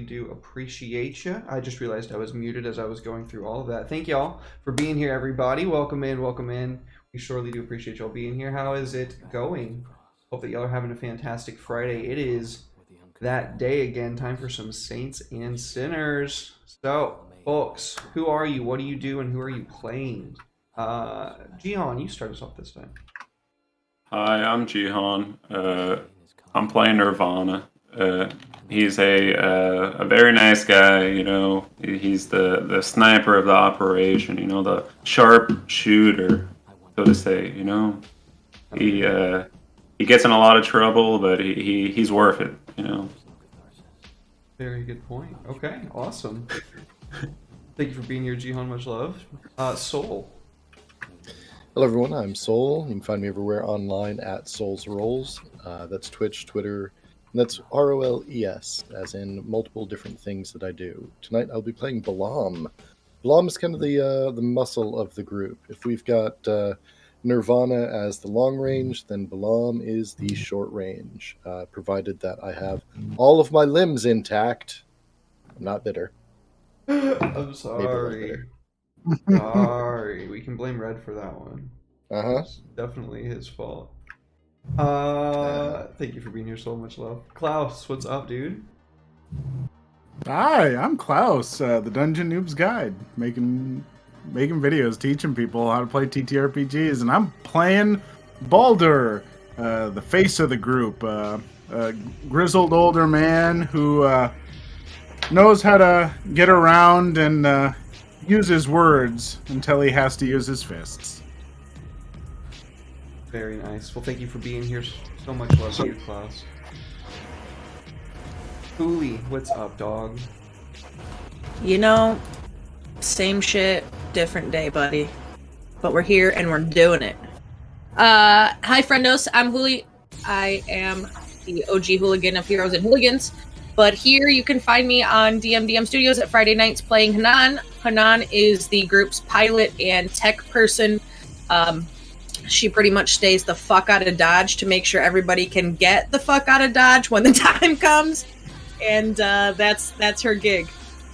Do appreciate you. I just realized I was muted as I was going through all of that. Thank y'all for being here, everybody. Welcome in, welcome in. We surely do appreciate y'all being here. How is it going? Hope that y'all are having a fantastic Friday. It is that day again. Time for some Saints and Sinners. So, folks, who are you? What do you do? And who are you playing? Jihan, you start us off this time. Hi, I'm Jihan. I'm playing Nirvana. He's a very nice guy. You know, he's the sniper of the operation. You know, the sharp shooter, so to say. You know, he gets in a lot of trouble, but he's worth it. You know. Very good point. Okay, awesome. Thank you for being here, Jihan. Much love. Soul. Hello, everyone. I'm Soul. You can find me everywhere online at Souls Rolls. That's Twitch, Twitter, and that's ROLES, as in multiple different things that I do. Tonight, I'll be playing Balam. Balam is kind of the muscle of the group. If we've got Nirvana as the long range, then Balam is the short range. Provided that I have all of my limbs intact, I'm not bitter. I'm sorry. Sorry. We can blame Red for that one. Uh-huh. It's definitely his fault. Thank you for being here. So much love. Klaus, what's up, dude? Hi, I'm Klaus, the Dungeon Noob's Guide, making videos, teaching people how to play TTRPGs, and I'm playing Baldur, the face of the group, a grizzled older man who knows how to get around and use his words until he has to use his fists. Very nice. Well, thank you for being here. So much love to you, Klaus. Cooley, what's up, dog? You know, same shit, different day, buddy. But we're here and we're doing it. Hi, friendos. I'm Hooli. I am the OG hooligan of Heroes and Hooligans. But here you can find me on DMDM Studios at Friday nights playing Hanan. Hanan is the group's pilot and tech person. She pretty much stays the fuck out of Dodge to make sure everybody can get the fuck out of Dodge when the time comes. And that's her gig.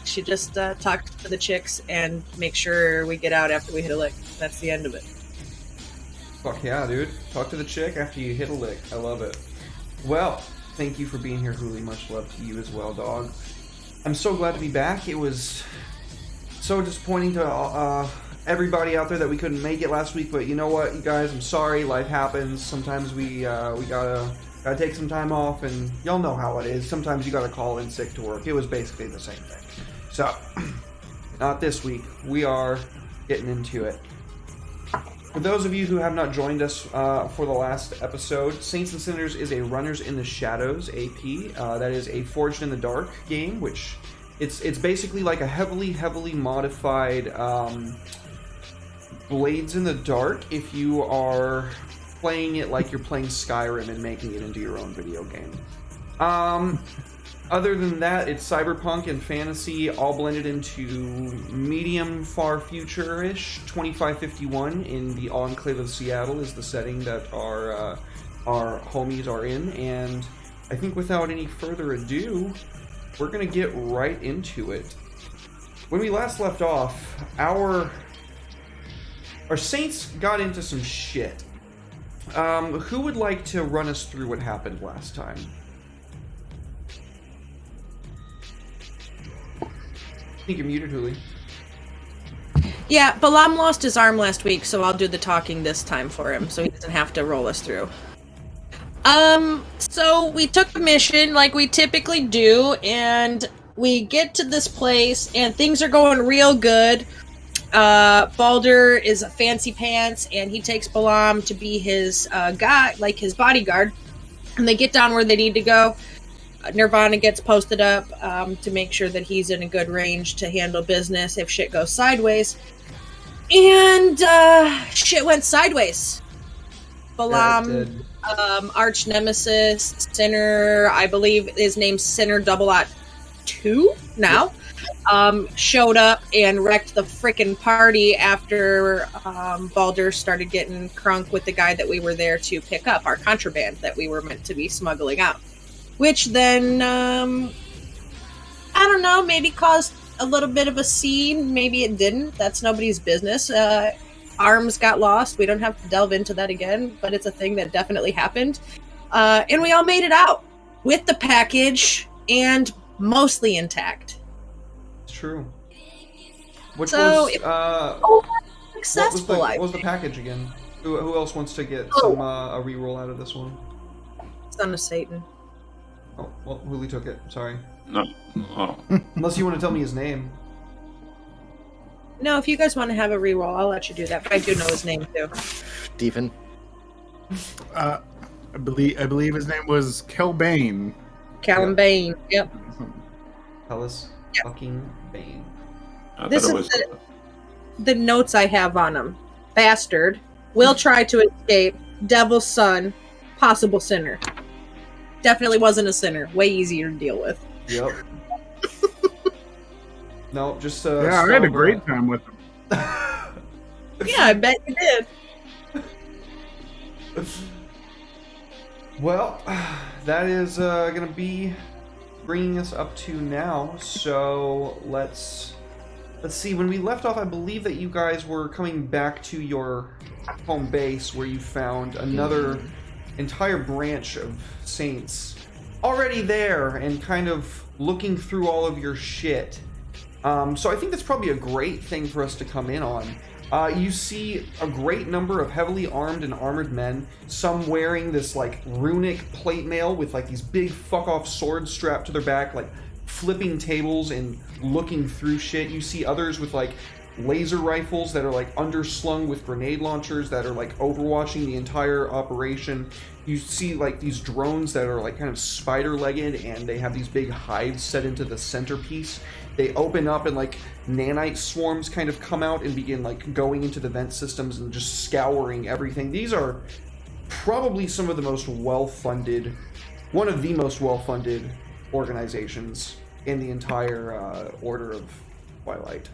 She just talks to the chicks and make sure we get out after we hit a lick. That's the end of it. Fuck yeah, dude. Talk to the chick after you hit a lick. I love it. Well, thank you for being here, Hooli. Much love to you as well, dog. I'm so glad to be back. It was so disappointing to everybody out there that we couldn't make it last week, but you know what, you guys, I'm sorry. Life happens. Sometimes we gotta take some time off, and y'all know how it is. Sometimes you gotta call in sick to work. It was basically the same thing. So, not this week. We are getting into it. For those of you who have not joined us for the last episode, Saints and Sinners is a Runners in the Shadows AP. That is a Forged in the Dark game, which it's basically like a heavily modified Blades in the Dark if you are playing it like you're playing Skyrim and making it into your own video game. Other than that, it's cyberpunk and fantasy all blended into medium far future-ish. 2551 in the Enclave of Seattle is the setting that our homies are in, and I think without any further ado, we're gonna get right into it. When we last left off, our Saints got into some shit. Who would like to run us through what happened last time? I think you're muted, Hooli. Yeah, Balam lost his arm last week, so I'll do the talking this time for him, so he doesn't have to roll us through. So we took a mission like we typically do, and we get to this place, and things are going real good. Baldur is a fancy pants, and he takes Balam to be his guy, like his bodyguard, and they get down where they need to go. Nirvana gets posted up to make sure that he's in a good range to handle business if shit goes sideways. And shit went sideways. Balam, arch nemesis, Sinner, I believe his name's Sinner 002 now, showed up and wrecked the frickin' party after Baldur started getting crunk with the guy that we were there to pick up, our contraband that we were meant to be smuggling out. Which then, I don't know, maybe caused a little bit of a scene. Maybe it didn't. That's nobody's business. Arms got lost. We don't have to delve into that again, but it's a thing that definitely happened. And we all made it out with the package and mostly intact. It's true. Which So, was successful. what was the package again? Who else wants to get some a reroll out of this one? Son of Satan. Oh, well, Hooli took it. Sorry. No. Oh. Unless you want to tell me his name. No, if you guys want to have a reroll, I'll let you do that. But I do know his name too. Stephen. I believe his name was Kelbane. Callum Bain. Yep. Tell us. Fucking Bane. I This thought it is was. the notes I have on him. Bastard. Will try to escape. Devil's son. Possible sinner. Definitely wasn't a sinner. Way easier to deal with. Yep. No, just Yeah, I had a great time with him. Yeah, I bet you did. Well, that is going to be bringing us up to now. So let's see. When we left off, I believe that you guys were coming back to your home base where you found another entire branch of Saints already there and kind of looking through all of your shit. So I think that's probably a great thing for us to come in on. You see a great number of heavily armed and armored men, some wearing this like runic plate mail with like these big fuck off swords strapped to their back, like flipping tables and looking through shit. You see others with like laser rifles that are like underslung with grenade launchers that are like overwatching the entire operation. You see like these drones that are like kind of spider-legged and they have these big hives set into the centerpiece. They open up and like nanite swarms kind of come out and begin like going into the vent systems and just scouring everything. These are probably some of the most well-funded, one of the most well-funded organizations in the entire Order of Twilight.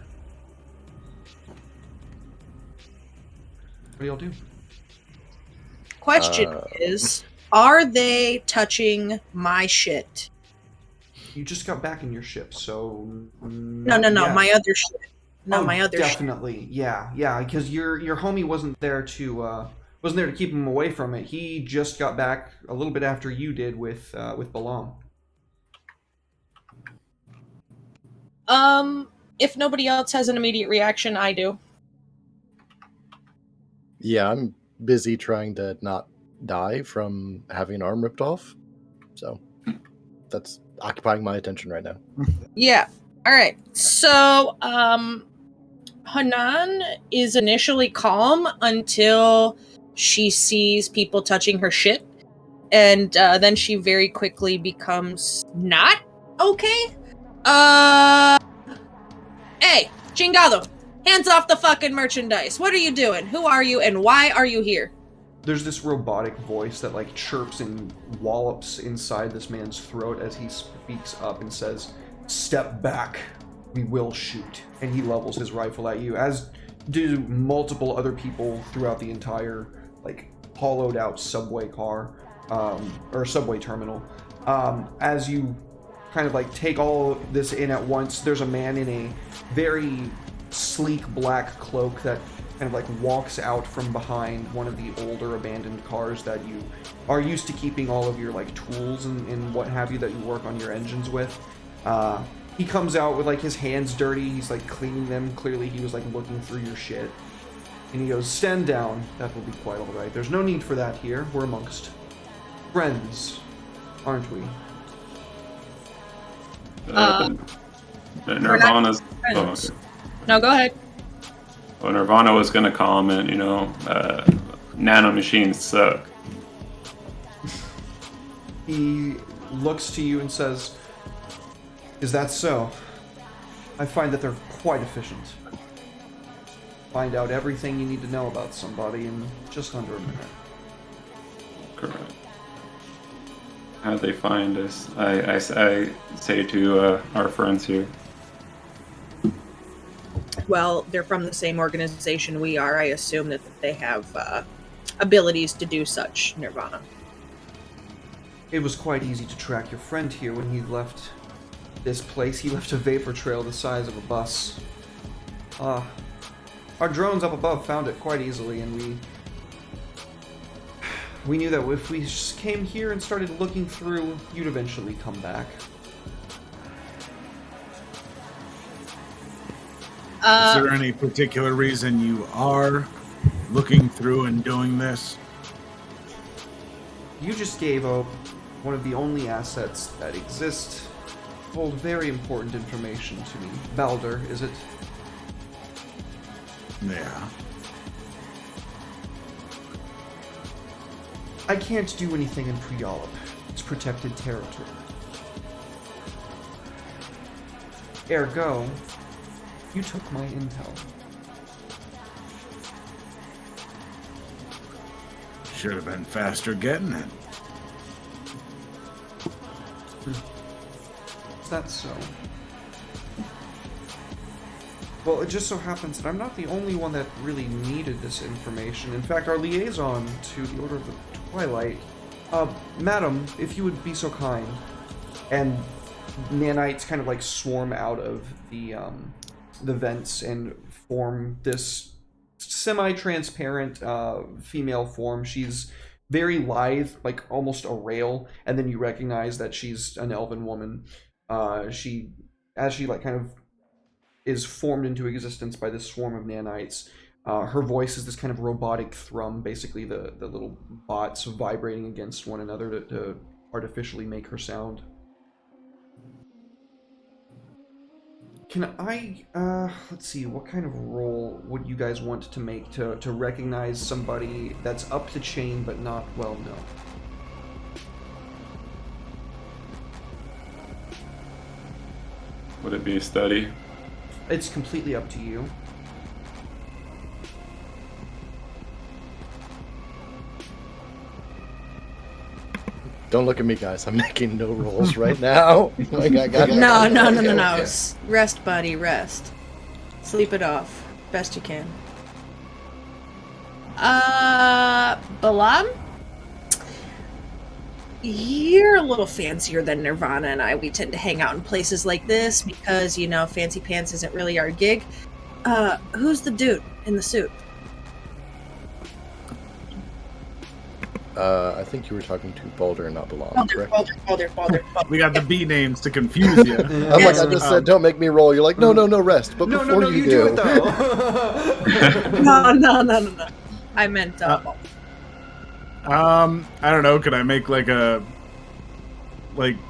What do y'all do? Question is, are they touching my shit? You just got back in your ship, so No, yeah. my other shit. No, Oh, my other shit. definitely, yeah, because your homie wasn't there to keep him away from it. He just got back a little bit after you did with Balam. If nobody else has an immediate reaction, I do. Yeah, I'm busy trying to not die from having an arm ripped off. So that's occupying my attention right now. Yeah. All right. So, Hanan is initially calm until she sees people touching her shit, and then she very quickly becomes not okay. Hey, Chingado, hands off the fucking merchandise. What are you doing? Who are you, and why are you here? There's this robotic voice that like chirps and wallops inside this man's throat as he speaks up and says, "Step back, we will shoot." And he levels his rifle at you, as do multiple other people throughout the entire like hollowed out subway car or subway terminal. As you kind of like take all this in at once, there's a man in a very sleek black cloak that kind of like walks out from behind one of the older abandoned cars that you are used to keeping all of your like tools and what have you that you work on your engines with. He comes out with like his hands dirty, he's like cleaning them. Clearly he was like looking through your shit. And he goes, "Stand down, that will be quite alright. There's no need for that here. We're amongst friends, aren't we?" Nirvana's. friends. No, go ahead. Well, Nirvana was going to comment, nano machines suck. He looks to you and says, "Is that so? I find that they're quite efficient. Find out everything you need to know about somebody in just under a minute." Correct. How'd they find us? I say to our friends here. Well, they're from the same organization we are. I assume that they have abilities to do such, Nirvana. It was quite easy to track your friend here when he left this place. He left a vapor trail the size of a bus. Our drones up above found it quite easily, and we knew that if we just came here and started looking through, you'd eventually come back. Is there any particular reason you are looking through and doing this? You just gave up one of the only assets that exist. Hold very important information to me. Baldur, is it? Yeah. I can't do anything in Puyallup. It's protected territory. Ergo, you took my intel. Should have been faster getting it. Is that so? Well, it just so happens that I'm not the only one that really needed this information. In fact, our liaison to the Order of the Twilight, madam, if you would be so kind. And nanites kind of like swarm out of the vents and form this semi-transparent female form. She's very lithe, like almost a rail, and then you recognize that she's an elven woman. As she like kind of is formed into existence by this swarm of nanites. Her voice is this kind of robotic thrum, basically the little bots vibrating against one another to artificially make her sound. Can I, let's see, what kind of role would you guys want to make to recognize somebody that's up the chain but not well known? Would it be a study? It's completely up to you. Don't look at me, guys. I'm making no rolls right now. Like, I got No. Rest, buddy, rest. Sleep it off. Best you can. Balam? You're a little fancier than Nirvana and I. We tend to hang out in places like this because, you know, fancy pants isn't really our gig. Who's the dude in the suit? I think you were talking to Baldur, not Balam, correct? Baldur. We got the B names to confuse you. I'm like, I just said, don't make me roll. You're like, no, rest. But No, before you do it though. No. I meant I don't know. Could I make like a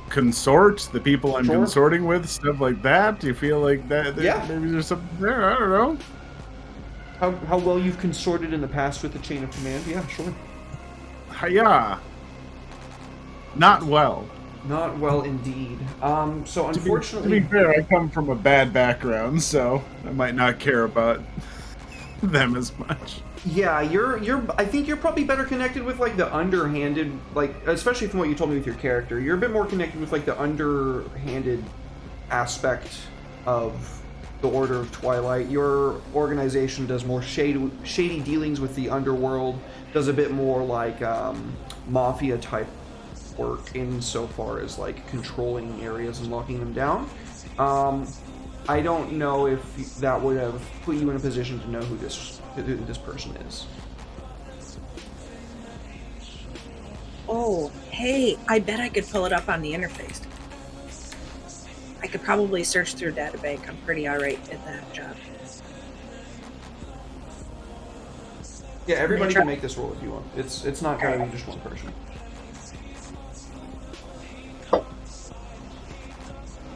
consort? The people I'm Sure. consorting with, stuff like that. Do you feel like that? Yeah. Maybe there's something there. I don't know. How well you've consorted in the past with the chain of command? Yeah, sure. Hiya. Not well. Not well indeed. So To unfortunately, be fair, I come from a bad background, so I might not care about them as much. yeah, I think you're probably better connected with like the underhanded, like especially from what you told me with your character. You're a bit more connected with like the underhanded aspect of the Order of Twilight. Your organization does more shady dealings with the underworld. Does a bit more like mafia type work insofar as like controlling areas and locking them down. I don't know if that would have put you in a position to know who this person is. Oh, hey, I bet I could pull it up on the interface. I could probably search through Databank. I'm pretty alright at that job. Yeah, everybody can make this roll if you want. It's not going to be just one person.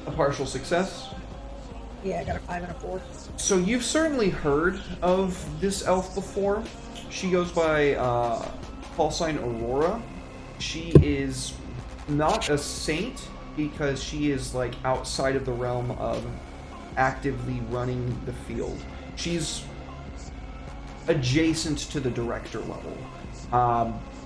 A partial success. Yeah, I got a 5 and a 4. So you've certainly heard of this elf before. She goes by call sign Aurora. She is not a saint because she is like outside of the realm of actively running the field. She's adjacent to the director level.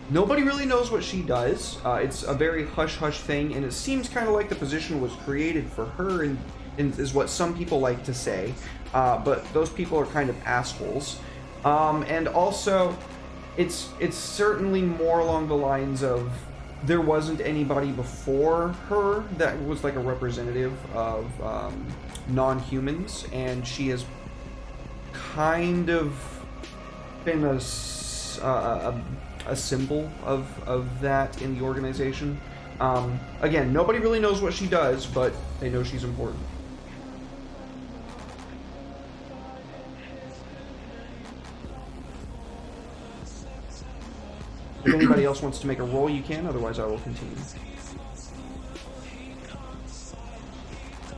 Nobody really knows what she does. It's a very hush-hush thing, and it seems kind of like the position was created for her, and is what some people like to say. But those people are kind of assholes. And also, it's certainly more along the lines of there wasn't anybody before her that was like a representative of non-humans, and she has kind of been a symbol of that in the organization. Again, nobody really knows what she does, but they know she's important. If anybody else wants to make a roll, you can. Otherwise, I will continue.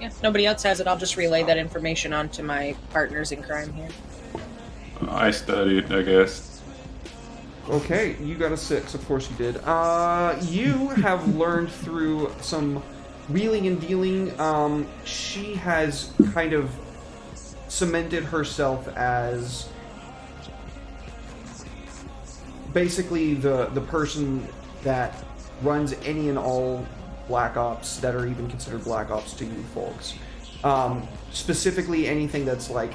Yeah, if nobody else has it, I'll just relay that information on to my partners in crime here. I studied, I guess. Okay, you got a 6. Of course you did. You have learned through some wheeling and dealing. She has kind of cemented herself as basically the person that runs any and all Black Ops that are even considered Black Ops to you folks. Specifically, anything that's like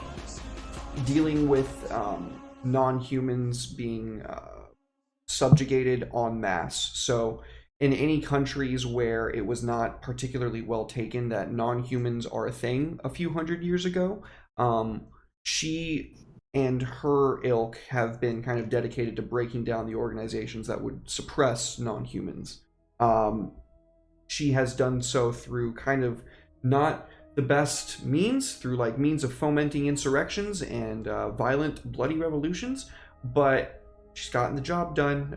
dealing with non-humans being subjugated en masse. So, in any countries where it was not particularly well taken that non-humans are a thing a few hundred years ago, she and her ilk have been kind of dedicated to breaking down the organizations that would suppress non-humans. She has done so through kind of not the best means, through like means of fomenting insurrections and violent, bloody revolutions, but she's gotten the job done.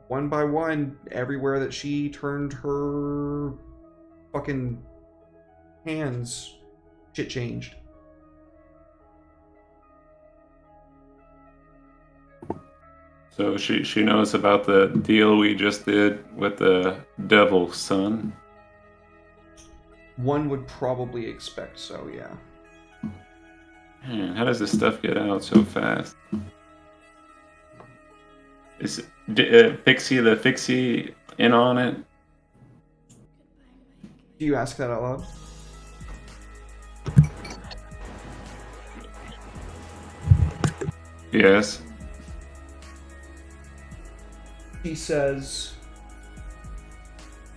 One by one, everywhere that she turned her fucking hands, shit changed. So she knows about the deal we just did with the Devil's Son. One would probably expect so, yeah. Man, how does this stuff get out so fast? Is Pixie the Fixie in on it? Do you ask that out loud? Yes. He says,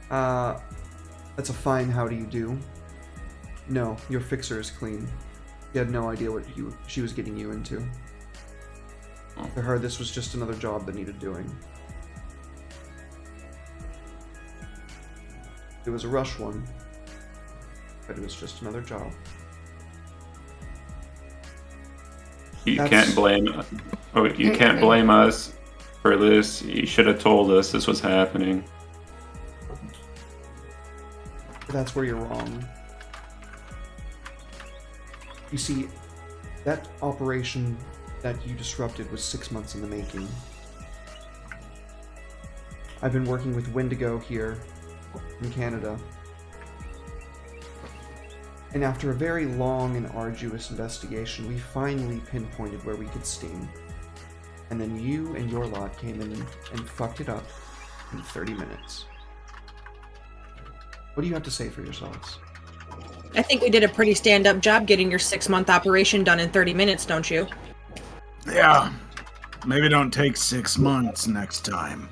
that's a fine how do you do. No, your fixer is clean. He had no idea what she was getting you into. To her, this was just another job that needed doing. It was a rush one, but it was just another job. You can't blame. Oh, you can't blame us for this. You should have told us this was happening. That's where you're wrong. You see, that operation that you disrupted was 6 months in the making. I've been working with Wendigo here in Canada. And after a very long and arduous investigation, we finally pinpointed where we could sting. And then you and your lot came in and fucked it up in 30 minutes. What do you have to say for yourselves? I think we did a pretty stand-up job getting your 6-month operation done in 30 minutes, don't you? Yeah. Maybe don't take 6 months next time.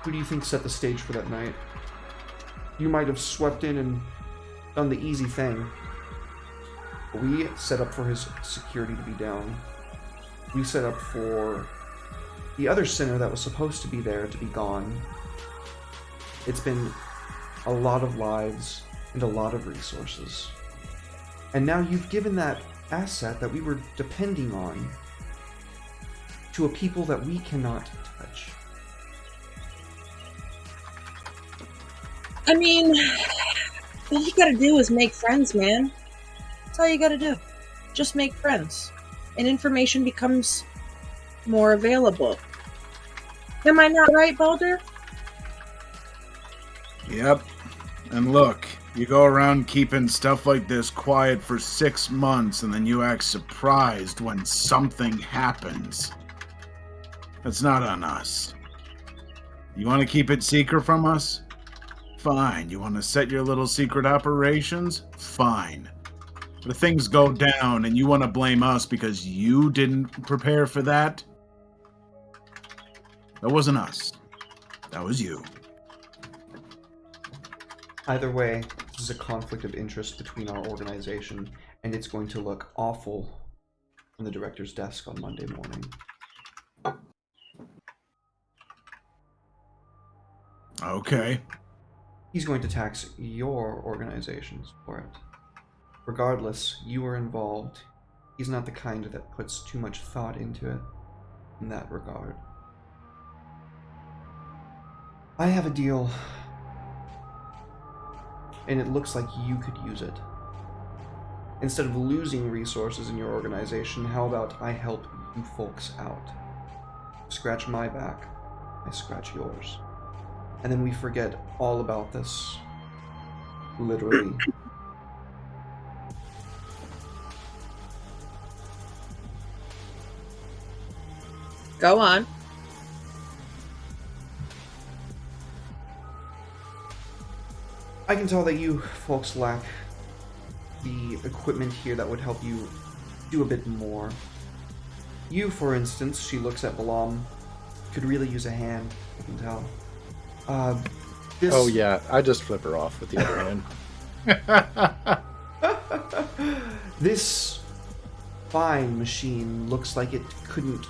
Who do you think set the stage for that night? You might have swept in and done the easy thing. But we set up for his security to be down. We set up for the other sinner that was supposed to be there to be gone. It's been a lot of lives and a lot of resources. And now you've given that asset that we were depending on to a people that we cannot touch. I mean, all you gotta do is make friends, man. That's all you gotta do. Just make friends. And information becomes more available. Am I not right, Baldur? Yep. And look, you go around keeping stuff like this quiet for 6 months and then you act surprised when something happens. That's not on us. You want to keep it secret from us? Fine. You want to set your little secret operations? Fine. But if things go down and you want to blame us because you didn't prepare for that, that wasn't us. That was you. Either way, this is a conflict of interest between our organization, and it's going to look awful on the director's desk on Monday morning. Okay. He's going to tax your organizations for it. Regardless, you are involved. He's not the kind that puts too much thought into it in that regard. I have a deal, and it looks like you could use it. Instead of losing resources in your organization, how about I help you folks out? Scratch my back, I scratch yours. And then we forget all about this. Literally. Go on. I can tell that you folks lack the equipment here that would help you do a bit more. You, for instance, she looks at Balam, could really use a hand, I can tell. This... Oh yeah, I just flip her off with the other hand. This fine machine looks like it couldn't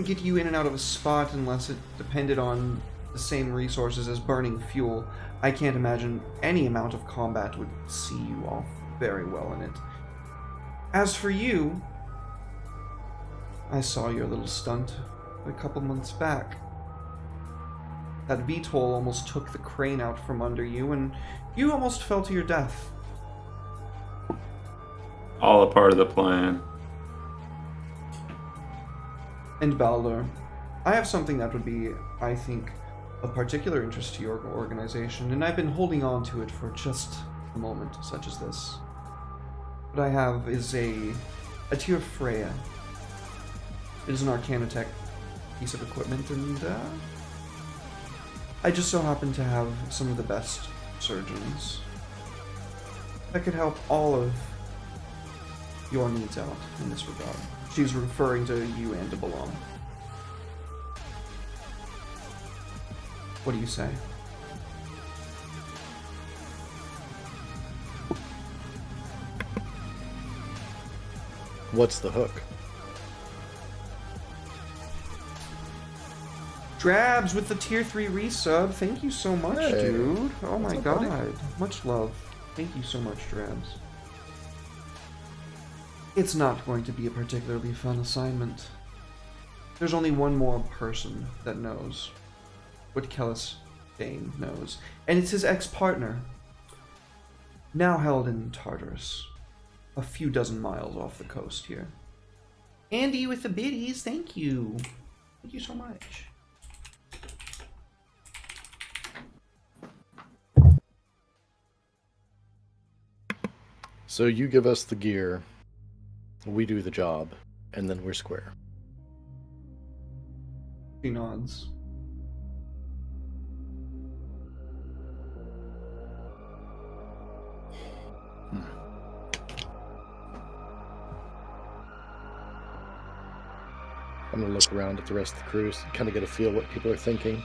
get you in and out of a spot unless it depended on the same resources as burning fuel. I can't imagine any amount of combat would see you off very well in it. As for you, I saw your little stunt a couple months back. That VTOL almost took the crane out from under you, and you almost fell to your death. All a part of the plan. And Baldur, I have something that would be, I think, of particular interest to your organization, and I've been holding on to it for just a moment such as this. What I have is a Tear Freya. It is an Arcanatech piece of equipment, and I just so happen to have some of the best surgeons that could help all of your needs out in this regard. She's referring to you and to Balam. What do you say? What's the hook? Drabs with the tier 3 resub. Thank you so much, Hey. dude. Oh my up, god. buddy? Much love. Thank you so much, Drabs. It's not going to be a particularly fun assignment. There's only one more person that knows what Kellis Bane knows, and it's his ex-partner, now held in Tartarus, a few dozen miles off the coast here. Andy with the biddies, thank you. Thank you so much. So you give us the gear, we do the job, and then we're square. She nods. I'm gonna look around at the rest of the crew, kind of get a feel what people are thinking.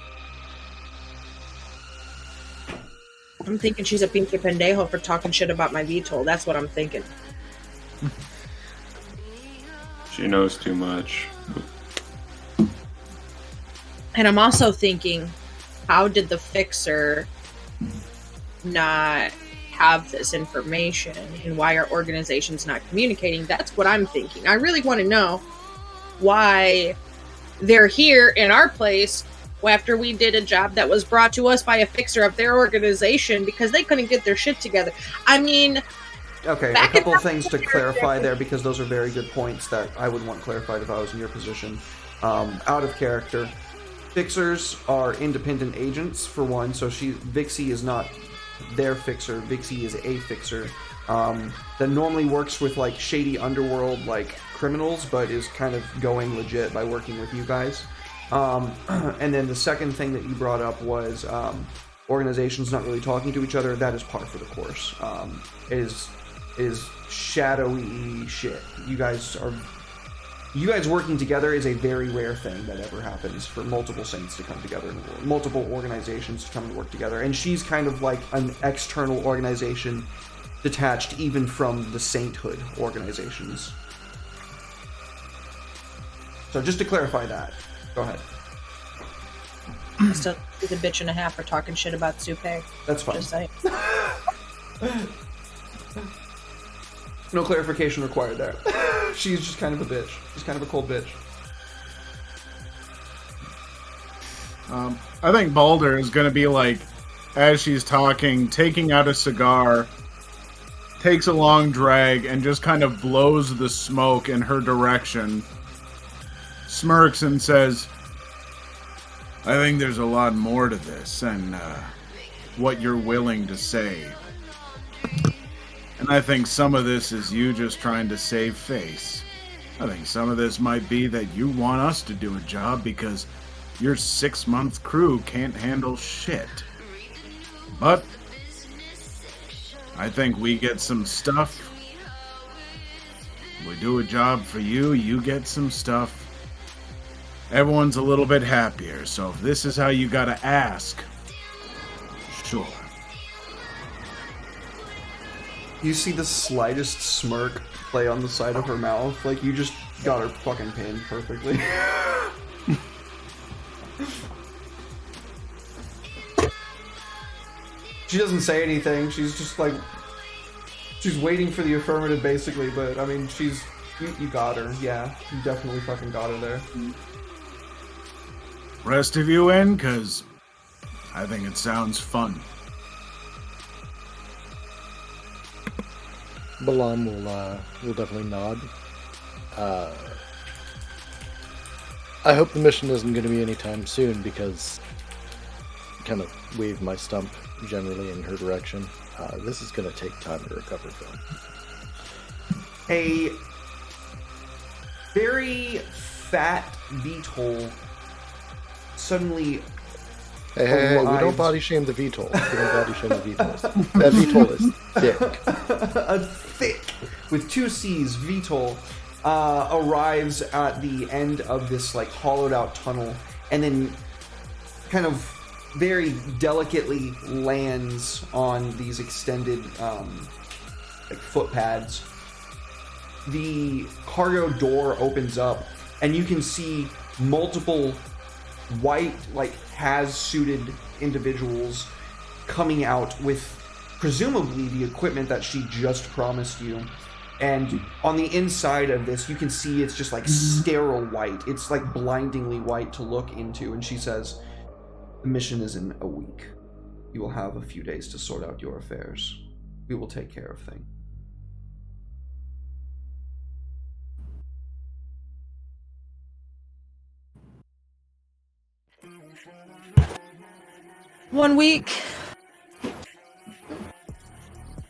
I'm thinking she's a pinche pendejo for talking shit about my VTOL. That's what I'm thinking. She knows too much. And I'm also thinking, how did the Fixer not have this information, and why are organizations not communicating? That's what I'm thinking. I really want to know why they're here in our place after we did a job that was brought to us by a Fixer of their organization because they couldn't get their shit together. I mean, Okay, a back in couple things to clarify there, because those are very good points that I would want clarified if I was in your position. Out of character. Fixers are independent agents, for one, so Vixie is not their fixer. Vixie is a fixer that normally works with like shady underworld like criminals, but is kind of going legit by working with you guys. And then the second thing that you brought up was organizations not really talking to each other. That is par for the course. Is shadowy shit. You guys working together is a very rare thing that ever happens for multiple saints to come together, multiple organizations to come and work together. And she's kind of like an external organization detached even from the sainthood organizations. So just to clarify that, go ahead. still she's a bitch and a half for talking shit about Supe. That's fine. Just saying. No clarification required there. She's just kind of a bitch. She's kind of a cold bitch. I think Baldur is going to be like, as she's talking, taking out a cigar, takes a long drag, and just kind of blows the smoke in her direction, smirks and says, I think there's a lot more to this than what you're willing to say. And I think some of this is you just trying to save face. I think some of this might be that you want us to do a job because your 6-month crew can't handle shit. But I think we get some stuff. We do a job for you, you get some stuff. Everyone's a little bit happier, so if this is how you gotta ask, sure. You see the slightest smirk play on the side of her mouth. Like, you just got her fucking pinned perfectly. She doesn't say anything. She's just like... She's waiting for the affirmative, basically, but, I mean, she's... You got her, yeah. You definitely fucking got her there. Rest of you in, because I think it sounds fun. Balam will definitely nod. I hope the mission isn't going to be anytime soon, because I kind of wave my stump generally in her direction. This is going to take time to recover from. A very fat VTOL suddenly... Hey, we don't body shame the VTOL. We don't body shame the VTOLs. That VTOL is thick. A thick, with 2 C's, VTOL arrives at the end of this like hollowed out tunnel, and then kind of very delicately lands on these extended like foot pads. The cargo door opens up, and you can see multiple white, like, has-suited individuals coming out with presumably the equipment that she just promised you. And on the inside of this, you can see it's just like sterile white. It's like blindingly white to look into. And she says, the mission is in a week. You will have a few days to sort out your affairs. We will take care of things. 1 week.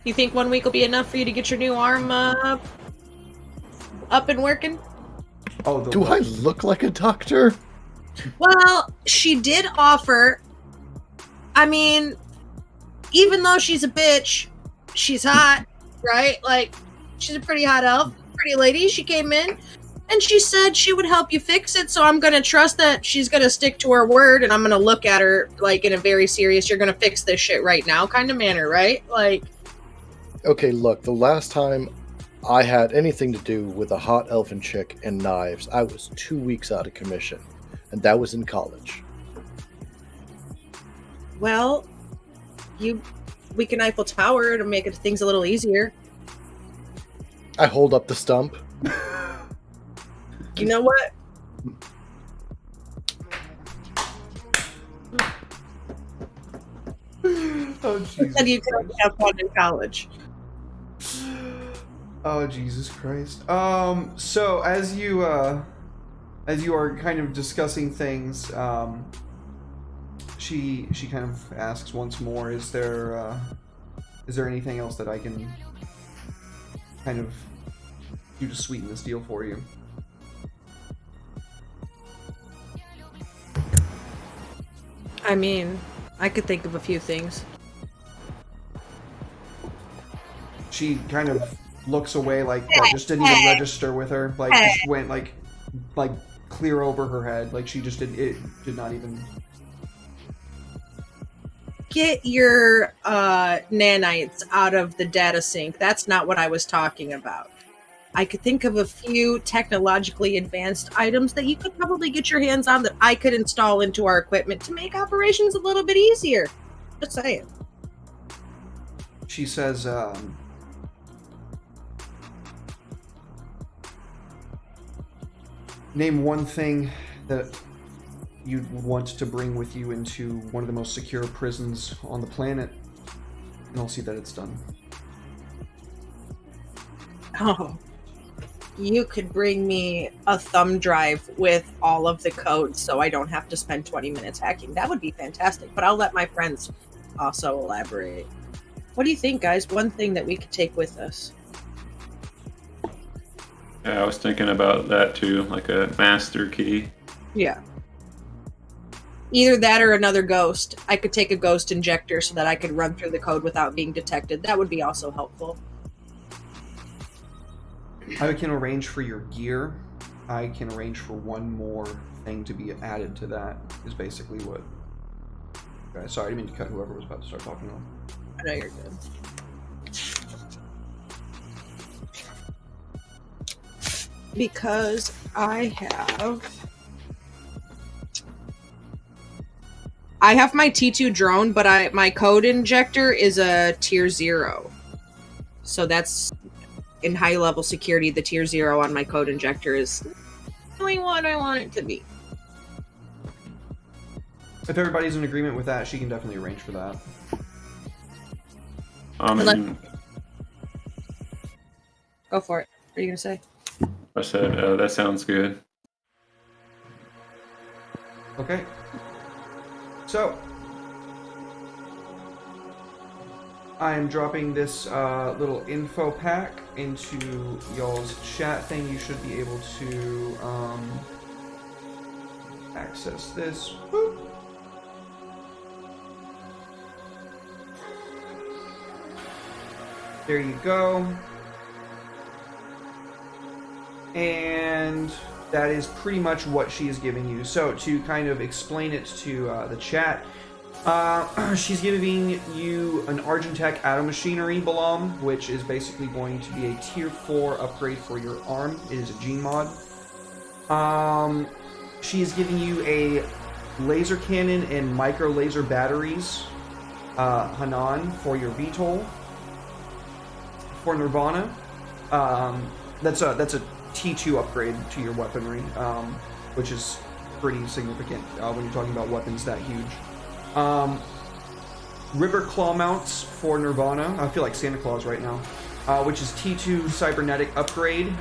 You think 1 week will be enough for you to get your new arm up and working? Oh, Do I look like a doctor? Well, she did offer. I mean, even though she's a bitch, she's hot, right? Like, she's a pretty hot elf, pretty lady. She came in and she said she would help you fix it. So I'm going to trust that she's going to stick to her word, and I'm going to look at her like in a very serious, you're going to fix this shit right now kind of manner, right? Like, Okay, look, the last time I had anything to do with a hot elfin chick and knives, I was 2 weeks out of commission, and that was in college. well, we can Eiffel Tower to make things a little easier. I hold up the stump. You know what? Oh, Jesus. And you can have fun in college. Oh, Jesus Christ. So as you are kind of discussing things, she kind of asks once more, is there anything else that I can kind of do to sweeten this deal for you? I mean, I could think of a few things. She kind of looks away, like that just didn't even register with her, like just went like clear over her head, like she just did not even. Get your nanites out of the data sync. That's not what I was talking about. I could think of a few technologically advanced items that you could probably get your hands on that I could install into our equipment to make operations a little bit easier. Just saying. She says, name one thing that you'd want to bring with you into one of the most secure prisons on the planet, and I'll see that it's done. Oh, you could bring me a thumb drive with all of the codes so I don't have to spend 20 minutes hacking. That would be fantastic, but I'll let my friends also elaborate. What do you think, guys? One thing that we could take with us? Yeah, I was thinking about that too, like a master key. Yeah. Either that or another ghost. I could take a ghost injector so that I could run through the code without being detected. That would be also helpful. I can arrange for your gear. I can arrange for one more thing to be added to that, is basically what... Okay, sorry, I didn't mean to cut whoever was about to start talking on. I know you're good. Because I have my T2 drone, but my code injector is a tier 0. So that's in high level security. The tier 0 on my code injector is doing what I want it to be. If everybody's in agreement with that, she can definitely arrange for that. Go for it. What are you gonna say? I said that sounds good. Okay. So, I'm dropping this little info pack into y'all's chat thing. You should be able to access this. Boop. There you go. And that is pretty much what she is giving you. So to kind of explain it to the chat, she's giving you an Argentech Auto Machinery Balam, which is basically going to be a tier 4 upgrade for your arm. It is a gene mod. She is giving you a laser cannon and micro laser batteries, Hanan, for your VTOL. For Nirvana, that's a T2 upgrade to your weaponry, which is pretty significant when you're talking about weapons that huge. River claw mounts for Nirvana. I feel like Santa Claus right now. Which is T2 cybernetic upgrade.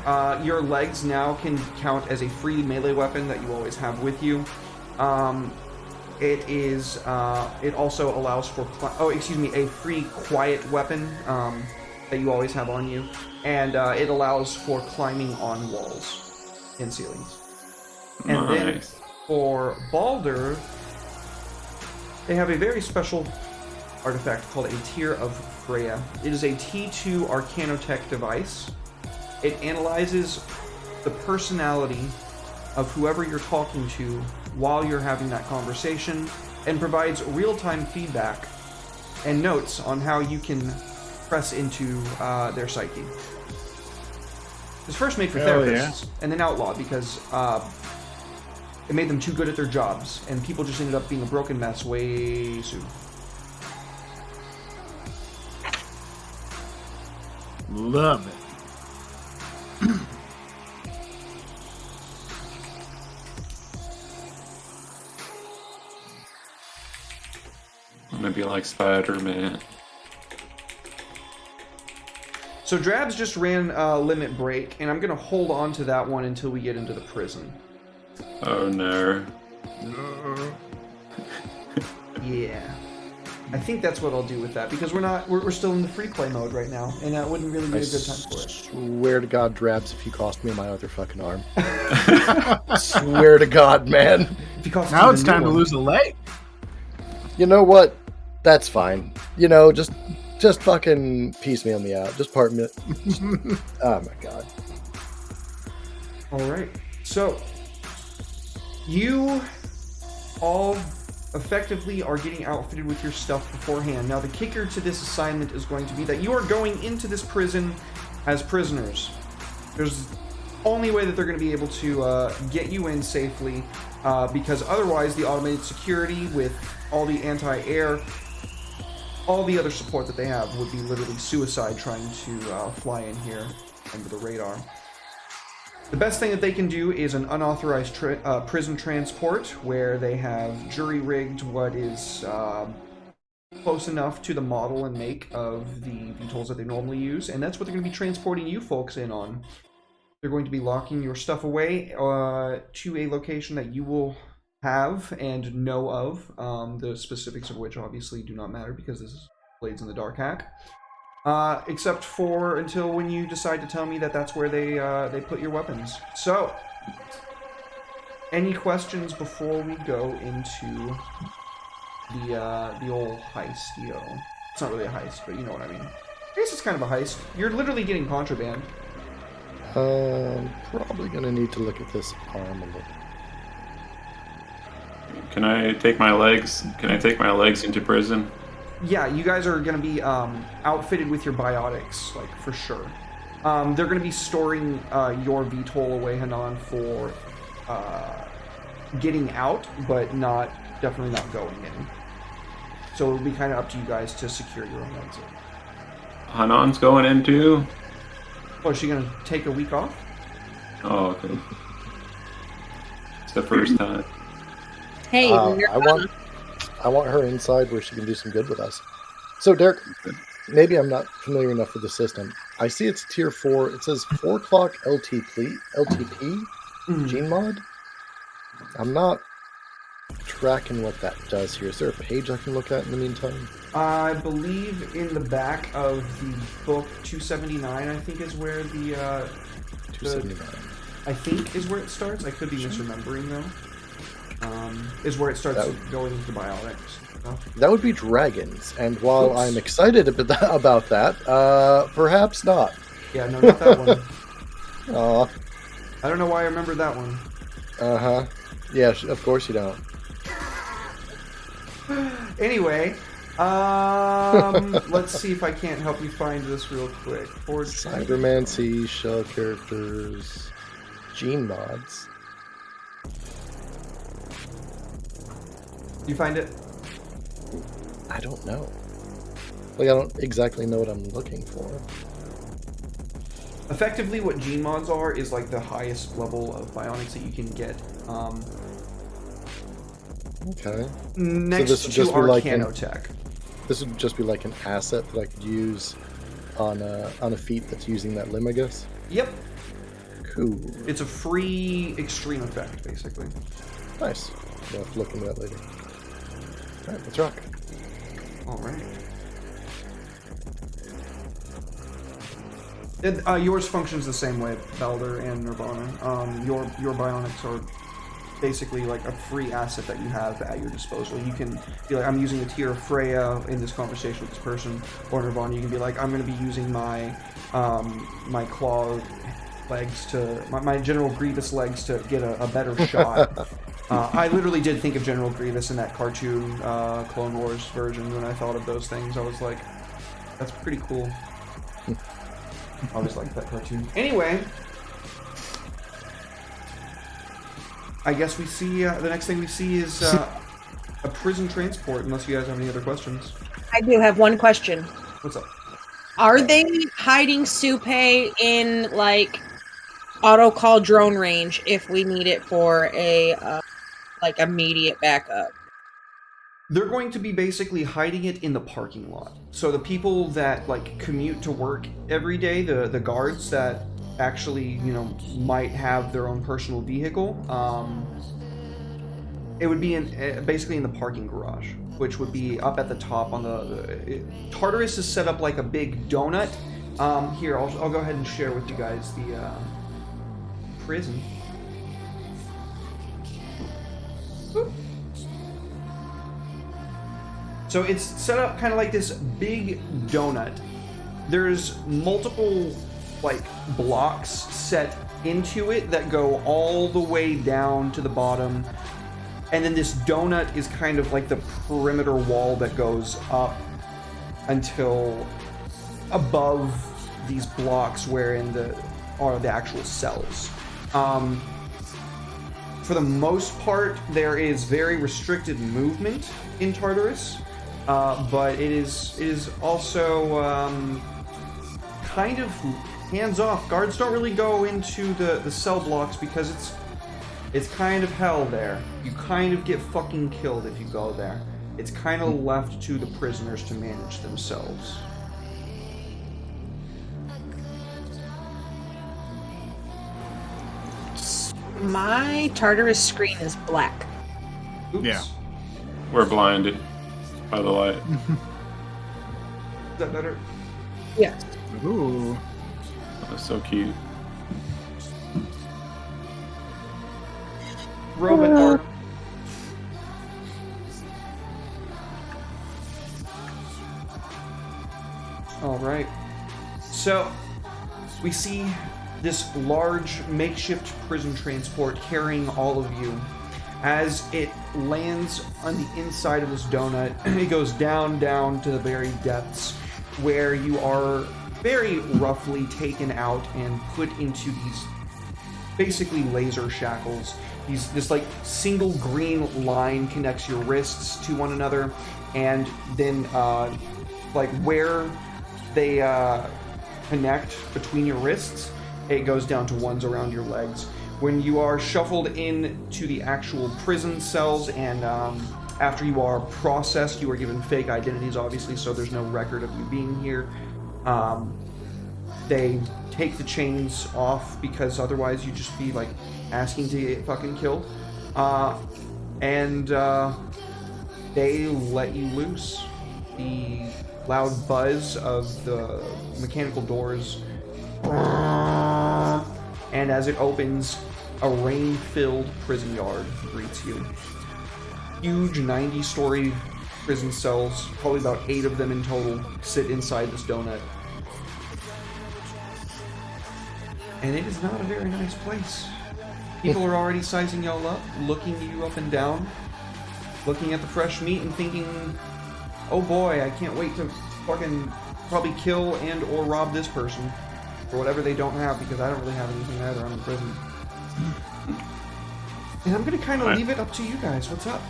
Your legs now can count as a free melee weapon that you always have with you. It also allows for a free quiet weapon that you always have on you, and it allows for climbing on walls and ceilings. And then for Baldur, they have a very special artifact called a Tear of Freya. It is a T2 Arcanotech device. It analyzes the personality of whoever you're talking to while you're having that conversation, and provides real-time feedback and notes on how you can press into their psyche. It was first made for therapists and then outlawed because it made them too good at their jobs, and people just ended up being a broken mess way soon. Love it. I'm gonna be like Spider-Man. So Drabs just ran Limit Break, and I'm going to hold on to that one until we get into the prison. Oh no. Yeah. I think that's what I'll do with that, because we're still in the free play mode right now, and that wouldn't really be a good time for it. Swear to God, Drabs, if you cost me my other fucking arm. Swear to God, man. If you cost Now you it's the new time to one. lose a leg. You know what? That's fine. You know, just fucking piecemeal me out. Just part me. Oh my God. All right. So you all effectively are getting outfitted with your stuff beforehand. Now the kicker to this assignment is going to be that you are going into this prison as prisoners. There's only way that they're going to be able to get you in safely, because otherwise the automated security with all the anti-air, all the other support that they have would be literally suicide trying to fly in here under the radar. The best thing that they can do is an unauthorized prison transport, where they have jury-rigged what is close enough to the model and make of the VTOLs that they normally use, and that's what they're going to be transporting you folks in on. They're going to be locking your stuff away to a location that you will have and know of, the specifics of which obviously do not matter because this is Blades in the Dark hack. Except for until when you decide to tell me that that's where they put your weapons. So, Any questions before we go into the old heist deal? It's not really a heist, but you know what I mean. I guess it's kind of a heist. You're literally getting contraband. Probably gonna need to look at this arm a little. Can I take my legs? Can I take my legs into prison? Yeah, you guys are going to be outfitted with your biotics, like, for sure. They're going to be storing your VTOL away, Hanan, for getting out, but definitely not going in. So it'll be kind of up to you guys to secure your own exit. Hanan's going in too? Oh, is she going to take a week off? Oh, okay. It's the first time. Hey, I want her inside where she can do some good with us. So, Derek, maybe I'm not familiar enough with the system. I see it's tier 4. It says 4 o'clock LTP, Gene mod. I'm not tracking what that does here. Is there a page I can look at in the meantime? I believe in the back of the book 279, I think is where the 279. I think is where it starts. I could be misremembering though. Is where it starts going into biotics. That would be dragons, and while I'm excited about that, perhaps not. Yeah, no, not that one. Aw. I don't know why I remember that one. Uh-huh. Yeah, of course you don't. Anyway, let's see if I can't help you find this real quick. Cybermancy, shell characters, gene mods. You find it? I don't know. Like, I don't exactly know what I'm looking for. Effectively, what gene mods are is like the highest level of bionics that you can get. Okay. Next to Arcanotech. This would just be like an asset that I could use on a feat that's using that Limigus. Yep. Cool. It's a free extreme effect, basically. Nice. We'll have to look into that later. Alright, let's rock. Alright. Yours functions the same way, Balder and Nirvana. Your bionics are basically like a free asset that you have at your disposal. You can be like, I'm using a tier of Freya in this conversation with this person, or Nirvana, you can be like, I'm going to be using my my claw legs to, my General Grievous legs to get a better shot. I literally did think of General Grievous in that cartoon Clone Wars version when I thought of those things. I was like, that's pretty cool. I always liked that cartoon. Anyway, I guess we see, the next thing we see is a prison transport, unless you guys have any other questions. I do have one question. What's up? Are they hiding Supe in, like, auto-call drone range if we need it for a, like, immediate backup? They're going to be basically hiding it in the parking lot. So the people that, like, commute to work every day, the guards that actually, you know, might have their own personal vehicle, it would be basically in the parking garage, which would be up at the top on Tartarus is set up like a big donut. Here, I'll go ahead and share with you guys the prison. Boop. So it's set up kind of like this big donut. There's multiple like blocks set into it that go all the way down to the bottom, and then this donut is kind of like the perimeter wall that goes up until above these blocks wherein are the actual cells. For the most part, there is very restricted movement in Tartarus, but it is also kind of hands-off. Guards don't really go into the cell blocks because it's kind of hell there. You kind of get fucking killed if you go there. It's kind of left to the prisoners to manage themselves. My Tartarus screen is black. Oops. Yeah. We're blinded by the light. Is that better? Yes. Ooh. That's so cute. robot art. All right. So we see this large makeshift prison transport carrying all of you. As it lands on the inside of this donut, it goes down to the very depths, where you are very roughly taken out and put into these basically laser shackles. This like single green line connects your wrists to one another, and then like where they connect between your wrists, it goes down to ones around your legs. When you are shuffled into the actual prison cells, and after you are processed, you are given fake identities, obviously, so there's no record of you being here. They take the chains off, because otherwise you'd just be like asking to get fucking killed. And they let you loose. The loud buzz of the mechanical doors, and as it opens, a rain-filled prison yard greets you. Huge 90-story prison cells, probably about 8 of them in total, sit inside this donut. And it is not a very nice place. People are already sizing y'all up, looking you up and down, looking at the fresh meat and thinking, oh boy, I can't wait to fucking probably kill and or rob this person for whatever they don't have, because I don't really have anything either. I'm in prison. And I'm gonna kind of leave it up to you guys. What's up?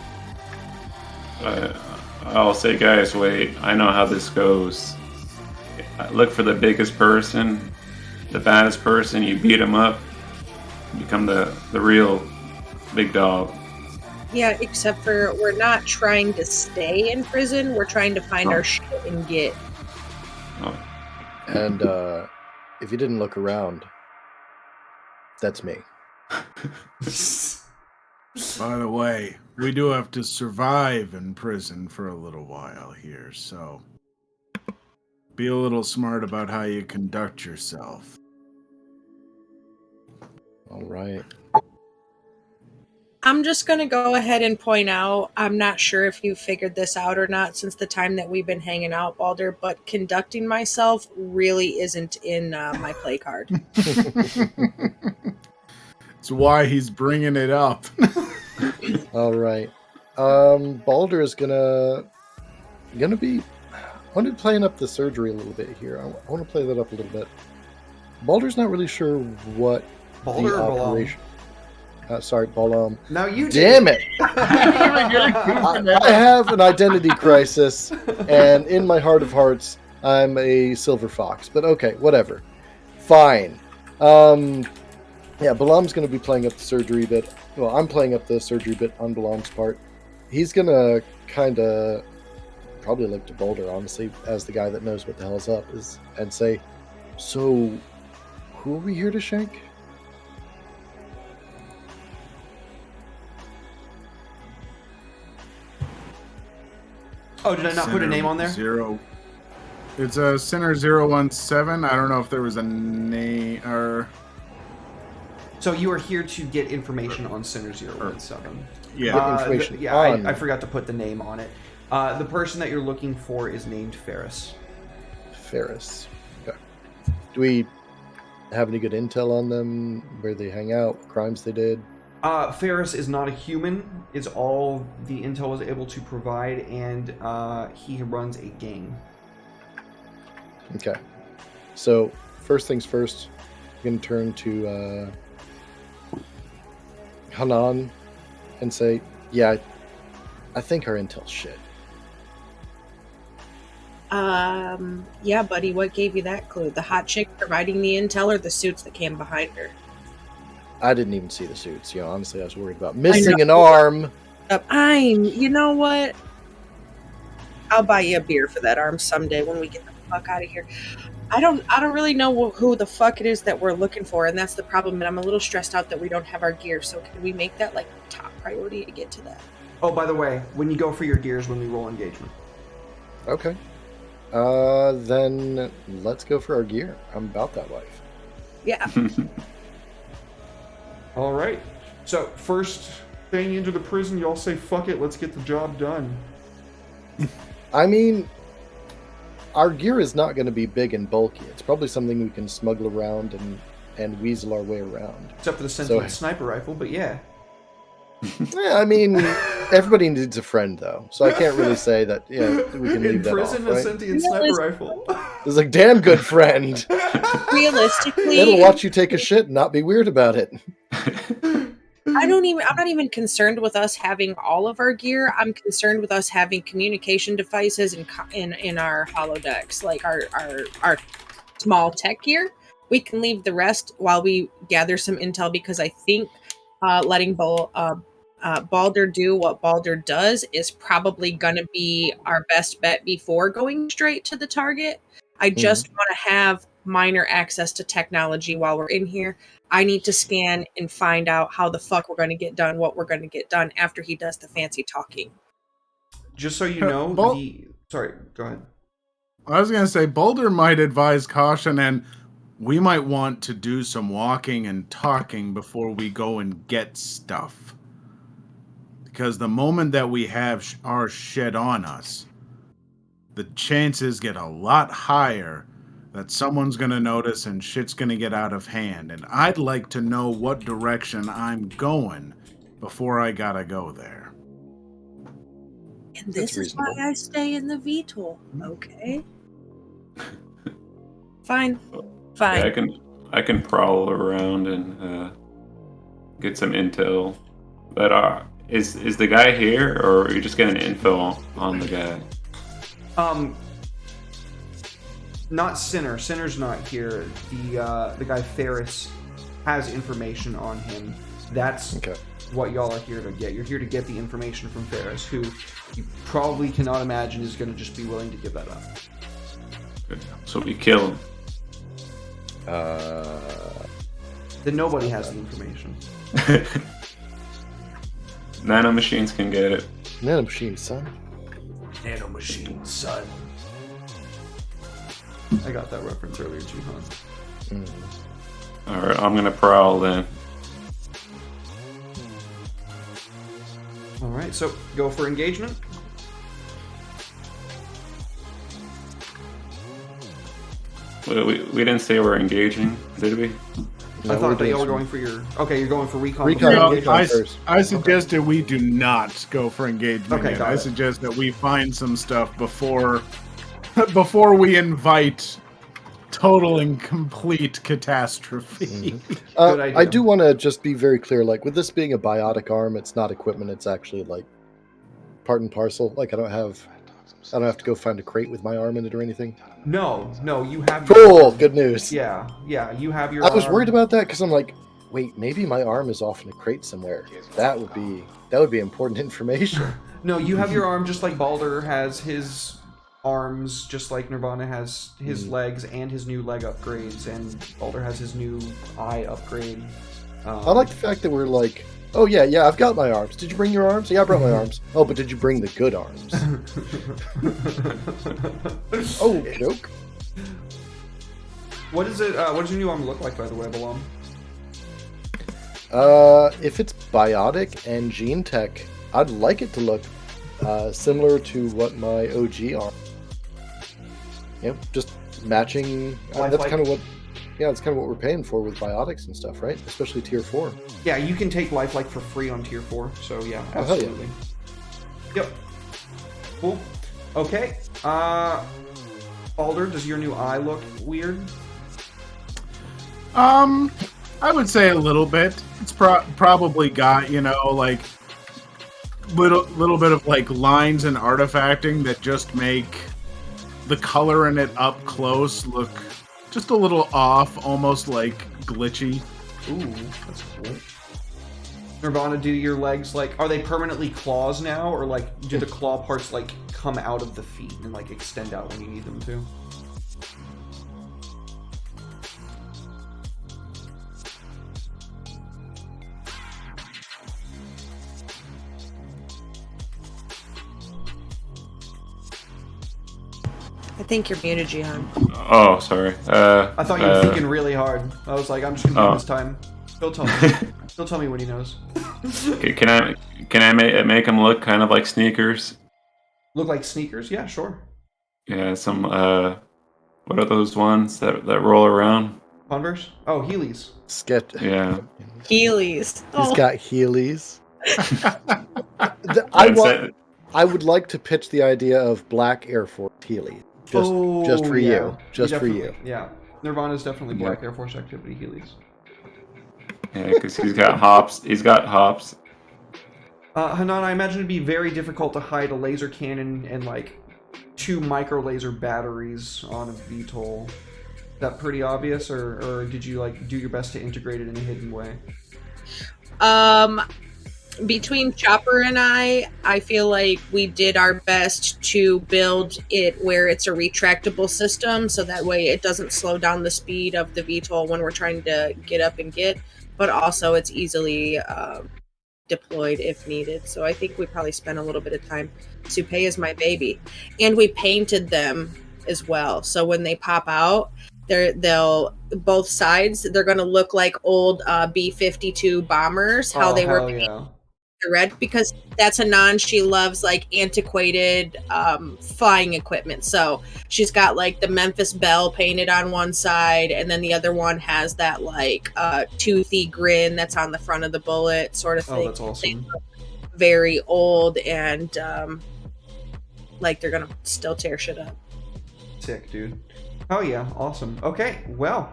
I'll say, guys, wait. I know how this goes. Look for the biggest person, the baddest person. You beat them up, become the real big dog. Yeah, except for we're not trying to stay in prison. We're trying to find our shit and get. Oh. And if you didn't look around, that's me. By the way, we do have to survive in prison for a little while here, so be a little smart about how you conduct yourself. All right. I'm just going to go ahead and point out, I'm not sure if you figured this out or not since the time that we've been hanging out, Baldur, but conducting myself really isn't in my play card. It's why he's bringing it up. All right. Baldur is gonna be. I want to playing up the surgery a little bit here. I want to play that up a little bit. Baldur's not really sure what Baldur the or Balam? operation. Sorry, Balam. Now you Damn it! I have an identity crisis, and in my heart of hearts, I'm a silver fox. But okay, whatever. Fine. Yeah, Balam's going to be playing up the surgery bit. Well, I'm playing up the surgery bit on Balam's part. He's going to kind of probably look to Baldur, honestly, as the guy that knows what the hell's up, and say, so, who are we here to shank? Oh, did I not put a name on there? It's a Sinner 017. I don't know if there was a name or. So you are here to get information on Sinner 017. Yeah. Information I forgot to put the name on it. The person that you're looking for is named Ferris. Ferris. Okay. Do we have any good intel on them? Where they hang out? What crimes they did? Ferris is not a human. It's all the intel was able to provide, and he runs a gang. Okay. So, first things first, I'm going to turn to Hanan and say, yeah, I think our intel's shit. Yeah, buddy, what gave you that clue? The hot chick providing the intel or the suits that came behind her? I didn't even see the suits. Honestly, I was worried about missing an arm. You know what? I'll buy you a beer for that arm someday when we get the fuck out of here. I don't really know who the fuck it is that we're looking for, and that's the problem. And I'm a little stressed out that we don't have our gear. So can we make that like top priority to get to that? Oh, by the way, when you go for your gears, when we roll engagement. Okay. Then let's go for our gear. I'm about that life. Yeah. All right. So first staying into the prison, y'all say, fuck it, let's get the job done. I mean, our gear is not going to be big and bulky. It's probably something we can smuggle around and weasel our way around. Except for the sentient sniper rifle, but yeah. Yeah, I mean, everybody needs a friend, though. So I can't really say that, we can leave In that off, prison, right? a sentient sniper rifle. It's like, damn good friend. Realistically, It'll watch you take a shit and not be weird about it. I'm not even concerned with us having all of our gear. I'm concerned with us having communication devices in our holodecks, like our small tech gear. We can leave the rest while we gather some intel, because I think letting Baldur do what Baldur does is probably going to be our best bet before going straight to the target. I just want to have minor access to technology while we're in here. I need to scan and find out how the fuck we're going to get done, what we're going to get done after he does the fancy talking. Just so you know, sorry, go ahead. I was going to say, Boulder might advise caution, and we might want to do some walking and talking before we go and get stuff. Because the moment that we have our shit on us, the chances get a lot higher that someone's going to notice and shit's going to get out of hand. And I'd like to know what direction I'm going before I gotta go there. And this is why I stay in the VTOL. Okay. Fine. Yeah, I can prowl around and get some intel. But is the guy here, or are you just getting info on the guy? Not Sinner. Sinner's not here. The guy Ferris has information on him. That's what y'all are here to get. You're here to get the information from Ferris, who you probably cannot imagine is going to just be willing to give that up. So we kill him. Then nobody has the information. Nanomachines can get it. Nanomachines, son. Nanomachines, son. I got that reference earlier, Jihan. Alright, I'm gonna prowl then. Alright, so go for engagement. We didn't say we're engaging, did we? No, I thought that y'all were going for your... Okay, you're going for recon. before Recon. engagement. I suggested we do not go for engagement Okay, yet. got I it. suggest that we find some stuff before we invite total and complete catastrophe. Good idea. I do want to just be very clear, like, with this being a biotic arm, it's not equipment, it's actually, like, part and parcel. Like, I don't have to go find a crate with my arm in it or anything. No, you have... Cool! Good news. Yeah, you have your I was arm. worried about that because I'm like, wait, maybe my arm is off in a crate somewhere. That would be important information. No, you have your arm just like Baldur has his arms, just like Nirvana has his legs and his new leg upgrades, and Baldur has his new eye upgrade. I like the fact that we're like, oh yeah, I've got my arms. Did you bring your arms? Yeah, I brought my arms. Oh, but did you bring the good arms? Oh, joke. What is it? What does your new arm look like, by the way, Balam? If it's biotic and gene tech, I'd like it to look similar to what my OG arm. Yep, just matching. That's kind of what. Yeah, that's kind of what we're paying for with biotics and stuff, right? Especially tier 4. Yeah, you can take lifelike for free on tier 4, so yeah, Oh, hell yeah. absolutely. Yep. Cool. Okay. Baldur, does your new eye look weird? I would say a little bit. It's probably got, like little bit of like lines and artifacting that just make the color in it up close look just a little off, almost like glitchy. Ooh, that's cool. Nirvana, do your legs are they permanently claws now, or do the claw parts come out of the feet and extend out when you need them to? I think you're muted, Jihan. Oh, sorry. I thought you were thinking really hard. I was like, I'm just gonna give him this time. He'll tell me. He'll tell me when he knows. Can I make them look kind of like sneakers? Look like sneakers? Yeah, sure. Yeah, some what are those ones that roll around? Converse? Oh, Heelys. Sketch. Yeah. Heelys. He's got Heelys. I would like to pitch the idea of black Air Force Heelys. Just for you. Just for you. Yeah. Nirvana's definitely black Air Force activity Heelys. Yeah, because he's got hops. He's got hops. Hanan, I imagine it'd be very difficult to hide a laser cannon and like 2 micro laser batteries on a VTOL. Is that pretty obvious, or did you like do your best to integrate it in a hidden way? Between Chopper and I feel like we did our best to build it where it's a retractable system, so that way it doesn't slow down the speed of the VTOL when we're trying to get up and get, but also it's easily deployed if needed. So I think we probably spent a little bit of time. Supay is my baby, and we painted them as well. So when they pop out, they'll both sides. They're going to look like old B-52 bombers. How they were painted. Yeah. Red, because that's Hanan. She loves like antiquated flying equipment. So she's got like the Memphis Belle painted on one side, and then the other one has that like toothy grin that's on the front of the bullet sort of thing. Oh, that's awesome. Very old and like they're gonna still tear shit up. Sick, dude. Oh yeah, awesome. Okay, well,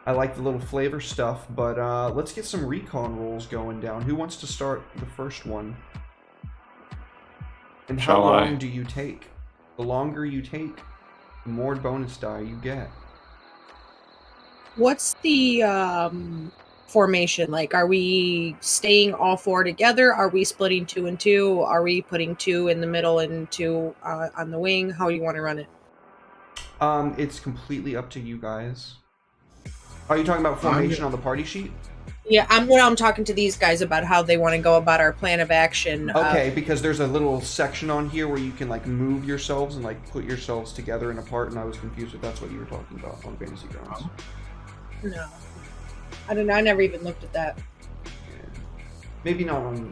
I like the little flavor stuff, but let's get some recon rolls going down. Who wants to start the first one? And how long do you take? The longer you take, the more bonus die you get. What's the formation like? Are we staying all 4 together? Are we splitting 2 and 2? Are we putting 2 in the middle and 2 on the wing? How do you want to run it? It's completely up to you guys. Are you talking about formation on the party sheet? Yeah, I'm talking to these guys about how they want to go about our plan of action. Okay, because there's a little section on here where you can like move yourselves and like put yourselves together and apart, and I was confused if that's what you were talking about on Fantasy Grounds. No. I don't know, I never even looked at that. Yeah. Maybe not on...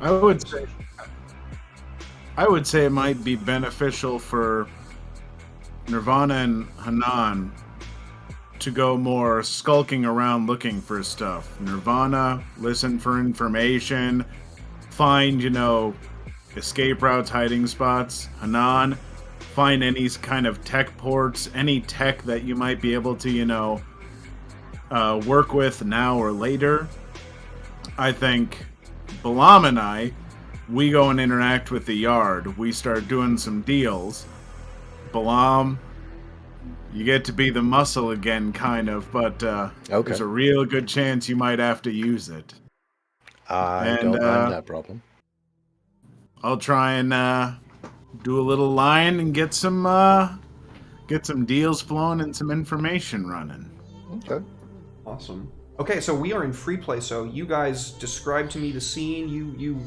I would say it might be beneficial for Nirvana and Hanan to go more skulking around looking for stuff. Nirvana, listen for information, find, escape routes, hiding spots. Hanan, find any kind of tech ports, any tech that you might be able to, work with now or later. I think Balam and I, we go and interact with the yard. We start doing some deals. Balam, you get to be the muscle again, kind of, but there's a real good chance you might have to use it. I don't mind that problem. I'll try and do a little line and get some deals flowing and some information running. Okay. Awesome. Okay, so we are in free play, so you guys describe to me the scene. You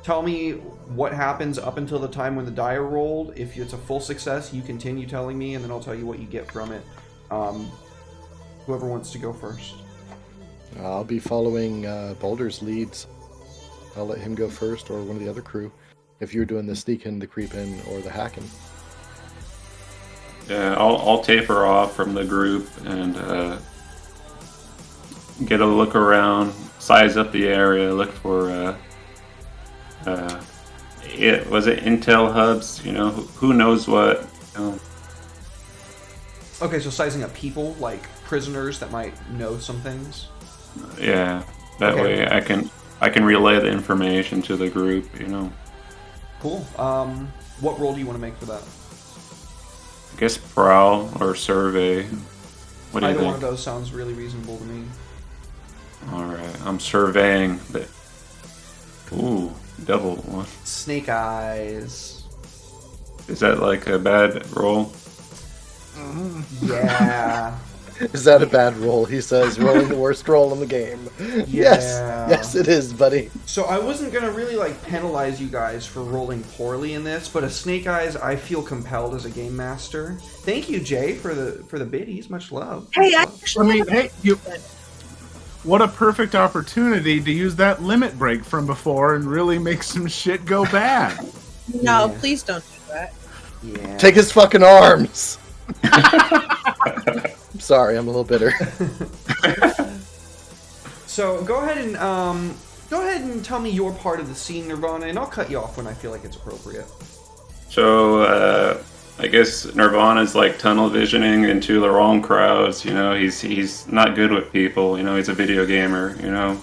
tell me what happens up until the time when the die are rolled. If it's a full success, you continue telling me, and then I'll tell you what you get from it. Whoever wants to go first. I'll be following Boulder's leads. I'll let him go first, or one of the other crew, if you're doing the sneak-in, the creep-in, or the hack-in. Yeah, I'll taper off from the group and get a look around, size up the area, look for was it intel hubs? Who knows what. Okay, so sizing up people, like prisoners that might know some things. Yeah, that way I can relay the information to the group. Cool. What role do you want to make for that? I guess prowl or survey. What do you Either think? one of those sounds really reasonable to me. All right, I'm surveying the. Ooh, double one. Snake eyes. Is that like a bad roll? Yeah. Is that a bad roll? He says, rolling the worst roll in the game. Yes, it is, buddy. So I wasn't gonna really penalize you guys for rolling poorly in this, but a snake eyes, I feel compelled as a game master. Thank you, Jay, for the biddies. Much love. Hey, I mean, hey, what a perfect opportunity to use that limit break from before and really make some shit go bad. No, Yeah. please don't do that. Yeah. Take his fucking arms. I'm sorry, I'm a little bitter. So go ahead and tell me your part of the scene, Nirvana, and I'll cut you off when I feel like it's appropriate. So I guess Nirvana's like tunnel visioning into the wrong crowds. You know, he's not good with people. You know, he's a video gamer. You know,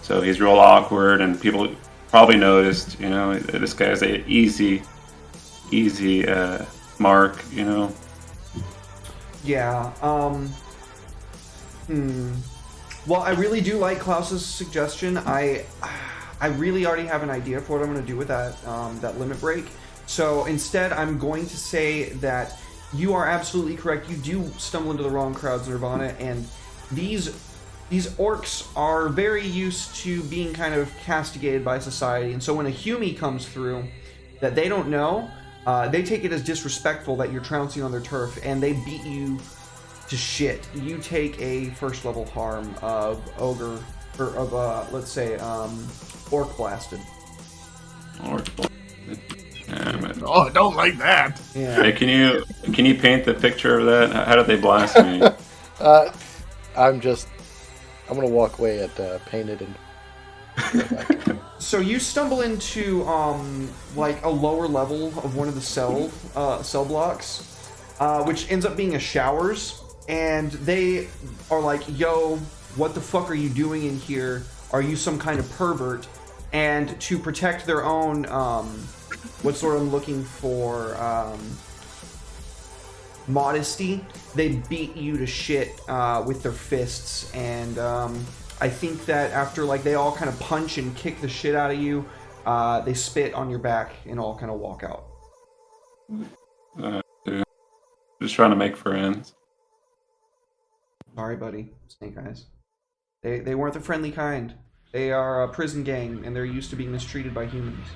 so he's real awkward, and people probably noticed. You know, this guy's a easy mark. You know. Yeah. Well, I really do like Klaus's suggestion. I really already have an idea for what I'm going to do with that limit break. So instead, I'm going to say that you are absolutely correct. You do stumble into the wrong crowds, Nirvana, and these orcs are very used to being kind of castigated by society. And so when a Hume comes through that they don't know, they take it as disrespectful that you're trouncing on their turf, and they beat you to shit. You take a first level harm of ogre, or of let's say orc blasted. Damn it. Oh, I don't like that. Yeah. Hey, can you paint the picture of that? How did they blast me? I'm gonna walk away at painted and. So you stumble into like a lower level of one of the cell blocks, which ends up being a showers, and they are like, "Yo, what the fuck are you doing in here? Are you some kind of pervert?" And to protect their own, what's sort of looking for, modesty, they beat you to shit with their fists, and I think that after like they all kind of punch and kick the shit out of you, they spit on your back and all kind of walk out. Dude. Just trying to make friends. Sorry, buddy, Snake Eyes. They weren't the friendly kind. They are a prison gang, and they're used to being mistreated by humans.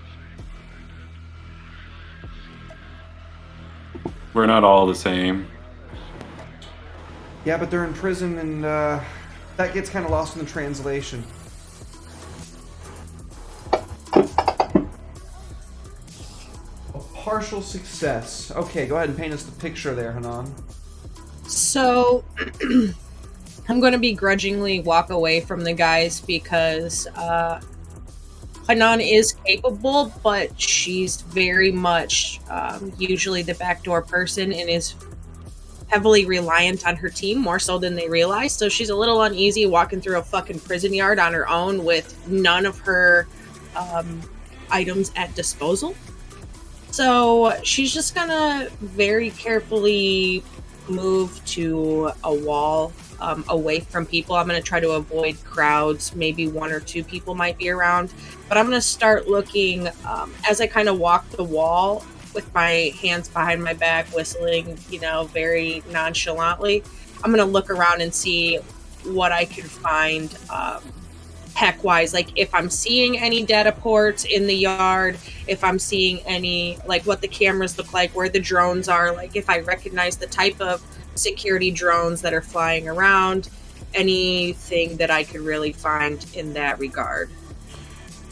We're not all the same. Yeah, but they're in prison, and that gets kind of lost in the translation. A partial success. Okay, go ahead and paint us the picture there, Hanan. So, I'm going to begrudgingly walk away from the guys because Hanan is capable, but she's very much usually the backdoor person and is heavily reliant on her team, more so than they realize. So she's a little uneasy walking through a fucking prison yard on her own with none of her items at disposal. So she's just gonna very carefully move to a wall away from people. I'm going to try to avoid crowds. Maybe one or two people might be around, but I'm going to start looking as I kind of walk the wall with my hands behind my back, whistling, you know, very nonchalantly. I'm going to look around and see what I can find tech wise, like if I'm seeing any data ports in the yard, if I'm seeing any, like what the cameras look like, where the drones are, like if I recognize the type of security drones that are flying around, anything that I could really find in that regard.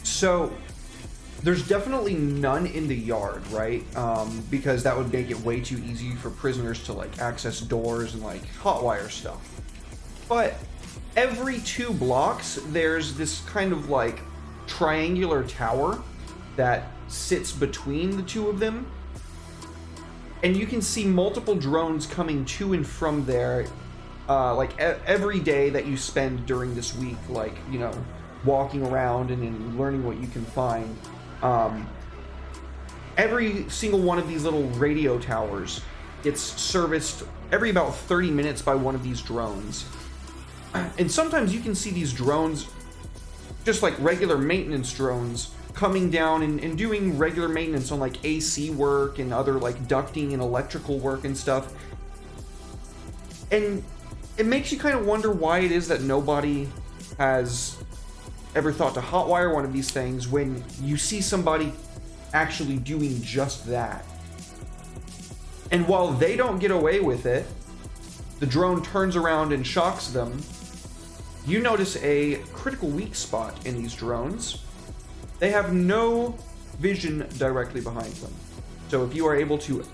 So there's definitely none in the yard, right? Because that would make it way too easy for prisoners to like access doors and like hotwire stuff. But every 2 blocks, there's this kind of like triangular tower that sits between the two of them. And you can see multiple drones coming to and from there, like every day that you spend during this week, like, you know, walking around and learning what you can find. Every single one of these little radio towers gets serviced every about 30 minutes by one of these drones. And sometimes you can see these drones, just like regular maintenance drones, coming down and doing regular maintenance on like AC work and other like ducting and electrical work and stuff. And it makes you kind of wonder why it is that nobody has ever thought to hotwire one of these things when you see somebody actually doing just that. And while they don't get away with it, the drone turns around and shocks them, you notice a critical weak spot in these drones. They have no vision directly behind them. So if you are able to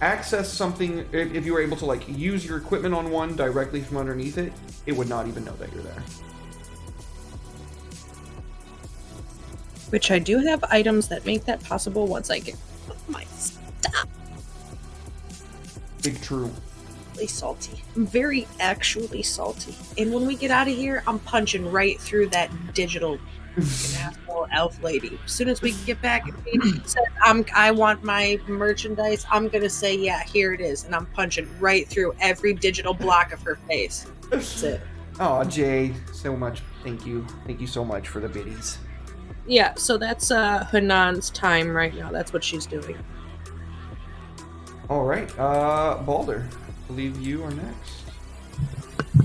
access something, if you are able to like use your equipment on one directly from underneath it, it would not even know that you're there. Which I do have items that make that possible once I get my stuff. Big true. Really salty. I'm very actually salty. And when we get out of here, I'm punching right through that digital asshole elf lady. As soon as we get back and she says, I want my merchandise, I'm gonna say, yeah, here it is. And I'm punching right through every digital block of her face. That's it. Oh, Jay, so much. Thank you. Thank you so much for the biddies. Yeah, so that's Hanan's time right now. That's what she's doing. All right, Balder, I believe you are next.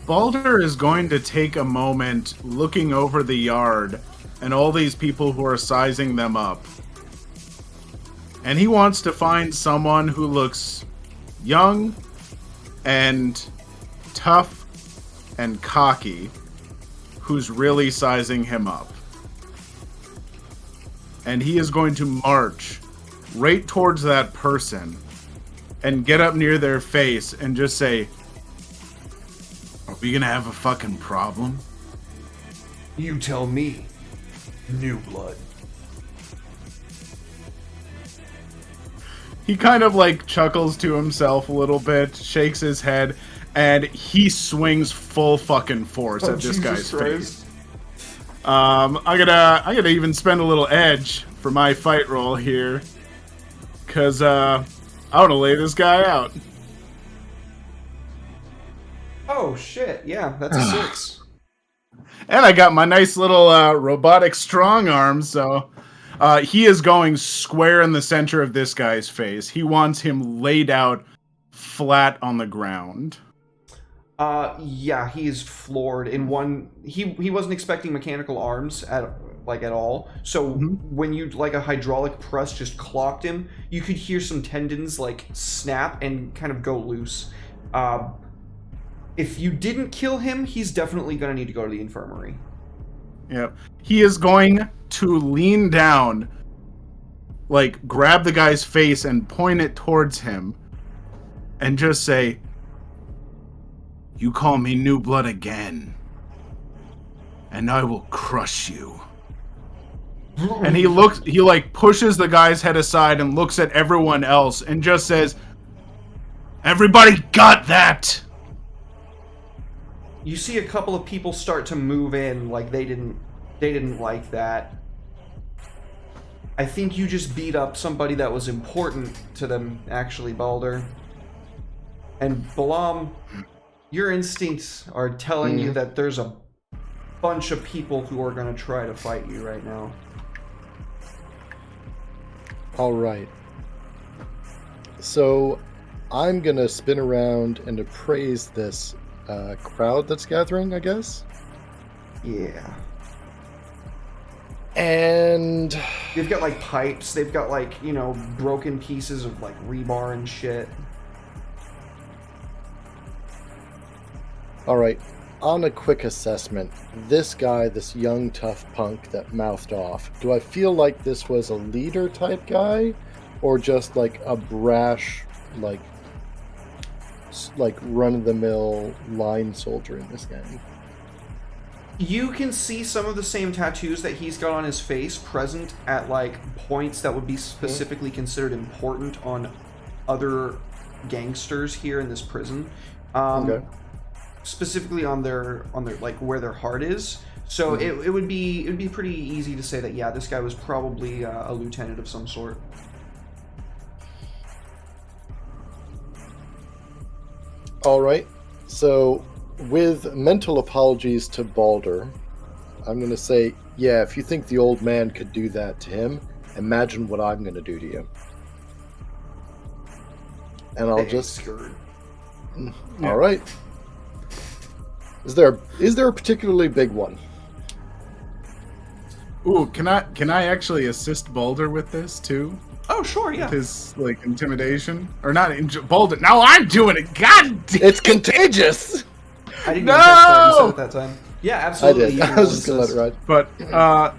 Balder is going to take a moment looking over the yard and all these people who are sizing them up. And he wants to find someone who looks young and tough and cocky who's really sizing him up. And he is going to march right towards that person and get up near their face and just say, "Are we gonna have a fucking problem?" You tell me, new blood. He kind of like chuckles to himself a little bit, shakes his head, and he swings full fucking force at this guy's face. I'm gonna even spend a little edge for my fight roll here, cause I want to lay this guy out. Oh shit! Yeah, that's a 6. And I got my nice little robotic strong arm, so he is going square in the center of this guy's face. He wants him laid out flat on the ground. Yeah, he's floored in one. He wasn't expecting mechanical arms at all. So when you like a hydraulic press just clocked him, you could hear some tendons like snap and kind of go loose. If you didn't kill him, he's definitely gonna need to go to the infirmary. Yep. He is going to lean down, like grab the guy's face and point it towards him, and just say, "You call me New Blood again, and I will crush you." And he like pushes the guy's head aside and looks at everyone else and just says, "Everybody got that?" You see a couple of people start to move in, like they didn't like that. I think you just beat up somebody that was important to them, actually, Balder. And Balam, your instincts are telling you that there's a bunch of people who are going to try to fight you right now. All right. So I'm going to spin around and appraise this crowd that's gathering, I guess. Yeah. And They've got like pipes, they've got like, you know, broken pieces of like rebar and shit. all right, on a quick assessment, this guy, this young tough punk that mouthed off, do I feel like this was a leader type guy, or just like a brash, like run-of-the-mill line soldier in this gang? You can see some of the same tattoos that he's got on his face present at like points that would be specifically considered important on other gangsters here in this prison. Okay. Specifically on their like where their heart is. So it would be pretty easy to say that yeah, this guy was probably a lieutenant of some sort. All right, so with mental apologies to Balder, I'm going to say, yeah, if you think the old man could do that to him, imagine what I'm going to do to you. And I'll just... All right. Is there a particularly big one? Ooh, can I actually assist Balder with this too? Oh, sure, yeah. With his like intimidation, or not? Balder. No, I'm doing it. God damn. It's contagious. I didn't No! even catch that. You said it that time. Yeah, I absolutely. did. you I can was roll just gonna let it assist. ride. But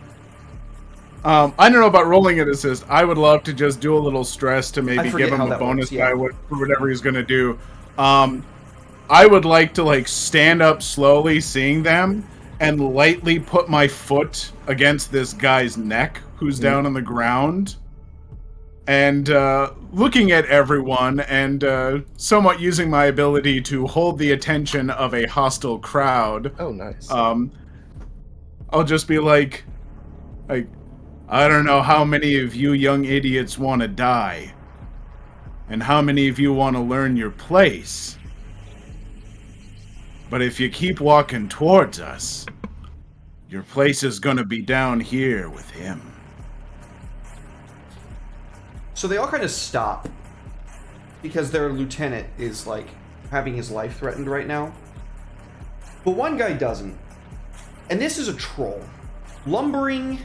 I don't know about rolling an assist. I would love to just do a little stress to maybe forget give him how a that bonus works, yeah. for whatever he's gonna do. I would like to like stand up slowly, seeing them, and lightly put my foot against this guy's neck who's down on the ground. And looking at everyone and somewhat using my ability to hold the attention of a hostile crowd, Oh, nice. I'll just be like, I don't know how many of you young idiots want to die, and how many of you want to learn your place. But if you keep walking towards us, your place is going to be down here with him. So they all kind of stop because their lieutenant is like having his life threatened right now. But one guy doesn't. And this is a troll. Lumbering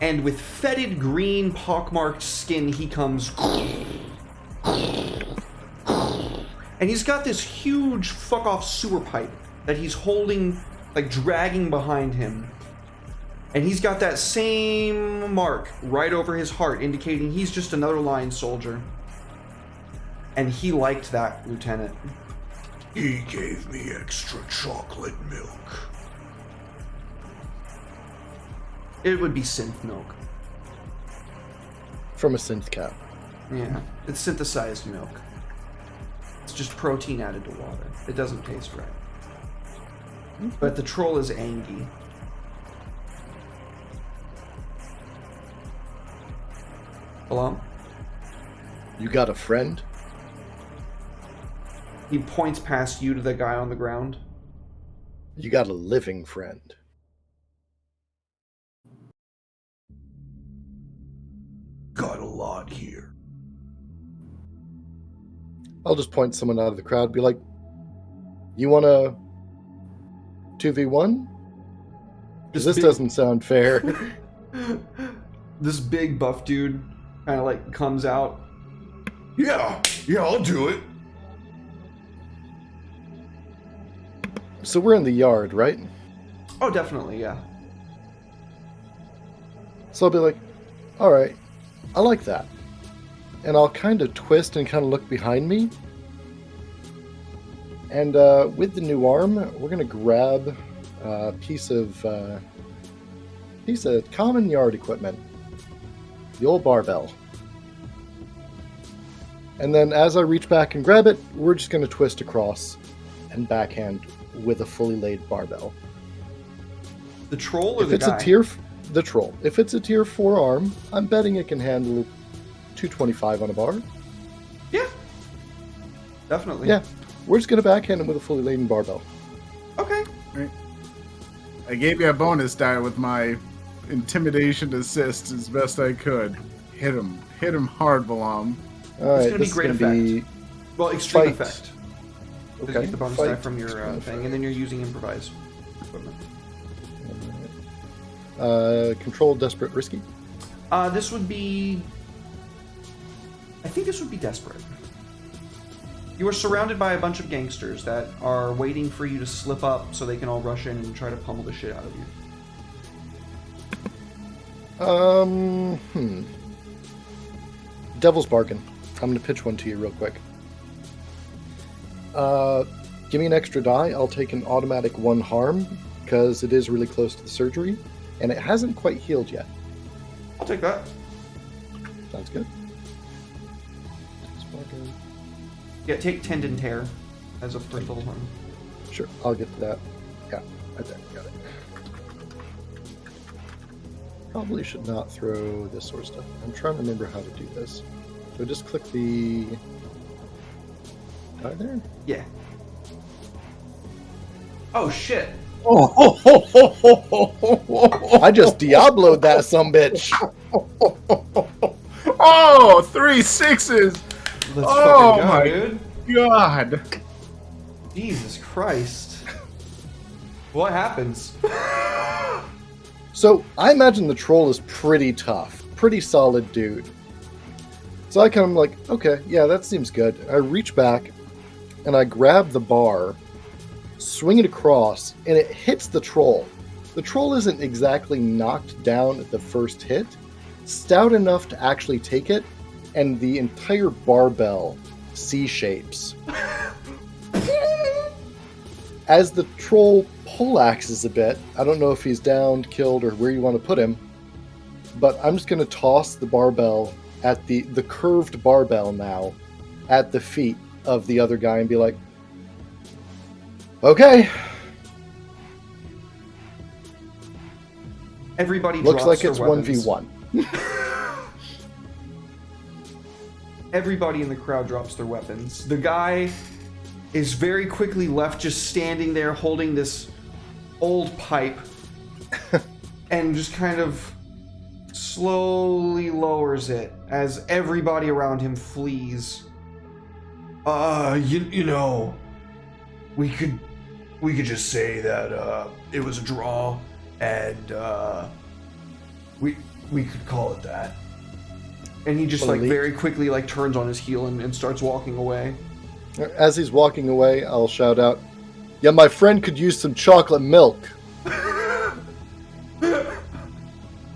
and with fetid green pockmarked skin, he comes. And he's got this huge fuck off sewer pipe that he's holding, like dragging behind him. And he's got that same mark right over his heart, indicating he's just another line soldier. And he liked that, Lieutenant. He gave me extra chocolate milk. It would be synth milk. From a synth cap. Yeah, it's synthesized milk. It's just protein added to water. It doesn't taste right. But the troll is Angie. Hello? You got a friend? He points past you to the guy on the ground. You got a living friend. Got a lot here. I'll just point someone out of the crowd, be like, you want a 2v1? Because this big- doesn't sound fair. This big buff dude kind of like comes out. Yeah, I'll do it. So we're in the yard, right? Oh, definitely, yeah. So I'll be like, alright, I like that. And I'll kind of twist and kind of look behind me. And with the new arm, we're going to grab a piece of common yard equipment. The old barbell. And then as I reach back and grab it, we're just going to twist across and backhand with a fully laid barbell. The troll or If the it's guy? the troll. If it's a tier 4 arm, I'm betting it can handle 225 on a bar. Yeah. Definitely. Yeah. We're just going to backhand him with a fully laden barbell. Okay. I gave you a bonus die with my intimidation assist as best I could. Hit him hard, Balam. Alright, gonna be this is great going to be... Well, extreme Fight. effect. Because you Okay. get the bonus fight, die from your extreme thing, and then you're using improvised equipment. Control, desperate, risky. This would be... I think this would be desperate. You are surrounded by a bunch of gangsters that are waiting for you to slip up so they can all rush in and try to pummel the shit out of you. Devil's bargain. I'm going to pitch one to you real quick. Give me an extra die. I'll take an automatic 1 harm because it is really close to the surgery and it hasn't quite healed yet. I'll take that. Sounds good. Yeah, take tendon tear as a first level harm. Sure, I'll get to that. Yeah, right there. Got it. Probably should not throw this sort of stuff. I'm trying to remember how to do this. So just click the die there. Yeah. Oh shit. I just Diablo'd that sumbitch. Oh, 3 6s! Let's Oh fucking go, my dude. God. Jesus Christ. What happens? So I imagine the troll is pretty tough, pretty solid dude. So I kind of like, okay, yeah, that seems good. I reach back and I grab the bar swing it across, and it hits the troll. The troll isn't exactly knocked down at the first hit, stout enough to actually take it, and the entire barbell C-shapes. As the troll poleaxes a bit, I don't know if he's downed, killed, or where you want to put him, but I'm just going to toss the barbell at the curved barbell now at the feet of the other guy and be like, okay. Everybody Looks drops like their it's weapons. 1v1. Everybody in the crowd drops their weapons. The guy is very quickly left just standing there holding this old pipe and just kind of slowly lowers it as everybody around him flees. You know, we could just say that it was a draw, and we could call it that. And he just like Believe- very quickly like turns on his heel and starts walking away. As he's walking away, I'll shout out, yeah, my friend could use some chocolate milk.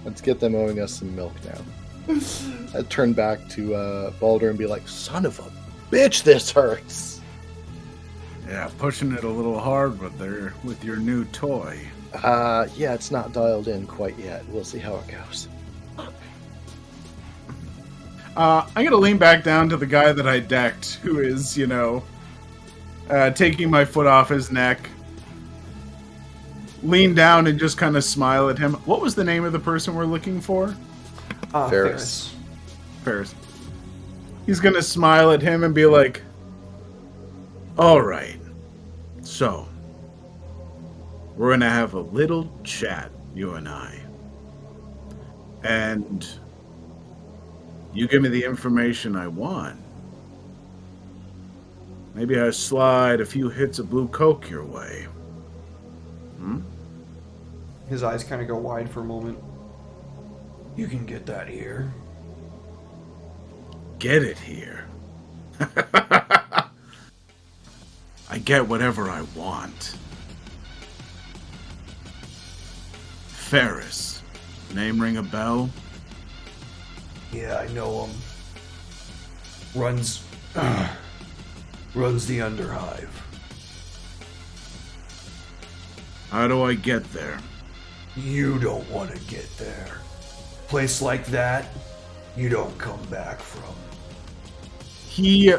Let's get them owing us some milk now. I turn back to Baldur and be like, son of a bitch, this hurts. Yeah, pushing it a little hard with your new toy. Yeah, it's not dialed in quite yet. We'll see how it goes. I'm gonna lean back down to the guy that I decked, who is, taking my foot off his neck. Lean down and just kind of smile at him. What was the name of the person we're looking for? Ferris. Ferris. He's gonna smile at him and be like, all right, so we're gonna have a little chat, you and I. And you give me the information I want. Maybe I slide a few hits of blue coke your way. His eyes kind of go wide for a moment. You can get that here. Get it here. I get whatever I want. Ferris. Name ring a bell? Yeah, I know him. Runs the Underhive. How do I get there? You don't want to get there. Place like that, you don't come back from. He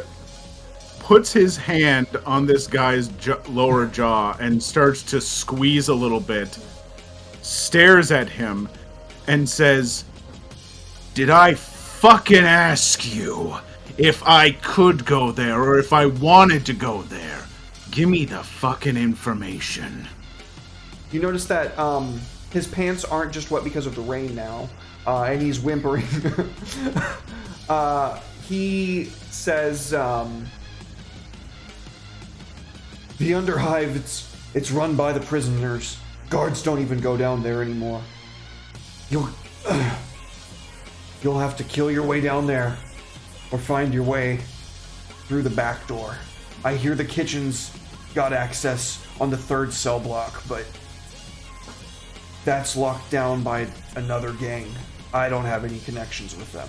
puts his hand on this guy's lower jaw and starts to squeeze a little bit, stares at him, and says, did I fucking ask you if I could go there or if I wanted to go there? Give me the fucking information. You notice that his pants aren't just wet because of the rain now, and he's whimpering. He says, "The Underhive, it's run by the prisoners. Guards don't even go down there anymore. You'll have to kill your way down there, or find your way through the back door. I hear the kitchen's got access on the 3rd cell block, but that's locked down by another gang. I don't have any connections with them.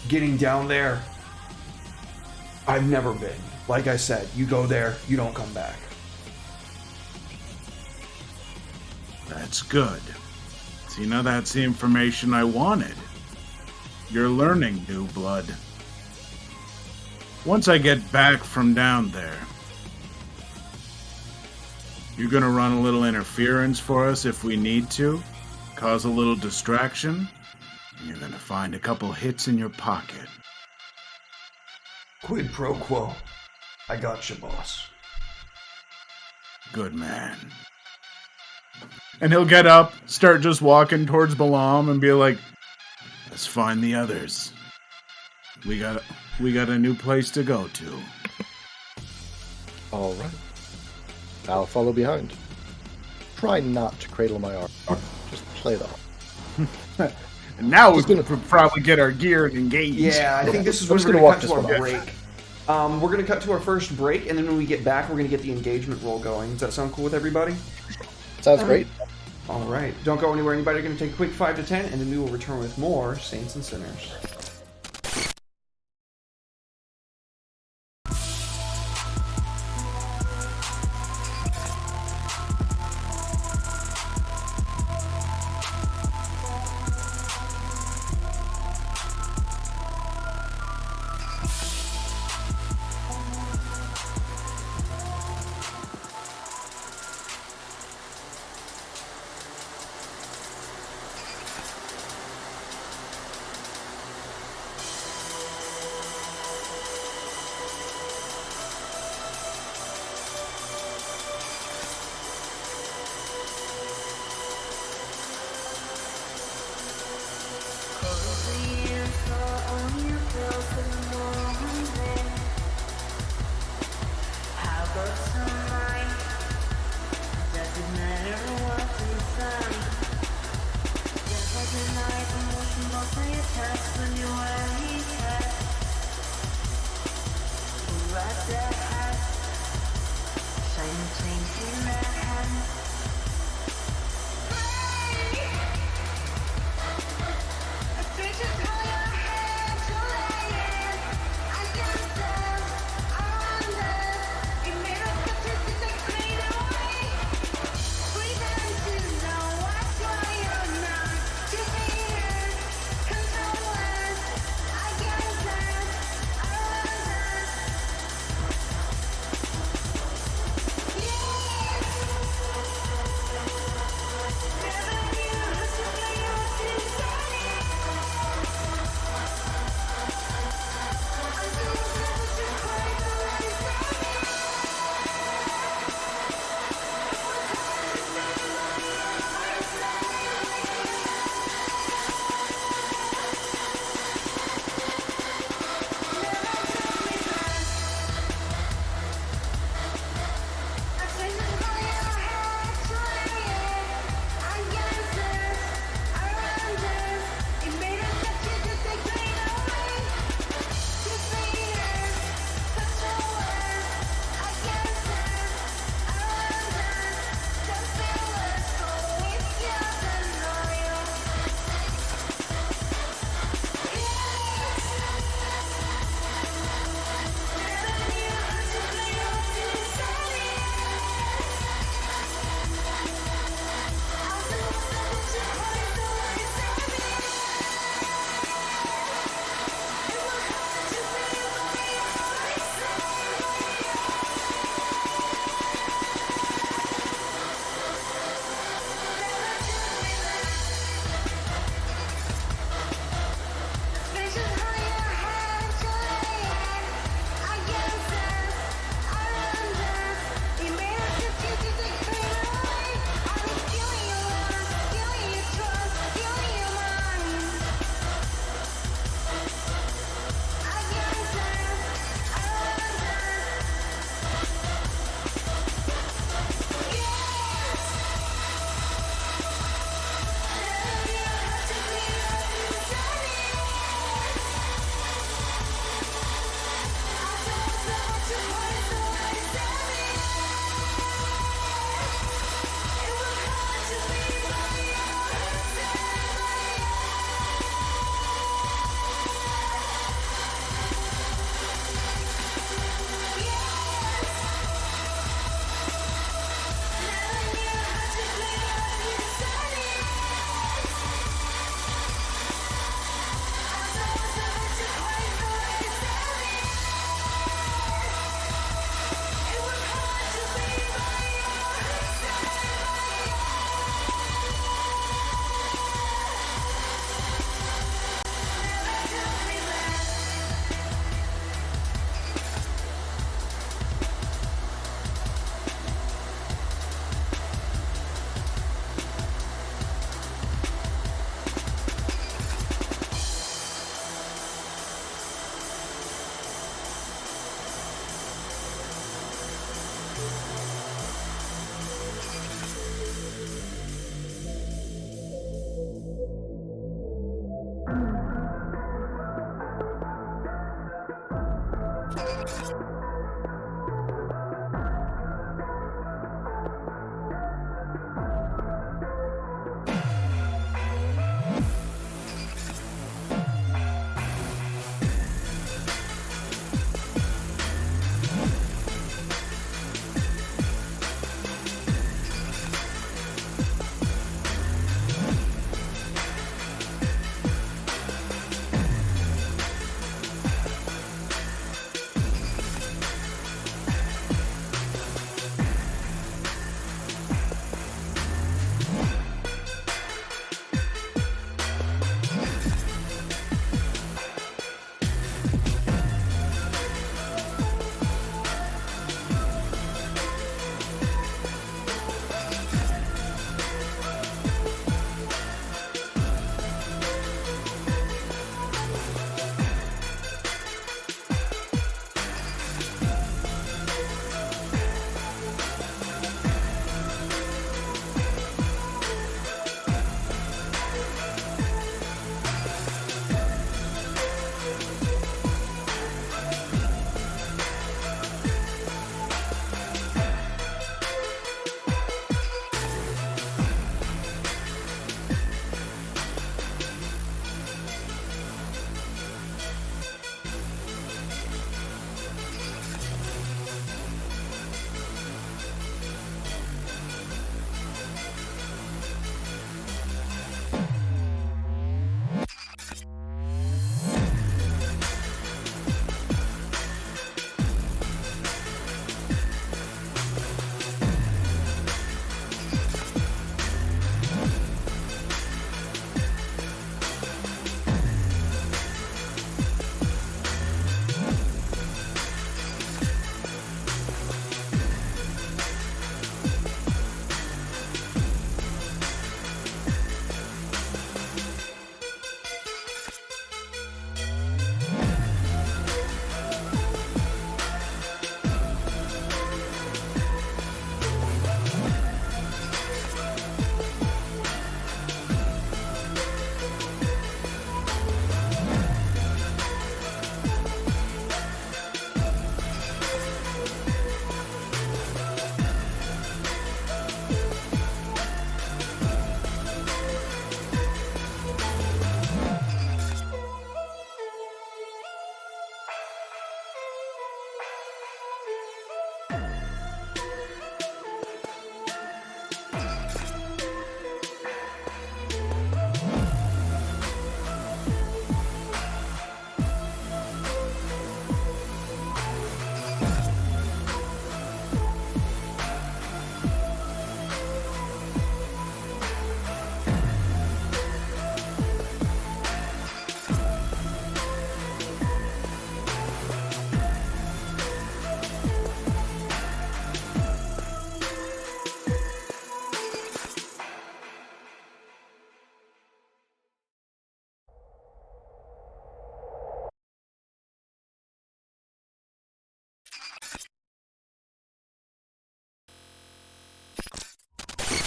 Getting down there, I've never been. Like I said, you go there, you don't come back." That's good. See, now that's the information I wanted. You're learning, new blood. Once I get back from down there, you're gonna run a little interference for us if we need to, cause a little distraction, and you're gonna find a couple hits in your pocket. Quid pro quo. I got you, boss. Good man. And he'll get up, start just walking towards Balam, and be like, let's find the others. We got a new place to go to. All right. I'll follow behind. Try not to cradle my arm. Just play it off. And now we Just gonna- could probably get our gear and engage. Yeah, I think this is I'm when just we're gonna going walk to this cut to a one break. We're going to cut to our first break, and then when we get back, we're going to get the engagement roll going. Does that sound cool with everybody? Sounds great. All right. Don't go anywhere. Anybody are going to take a quick 5 to 10, and then we will return with more Saints and Sinners.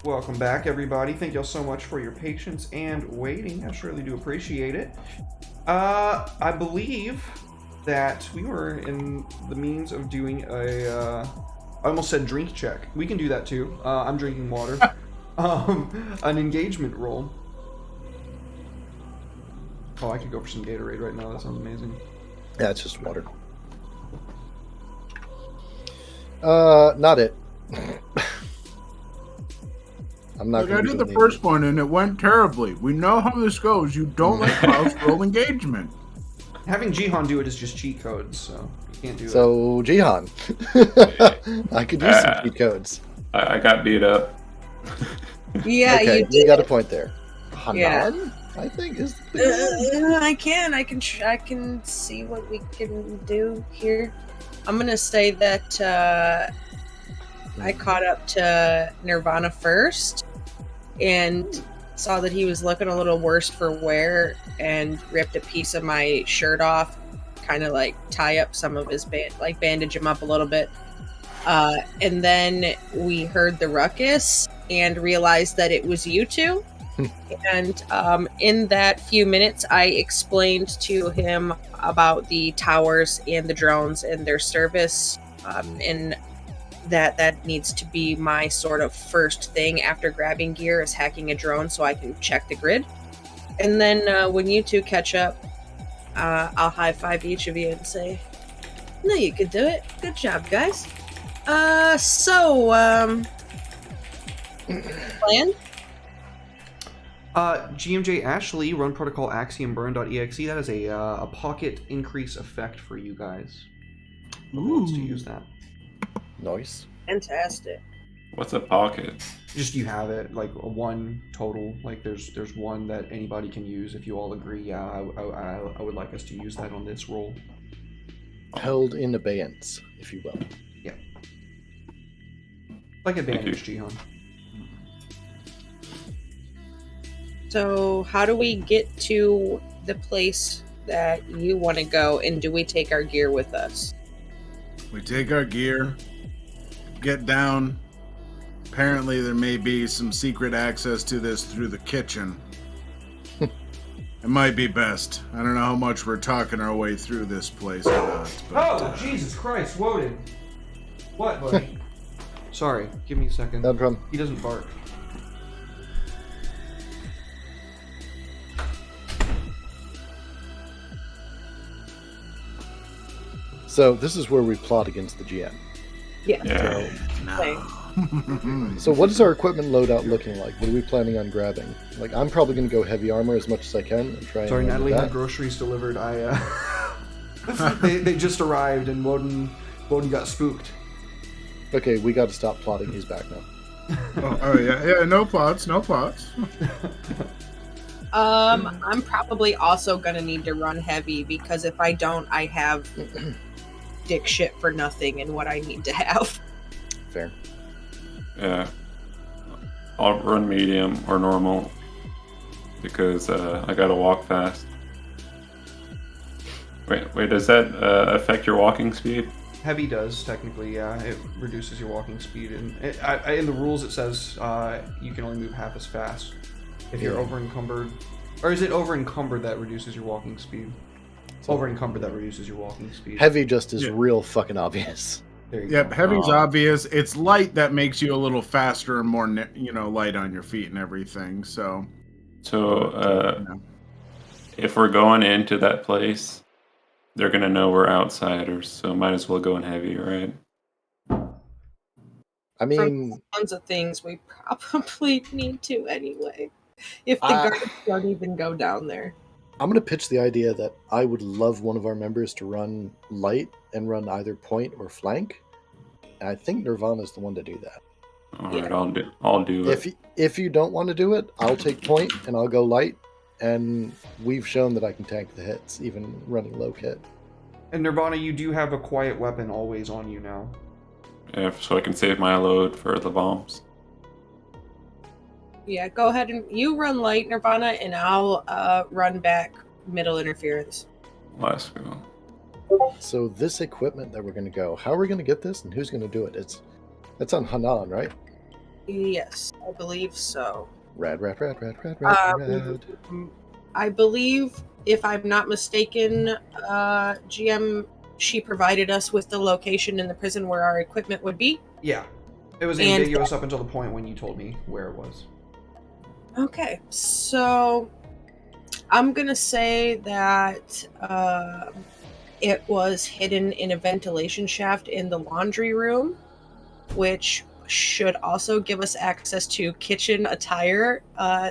Welcome back, everybody. Thank y'all so much for your patience and waiting. I surely do appreciate it. I believe that we were in the means of doing I almost said drink check. We can do that too. I'm drinking water. An engagement roll. Oh, I could go for some Gatorade right now. That sounds amazing. Yeah, it's just water. Not it. I'm not Look, gonna I be did the doing first one and it went terribly. We know how this goes. You don't let Klaus roll engagement. Having Jihan do it is just cheat codes, so you can't do it. So, Jihan, I could use some cheat codes. I got beat up. Yeah, Okay, you you did. got a point there. Hanan, Yeah. I think is the I can see what we can do here. I'm gonna say that I caught up to Nirvana first and saw that he was looking a little worse for wear and ripped a piece of my shirt off, kind of like tie up some of his bandage him up a little bit. And then we heard the ruckus and realized that it was you two. And in that few minutes, I explained to him about the towers and the drones and their service, and that needs to be my sort of first thing after grabbing gear is hacking a drone so I can check the grid. And then when you two catch up, I'll high five each of you and say, "No, you could do it. Good job, guys." Plan? GMJ Ashley, run protocol axiomburn.exe. That is a pocket increase effect for you guys. Who wants to use that? Nice. Fantastic. What's a pocket? Just you have it, like a one total. Like there's one that anybody can use if you all agree. Yeah, I would like us to use that on this roll. Held in abeyance, if you will. Like advantage, Jihan. So, how do we get to the place that you want to go, and do we take our gear with us? We take our gear, get down. Apparently, there may be some secret access to this through the kitchen. It might be best. I don't know how much we're talking our way through this place or not. But, Jesus Christ, Woden! What, buddy? Sorry, give me a second. No problem. He doesn't bark. So this is where we plot against the GM. Yeah. Yeah. no. So what is our equipment loadout looking like? What are we planning on grabbing? Like, I'm probably going to go heavy armor as much as I can and try Sorry, and Natalie that. had groceries delivered. They just arrived and Woden got spooked. Okay, we got to stop plotting. He's back now. Oh yeah, no plots. I'm probably also gonna need to run heavy because if I don't, I have dick shit for nothing and what I need to have. Fair. Yeah. I'll run medium or normal because I gotta walk fast. Wait, does that affect your walking speed? Heavy does, technically, yeah. It reduces your walking speed. And in the rules it says you can only move half as fast if you're over-encumbered. Or is it over-encumbered that reduces your walking speed? Over-encumbered that reduces your walking speed. Heavy just is Yeah. real fucking obvious. There you Yep, go. heavy's Oh. obvious. It's light that makes you a little faster and more, light on your feet and everything. So, So, you know. if we're going into that place, they're gonna know we're outsiders, so might as well go in heavy, right? I mean, Tons of things we probably need to anyway. If the Ah. guards don't even go down there. I'm going to pitch the idea that I would love one of our members to run light and run either point or flank. And I think Nirvana's the one to do that. All right, I'll do it. If you don't want to do it, I'll take point and I'll go light. And we've shown that I can tank the hits, even running low kit. And Nirvana, you do have a quiet weapon always on you now. Yeah, so I can save my load for the bombs. Yeah, go ahead and you run light, Nirvana, and I'll run back middle interference. Let's go. So this equipment that we're going to go, how are we going to get this and who's going to do it? It's on Hanan, right? Yes, I believe so. Rad. I believe, if I'm not mistaken, GM, she provided us with the location in the prison where our equipment would be. Yeah. It was And- ambiguous up until the point when you told me where it was. Okay, so I'm gonna say that it was hidden in a ventilation shaft in the laundry room, which should also give us access to kitchen attire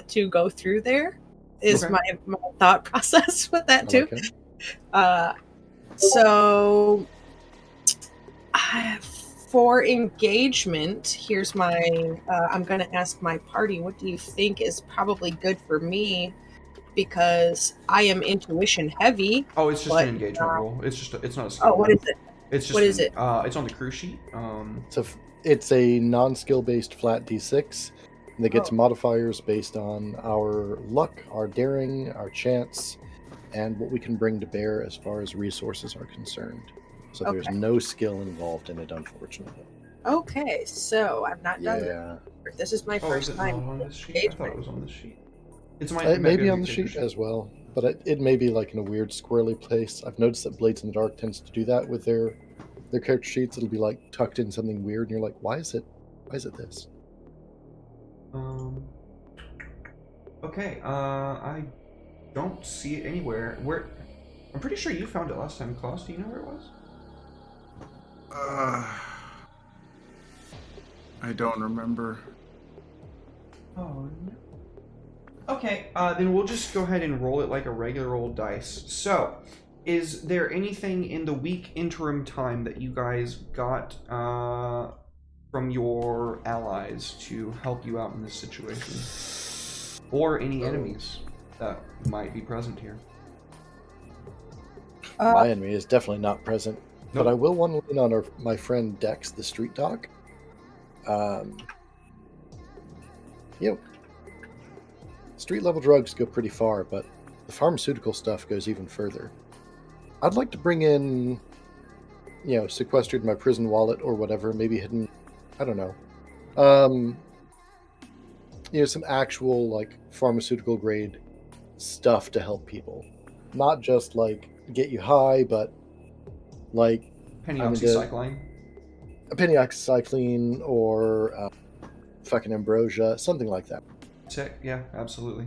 to go through there. Is Okay. my thought process with that I too. like it. So for engagement, here's my I'm gonna ask my party, what do you think is probably good for me, because I am intuition heavy. Oh, it's just What? an engagement roll. It's not a skill. Oh, what roll. is it? It's just what is it? It's on the crew sheet. It's a non-skill based flat d6 that gets Oh. modifiers based on our luck, our daring, our chance, and what we can bring to bear as far as resources are concerned. So there's Okay. no skill involved in it, unfortunately. Okay, so I've not done Yeah, this. This is my Oh, is first it not time. on this sheet? I thought it was on this sheet. It's my it may be Mega on the Dictator sheet as well, but it may be like in a weird squirrely place. I've noticed that Blades in the Dark tends to do that with their character sheets. It'll be like tucked in something weird, and you're like, why is it this? Okay. I don't see it anywhere. Where? I'm pretty sure you found it last time, Klaus. Do you know where it was? I don't remember. Oh no. Okay, then we'll just go ahead and roll it like a regular old dice. So, is there anything in the week interim time that you guys got from your allies to help you out in this situation? Or any enemies that might be present here? My enemy is definitely not present, but Nope. I will want to lean on my friend Dex, the street dog. Street level drugs go pretty far, but the pharmaceutical stuff goes even further. I'd like to bring in, sequestered in my prison wallet or whatever, maybe hidden, I don't know. Some actual like pharmaceutical grade stuff to help people, not just like get you high, but like Penny I mean, oxycycline? a penny or fucking ambrosia, something like that. Sick, yeah, absolutely.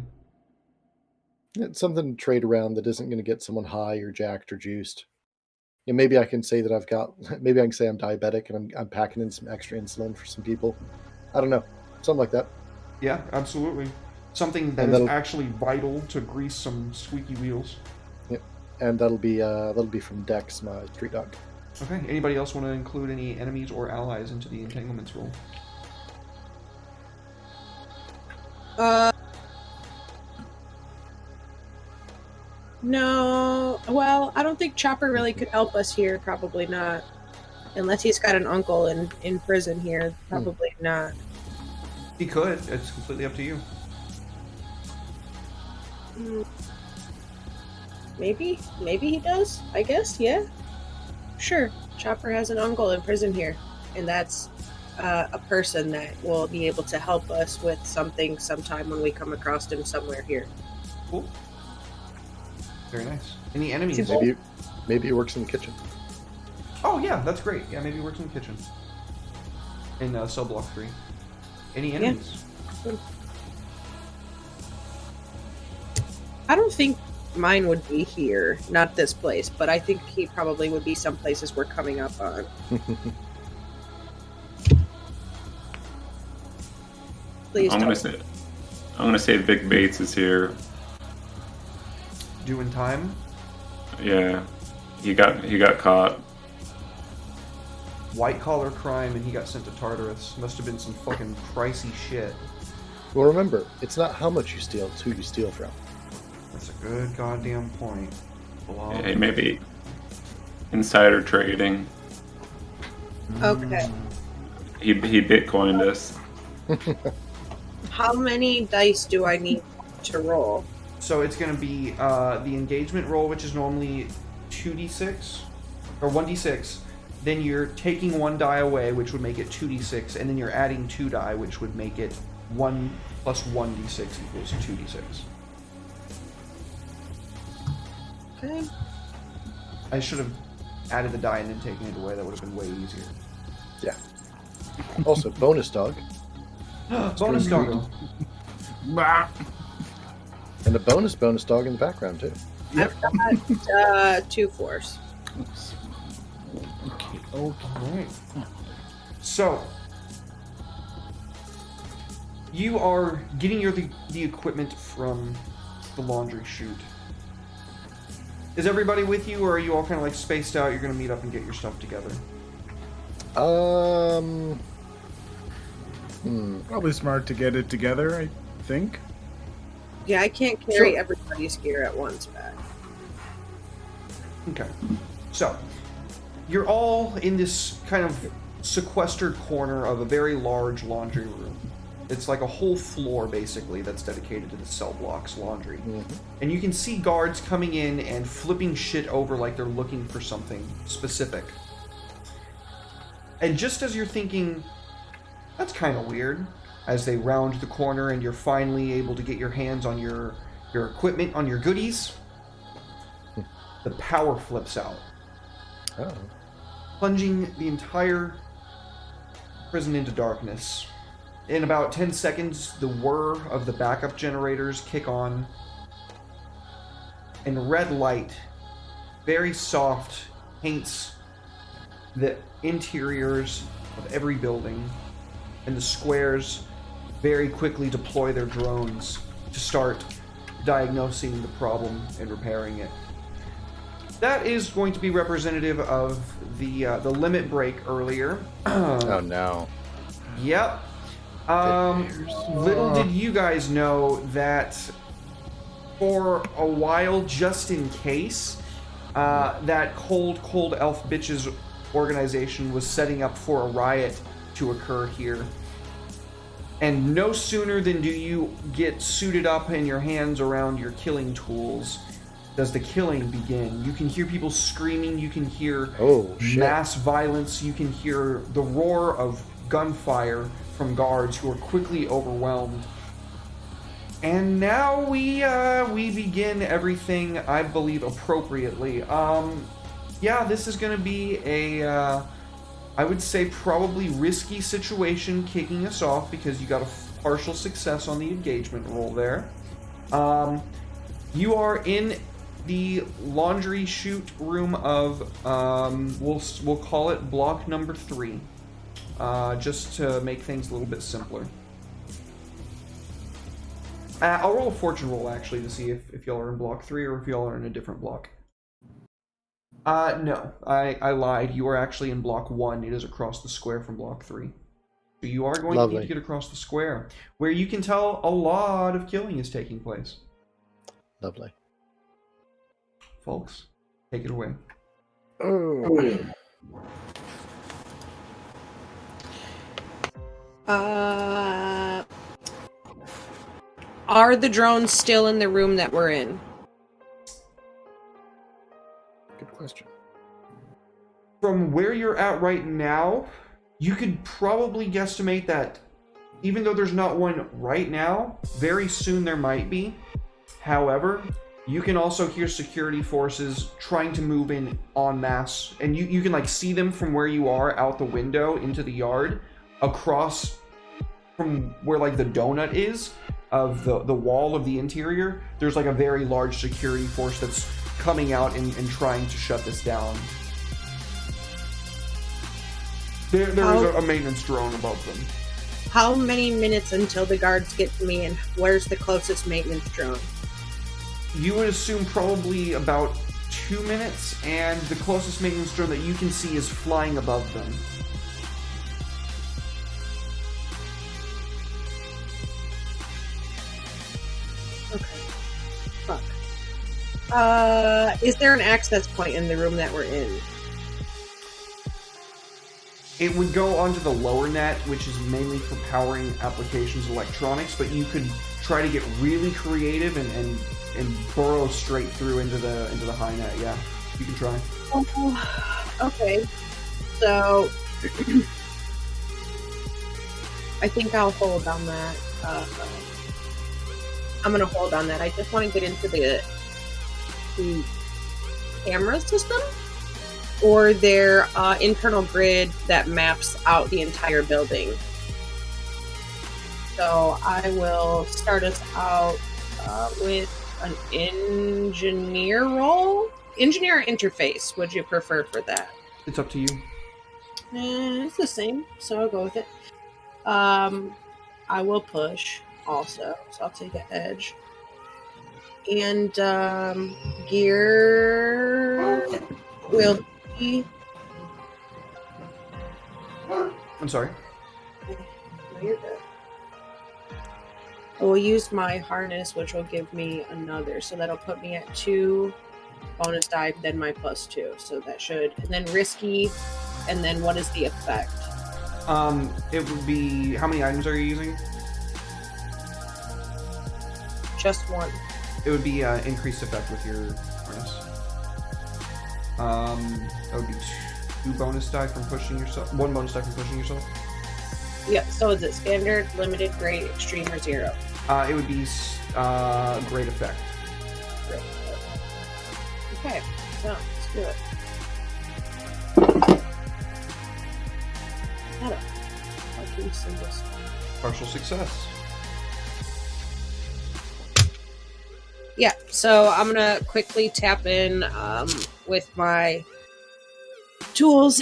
It's something to trade around that isn't going to get someone high or jacked or juiced. Maybe I can say that maybe I can say I'm diabetic and I'm packing in some extra insulin for some people. I don't know, something like that. Yeah, absolutely. Something that And is that'll- actually vital to grease some squeaky wheels. And that'll be from Dex, my street dog. Okay, anybody else want to include any enemies or allies into the entanglements roll? No, well, I don't think Chopper really could help us here. Probably not, unless he's got an uncle in prison here. Probably not. He could. It's completely up to you. Maybe he does. I guess, yeah. Sure, Chopper has an uncle in prison here, and that's a person that will be able to help us with something sometime when we come across him somewhere here. Cool. Very nice. Any enemies? Maybe he works in the kitchen. Oh yeah, that's great. Yeah, maybe he works in the kitchen. In cell block 3. Any enemies? I don't think mine would be here, not this place, but I think he probably would be some places we're coming up on. Please I'm don't. gonna say Vic Bates is here. Doing time? Yeah, he got caught. White collar crime and he got sent to Tartarus. Must have been some fucking pricey shit. Well, remember, it's not how much you steal, it's who you steal from. That's a good goddamn point. Blah. Yeah, maybe insider trading. Okay. He Bitcoined us. How many dice do I need to roll? So it's going to be the engagement roll, which is normally 2d6 or 1d6. then you're taking 1 die away, which would make it 2d6, and then you're adding 2 die, which would make it 1 plus 1d6 equals 2d6. Okay. I should have added the die and then taken it away. That would have been way easier. Yeah. Also, bonus dog. Bonus doggo. Bah. And a bonus dog in the background, too. Yep. I've got 2 4s. Okay. Alright. So, you are getting the equipment from the laundry chute. Is everybody with you, or are you all kind of like spaced out? You're going to meet up and get your stuff together? Probably smart to get it together, I think. Yeah, I can't carry Sure. everybody's gear at once back. Okay. So, you're all in this kind of sequestered corner of a very large laundry room. It's like a whole floor, basically, that's dedicated to the cell block's laundry. And you can see guards coming in and flipping shit over like they're looking for something specific. And just as you're thinking, that's kind of weird, as they round the corner and you're finally able to get your hands on your equipment, on your goodies, the power flips out, Oh. plunging the entire prison into darkness. In about 10 seconds, the whir of the backup generators kick on, and red light, very soft, paints the interiors of every building, and the squares very quickly deploy their drones to start diagnosing the problem and repairing it. That is going to be representative of the limit break earlier. Oh, no. Yep. Little did you guys know that for a while, just in case, that Cold Elf Bitches organization was setting up for a riot to occur here. And no sooner than do you get suited up and your hands around your killing tools does the killing begin. You can hear people screaming, you can hear Oh, shit. mass violence, you can hear the roar of gunfire from guards who are quickly overwhelmed. And now we begin everything, I believe, appropriately. Yeah, this is going to be a, I would say, probably risky situation kicking us off because you got a partial success on the engagement roll there. You are in the laundry chute room of, we'll call it block number 3. Just to make things a little bit simpler. I'll roll a fortune roll, actually, to see if y'all are in block 3 or if y'all are in a different block. No, I lied. You are actually in block 1. It is across the square from block 3. So you are going to need to get across the square, where you can tell a lot of killing is taking place. Lovely. Folks, take it away. Oh. Are the drones still in the room that we're in? Good question. From where you're at right now, you could probably guesstimate that even though there's not one right now, very soon there might be. However, you can also hear security forces trying to move in en masse, and you can like see them from where you are out the window into the yard, across from where like the donut is of the wall of the interior. There's like a very large security force that's coming out and trying to shut this down. There is a maintenance drone above them. How many minutes until the guards get to me, and where's the closest maintenance drone? You would assume probably about 2 minutes, and the closest maintenance drone that you can see is flying above them. Okay. Fuck. Is there an access point in the room that we're in? It would go onto the lower net, which is mainly for powering applications electronics, but you could try to get really creative and burrow straight through into the high net. Yeah, you can try. Okay. So I think I'll hold on that. I'm gonna hold on that. I just want to get into the camera system or their internal grid that maps out the entire building. So I will start us out with an engineer role. Engineer interface, would you prefer for that? It's up to you. It's the same, so I'll go with it. I will push also, so I'll take an edge. And gear will be. I'm sorry. No, you're good. I will use my harness, which will give me another, so that'll put me at 2 bonus die, then my +2. So that should, and then risky, and then what is the effect? It would be, how many items are you using? Just 1. It would be increased effect with your harness. That would be 2 bonus die from pushing yourself. 1 bonus die from pushing yourself. Yeah. So is it standard, limited, great, extreme, or 0? It would be great effect. Great. Okay. So let's do it. Fucking single star. Partial success. Yeah, so I'm gonna quickly tap in with my tools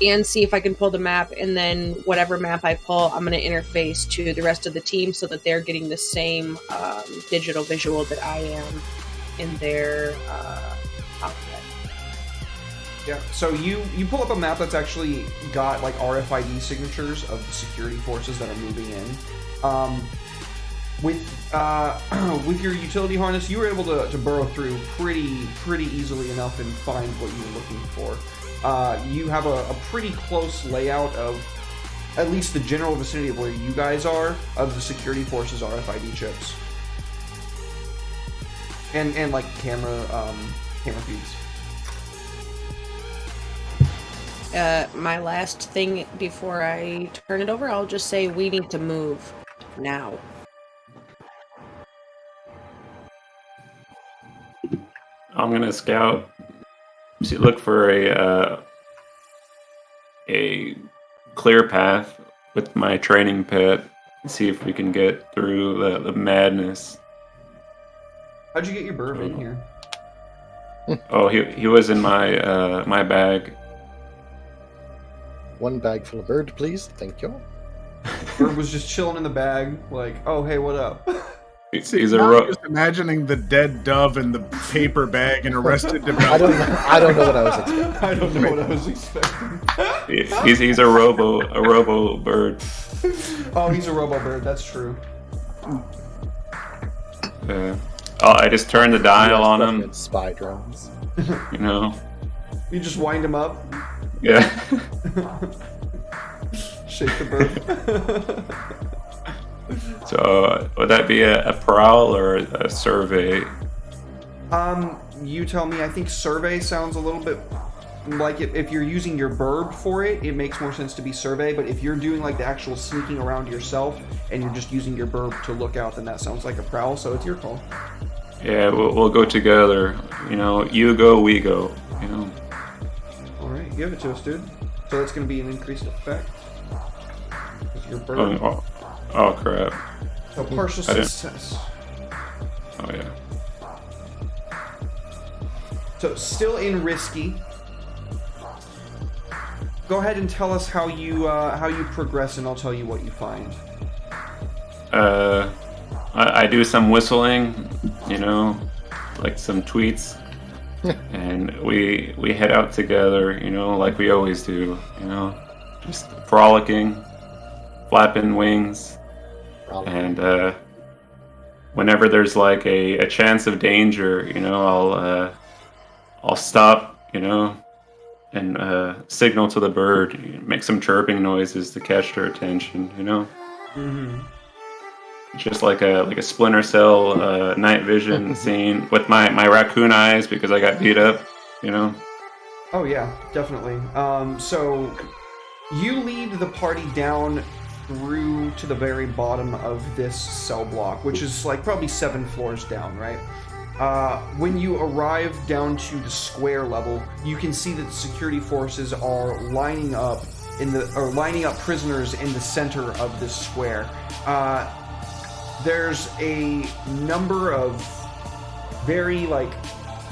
and see if I can pull the map, and then whatever map I pull, I'm gonna interface to the rest of the team so that they're getting the same digital visual that I am in their outfit. Yeah, so you pull up a map that's actually got like RFID signatures of the security forces that are moving in. With your utility harness, you were able to burrow through pretty easily enough and find what you were looking for. You have a pretty close layout of at least the general vicinity of where you guys are of the security forces RFID chips, and like camera feeds. My last thing before I turn it over, I'll just say we need to move now. I'm gonna scout. Look for a clear path with my training pet. See if we can get through the madness. How'd you get your burb in here? Oh, he was in my my bag. 1 bag full of bird, please. Thank you. Burb was just chilling in the bag, like, oh hey, what up? He's I'm a just imagining the dead dove in the paper bag and Arrested I don't know what I was expecting. I don't know what I was expecting. he's a robo bird. Oh, he's a robo bird. That's true. I just turned the dial on him. Spy drones. You know. You just wind him up. Yeah. Shake the bird. So would that be a prowl or a survey? You tell me. I think survey sounds a little bit like it. If you're using your burb for it, it makes more sense to be survey. But if you're doing like the actual sneaking around yourself and you're just using your burb to look out, then that sounds like a prowl. So it's your call. Yeah, we'll go together. You know, you go, we go. You know. All right, give it to us, dude. So that's going to be an increased effect with your burb. Oh crap. So partial success. Oh yeah. So still in risky. Go ahead and tell us how you progress, and I'll tell you what you find. I do some whistling, you know, like some tweets, and we head out together, you know, like we always do, you know, just frolicking, flapping wings. And whenever there's like a chance of danger, you know, I'll stop, you know, and signal to the bird, make some chirping noises to catch their attention, you know. Mm-hmm. Just like a Splinter Cell night vision scene with my raccoon eyes because I got beat up, you know. Oh yeah, definitely. So you lead the party down through to the very bottom of this cell block, which is like probably 7 floors down, right? When you arrive down to the square level, you can see that the security forces are lining up prisoners in the center of this square. There's a number of very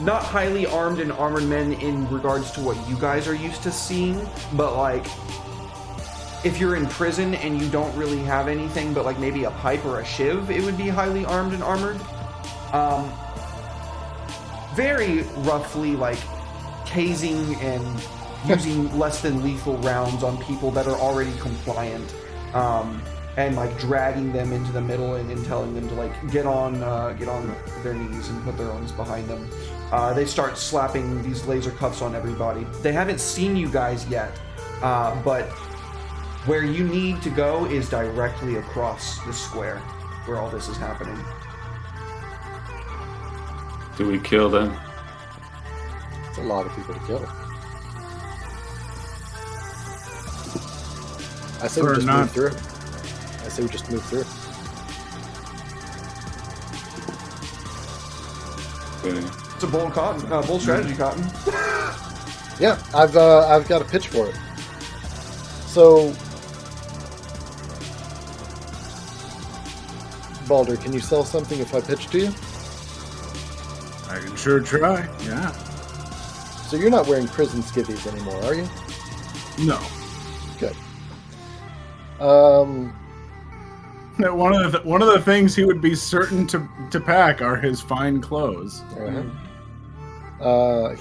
not highly armed and armored men in regards to what you guys are used to seeing, but if you're in prison and you don't really have anything but maybe a pipe or a shiv, it would be highly armed and armored. Very roughly tasing and using less than lethal rounds on people that are already compliant, and dragging them into the middle and telling them to get on their knees and put their arms behind them. They start slapping these laser cuffs on everybody. They haven't seen you guys yet, but where you need to go is directly across the square where all this is happening. Do we kill them? It's a lot of people to kill. I say we Or just not. move through. I say we just move through. Okay. It's a bold strategy, Cotton. Yeah, I've got a pitch for it. So, Baldur, can you sell something if I pitch to you? I can sure try. Yeah. So you're not wearing prison skivvies anymore, are you? No. Good. No, one of the things he would be certain to pack are his fine clothes.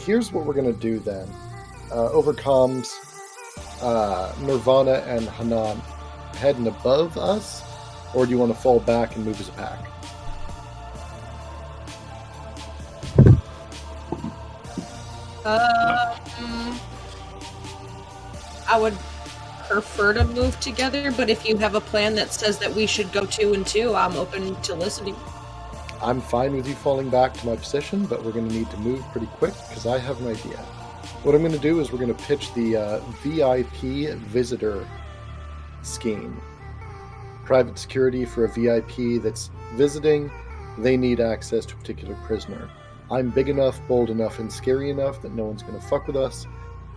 Here's what we're gonna do then. Over comms, Nirvana and Hanan heading above us, or do you want to fall back and move as a pack? I would prefer to move together, but if you have a plan that says that we should go 2 and 2, I'm open to listening. I'm fine with you falling back to my position, but we're going to need to move pretty quick because I have an idea. What I'm going to do is we're going to pitch the VIP visitor scheme. Private security for a VIP that's visiting, they need access to a particular prisoner. I'm big enough, bold enough, and scary enough that no one's going to fuck with us,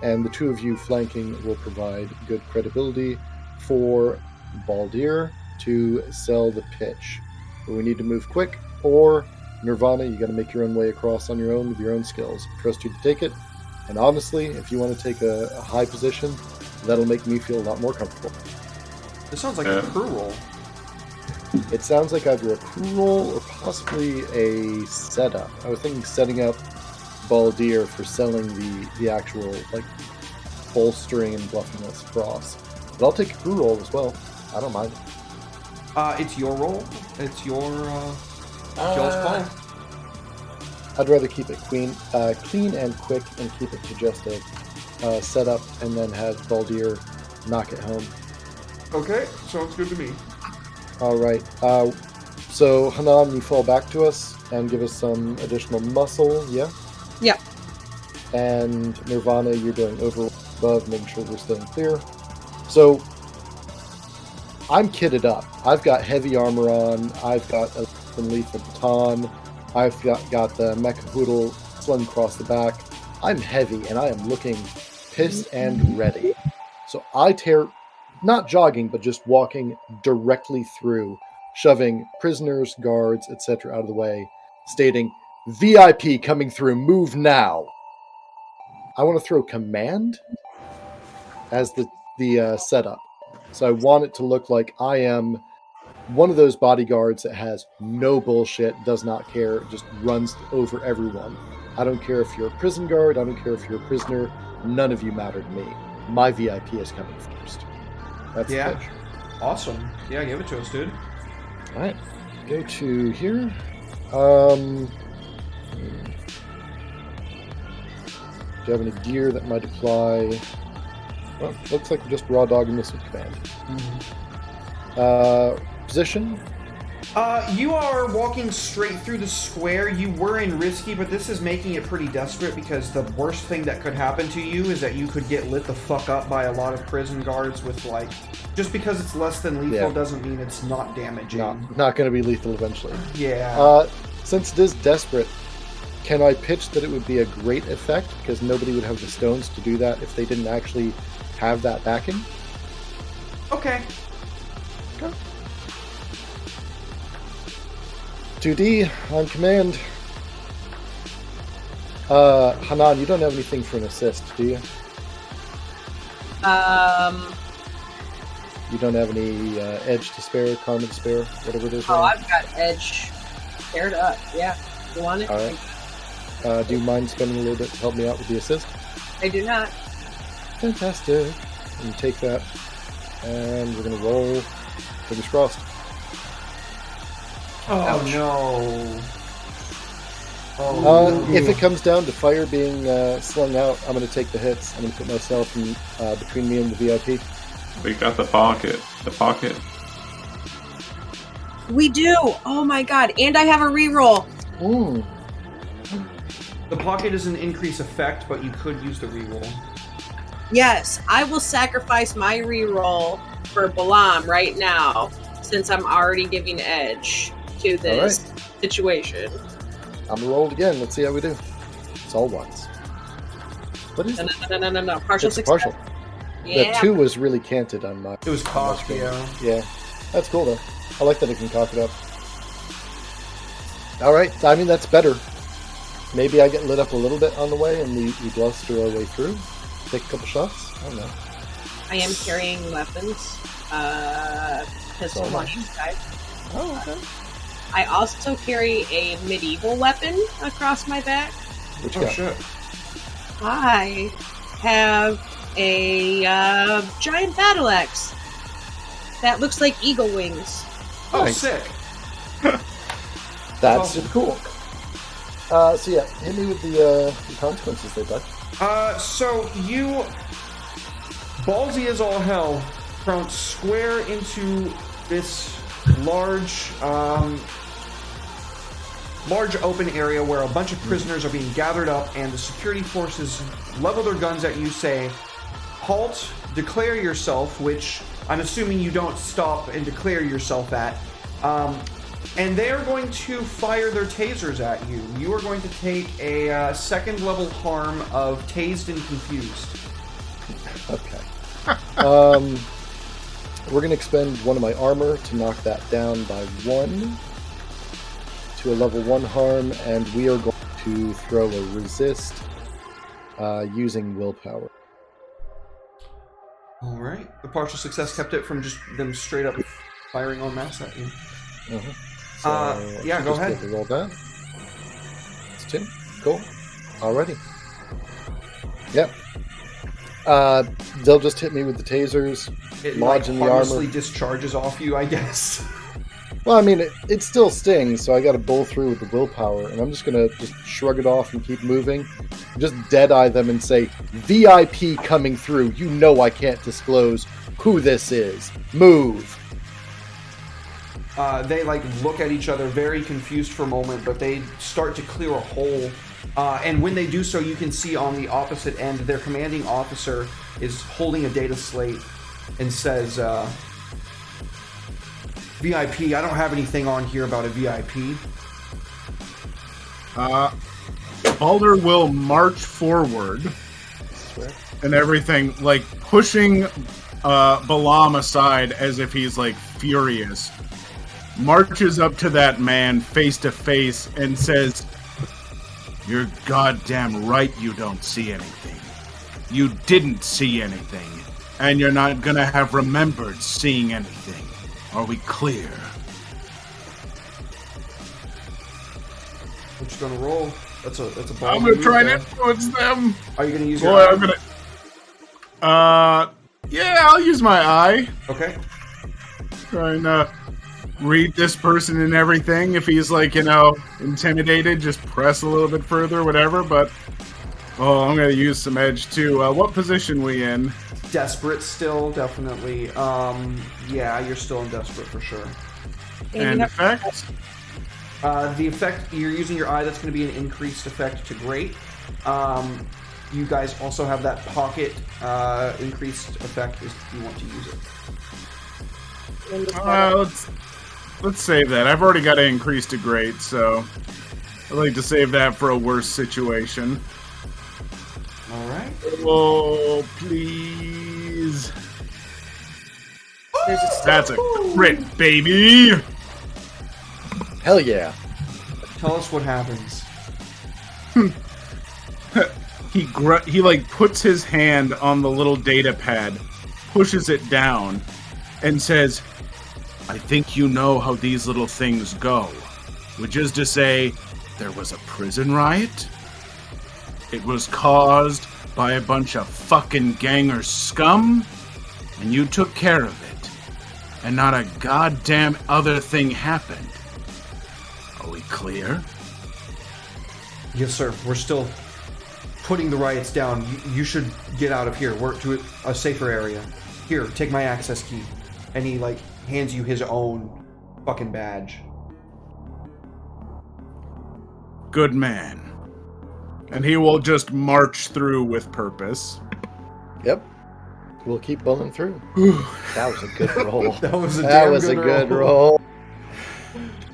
and the two of you flanking will provide good credibility for Baldur to sell the pitch. But we need to move quick, or Nirvana, you got to make your own way across on your own with your own skills. Trust you to take it, and honestly, if you want to take a high position, that'll make me feel a lot more comfortable. This sounds like a crew roll. It sounds like either a crew roll or possibly a setup. I was thinking setting up Baldur for selling the actual bolstering and bluffing us across. But I'll take a crew roll as well. I don't mind. It's your roll. It's y'all's call. I'd rather keep it clean and quick, and keep it to just a setup, and then have Baldur knock it home. Okay, sounds good to me. All right. So Hanan, you fall back to us and give us some additional muscle. Yeah. Yeah. And Nirvana, you're doing over above, making sure we're staying clear. So I'm kitted up. I've got heavy armor on. I've got a lethal baton. I've got the mecha hoodle slung across the back. I'm heavy, and I am looking pissed and ready. So I tear, not jogging, but just walking directly through, shoving prisoners, guards, etc. out of the way, stating, VIP coming through, move now. I want to throw command as the setup. So I want it to look like I am one of those bodyguards that has no bullshit, does not care, just runs over everyone. I don't care if you're a prison guard, I don't care if you're a prisoner, none of you matter to me. My VIP is coming first. That's the pitch. Awesome. Yeah, give it to us, dude. Alright. Go to here. Do you have any gear that might apply? Well, looks like we're just raw dogging this with command. Position. You are walking straight through the square. You were in risky, but this is making it pretty desperate because the worst thing that could happen to you is that you could get lit the fuck up by a lot of prison guards with, like, just because it's less than lethal Yeah. doesn't mean it's not damaging. Not going to be lethal eventually. Yeah. Since it is desperate, can I pitch that it would be a great effect because nobody would have the stones to do that if they didn't actually have that backing? Okay. 2D on command. Hanan, you don't have anything for an assist, do you? You don't have any edge to spare, karma to spare, whatever it is. Oh, right? I've got edge paired up. Yeah, you want it? All right. Do you mind spending a little bit to help me out with the assist? I do not. Fantastic. And you take that, and we're gonna roll. Fingers crossed. Oh Ouch. no. Oh. If it comes down to fire being slung out, I'm going to take the hits. I'm going to put myself in, between me and the VIP. We got the pocket. The pocket. We do. Oh my god! And I have a reroll. Ooh. The pocket is an increase effect, but you could use the reroll. Yes, I will sacrifice my reroll for Balam right now, since I'm already giving edge to this situation. I'm going to roll it again. Let's see how we do. It's all ones. What is it? No. Partial It's success. partial. Yeah. The 2 was really canted on my... It was cocked, yeah. Yeah. That's cool, though. I like that it can cock it up. All right. I mean, that's better. Maybe I get lit up a little bit on the way, and we bluster our way through. Take a couple shots. I don't know. I am carrying weapons. Pistol So launching guys. Oh, okay. I also carry a medieval weapon across my back. Which Oh guy? shit. I have a giant battle axe that looks like eagle wings. Oh, Nice. sick. That's awesome. super cool. So yeah, hit me with the consequences there, bud. So you, ballsy as all hell, thrown square into this large open area where a bunch of prisoners are being gathered up, and the security forces level their guns at you, say, halt, declare yourself, which I'm assuming you don't stop and declare yourself at. And they are going to fire their tasers at you. You are going to take a second level harm of tased and confused. Okay. We're going to expend one of my armor to knock that down by 1 to a level 1 harm, and we are going to throw a resist using willpower. All right. The partial success kept it from just them straight up firing en masse at you. Uh-huh. Yeah, go just ahead. get to roll that. It's 2. Cool. Alrighty. Yep. They'll just hit me with the tasers, It lodge in the armor. harmlessly discharges off you, I guess. Well, I mean, it still stings, so I got to bowl through with the willpower, and I'm just gonna just shrug it off and keep moving. Just dead-eye them and say, VIP coming through, you know I can't disclose who this is. Move! They look at each other very confused for a moment, but they start to clear a hole. And when they do so, you can see on the opposite end, their commanding officer is holding a data slate and says, VIP, I don't have anything on here about a VIP. Baldur will march forward and everything, pushing Balam aside as if he's furious. Marches up to that man face to face and says, "You're goddamn right you don't see anything. You didn't see anything, and you're not gonna have remembered seeing anything. Are we clear?" What you gonna roll? That's a ball. I'm gonna try and influence them. Are you gonna use Boy, your I'm gonna. Yeah, I'll use my eye. Okay. Try and read this person and everything. If he's intimidated, just press a little bit further, whatever. But I'm gonna use some edge too. What position we in? Desperate still, definitely. Yeah, you're still in desperate for sure. And you effect? The effect, you're using your eye, that's going to be an increased effect to great. You guys also have that pocket increased effect if you want to use it. Let's save that. I've already got it increased to great, so I'd like to save that for a worse situation. All right. Oh, please. There's a That's a crit, baby. Hell yeah. Tell us what happens. He like puts his hand on the little data pad, pushes it down, and says, "I think you know how these little things go. Which is to say, there was a prison riot. It was caused by a bunch of fucking ganger scum, and you took care of it. And not a goddamn other thing happened. Are we clear?" Yes, sir. We're still putting the riots down. You should get out of here. Work to a safer area. Here, take my access key. And he, like, hands you his own fucking badge. Good man. And he will just march through with purpose. Yep. We'll keep bowling through. That was a good roll. That was a That damn was a good good roll.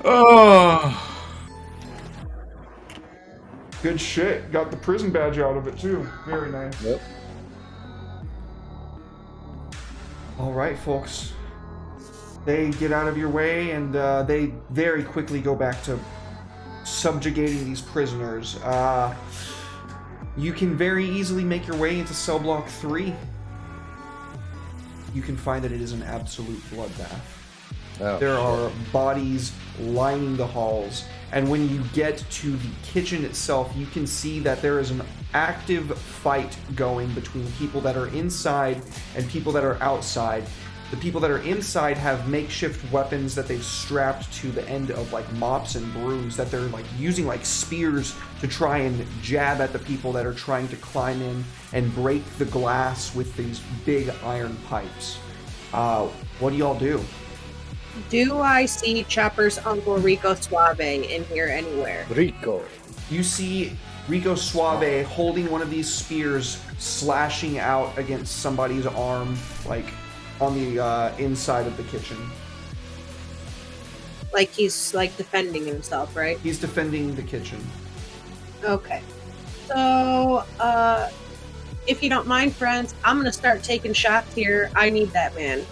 Oh, Good shit. Got the prison badge out of it, too. Very nice. Yep. All right, folks. They get out of your way, and they very quickly go back to subjugating these prisoners. You can very easily make your way into cell block 3. You can find that it is an absolute bloodbath. Oh, There shit. are bodies lining the halls, and when you get to the kitchen itself, you can see that there is an active fight going between people that are inside and people that are outside. The people that are inside have makeshift weapons that they've strapped to the end of like mops and brooms that they're like using like spears to try and jab at the people that are trying to climb in and break the glass with these big iron pipes. What do y'all do? Do I see Chopper's Uncle Rico Suave in here anywhere? Rico. You see Rico Suave holding one of these spears, slashing out against somebody's arm, like on the inside of the kitchen. Like he's like defending himself, right? He's defending the kitchen. Okay. So, if you don't mind, friends, I'm gonna start taking shots here. I need that man.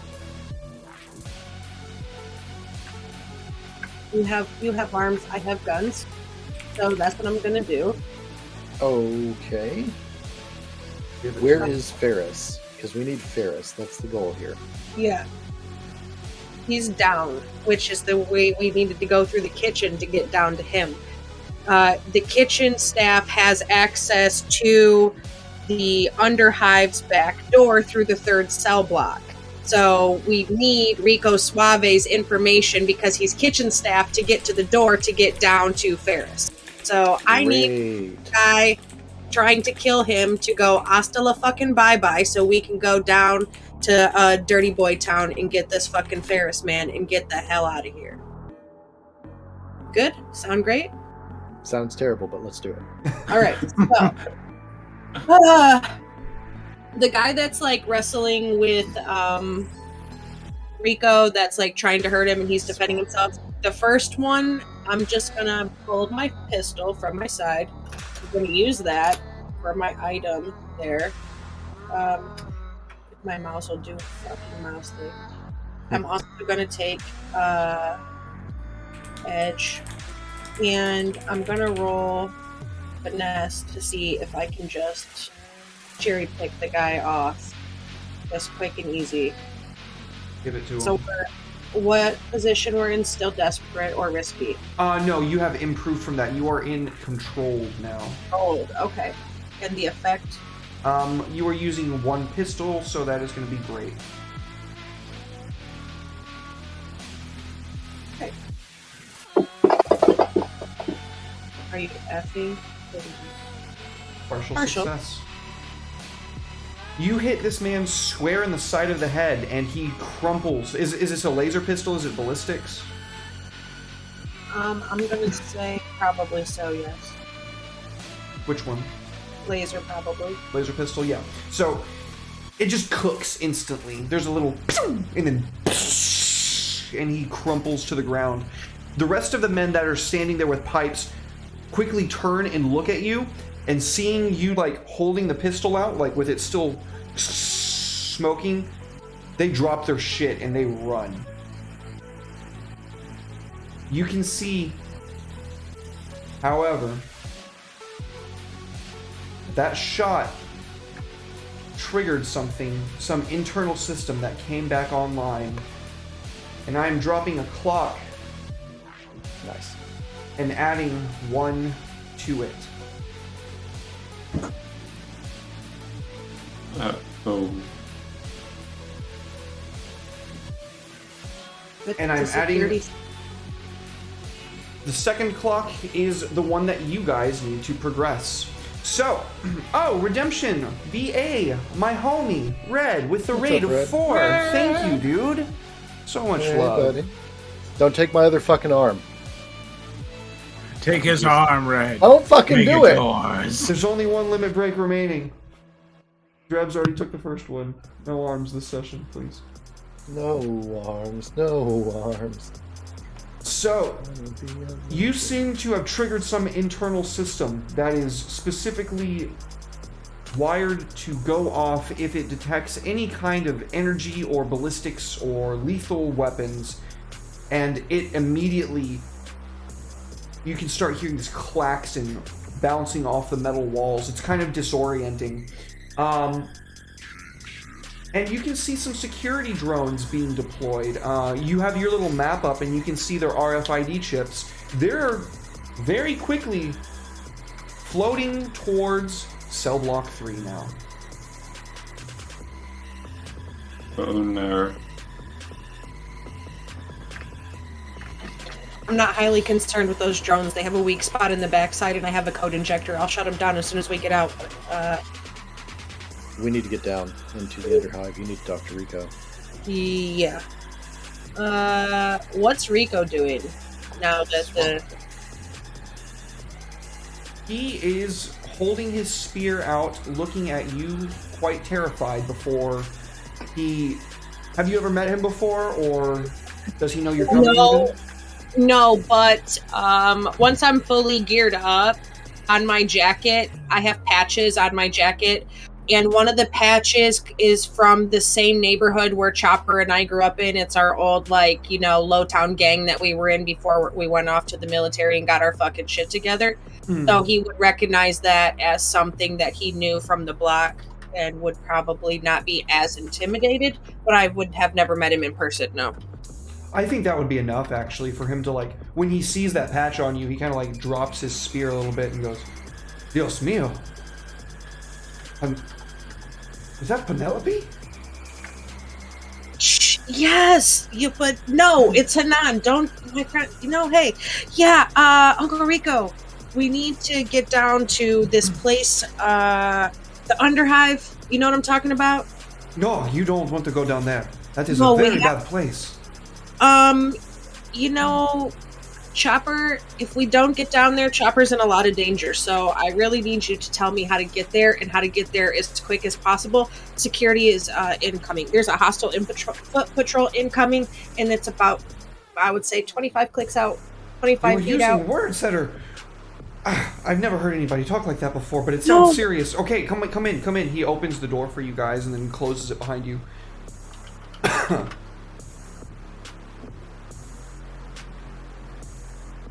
You have arms, I have guns. So that's what I'm gonna do. Okay. Where is Ferris? Because we need Ferris. That's the goal here. Yeah. He's down, which is the way we needed to go through the kitchen to get down to him. The kitchen staff has access to the Underhive's back door through the 3rd cell block. So we need Rico Suave's information because he's kitchen staff to get to the door to get down to Ferris. So I need Great. a guy trying to kill him to go hasta la fucking bye-bye so we can go down to Dirty Boy Town and get this fucking Ferris man and get the hell out of here. Good? Sound great? Sounds terrible, but let's do it. All right. So, the guy that's like wrestling with Rico, that's like trying to hurt him and he's defending himself. The first one, I'm just gonna pull my pistol from my side. I'm gonna use that for my item there. My mouse will do a fucking mouse thing. I'm also gonna take Edge, and I'm gonna roll Finesse to see if I can just cherry pick the guy off. Just quick and easy. Give it to him. So what position we're in? Still desperate or risky? No, you have improved from that. You are in control now. Hold, okay. And the effect? You are using one pistol, so that is going to be great. Okay. Are you effing? Partial Partial. success. You hit this man square in the side of the head, and he crumples. Is this a laser pistol? Is it ballistics? I'm gonna say probably so, yes. Which one? Laser, probably. Laser pistol, yeah. So it just cooks instantly. There's a little and then and he crumples to the ground. The rest of the men that are standing there with pipes quickly turn and look at you, and seeing you like holding the pistol out, like with it still smoking, they drop their shit and they run. You can see, however, that shot triggered something, some internal system that came back online. And I'm dropping a clock Nice. and adding 1 to it. Oh. With And I'm the adding- security- The second clock is the one that you guys need to progress. So, oh, Redemption, VA, my homie, Red, with the What's raid up, Red? of 4. Thank you, dude. So much Hey, love. buddy. Don't take my other fucking arm. Take his arm, Red. I don't fucking Make do it. yours. There's only one limit break remaining. Drebs already took the first one. No arms this session, please. No arms. No arms. So, you seem to have triggered some internal system that is specifically wired to go off if it detects any kind of energy or ballistics or lethal weapons, and it immediately, you can start hearing these clacks and bouncing off the metal walls. It's kind of disorienting. And you can see some security drones being deployed. You have your little map up and you can see their RFID chips. They're very quickly floating towards Cell Block 3 now. Oh no. I'm not highly concerned with those drones. They have a weak spot in the backside, and I have a code injector. I'll shut them down as soon as we get out. We need to get down into the Underhive. You need to talk to Rico. Yeah. What's Rico doing now that the... He is holding his spear out, looking at you quite terrified before he... Have you ever met him before, or does he know you're coming? No. even? No, but once I'm fully geared up on my jacket, I have patches on my jacket, and one of the patches is from the same neighborhood where Chopper and I grew up in. It's our old, like, you know, Lowtown gang that we were in before we went off to the military and got our fucking shit together. So he would recognize that as something that he knew from the block and would probably not be as intimidated, but I would have never met him in person, no. I think that would be enough, actually, for him to, like, when he sees that patch on you, he kind of, like, drops his spear a little bit and goes, Dios mío. Is that Penelope? Shh, yes, but no, it's Hanan. Don't, my friend. Hey, yeah, Uncle Rico, we need to get down to this place, the Underhive. You know what I'm talking about? No, you don't want to go down there. That is No, a we very have- bad place. Chopper, if we don't get down there, Chopper's in a lot of danger. So I really need you to tell me how to get there and how to get there as quick as possible. Security is incoming. There's a hostile foot patrol incoming, and it's about, I would say, 25 clicks out, 25 You're feet using out. words that are... I've never heard anybody talk like that before, but it sounds No. serious. Okay, come in. He opens the door for you guys and then closes it behind you.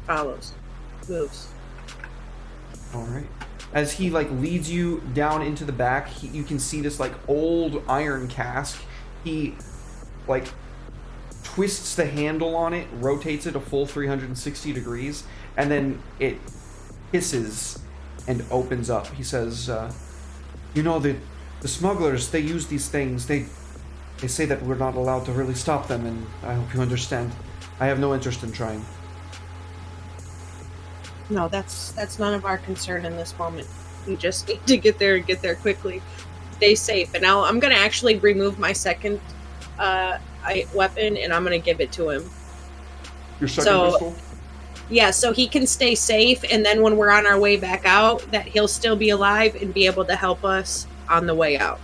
Follows. Moves. All right. As he like leads you down into the back, you can see this like old iron cask. He like twists the handle on it, rotates it a full 360 degrees, and then it hisses and opens up. He says, "You know the smugglers. They use these things. They say that we're not allowed to really stop them, and I hope you understand. I have no interest in trying." No, that's none of our concern in this moment. We just need to get there and get there quickly. Stay safe. And now I'm gonna actually remove my second weapon and I'm gonna give it to him. Your second So- pistol. Yeah, so he can stay safe, and then when we're on our way back out, that he'll still be alive and be able to help us on the way out.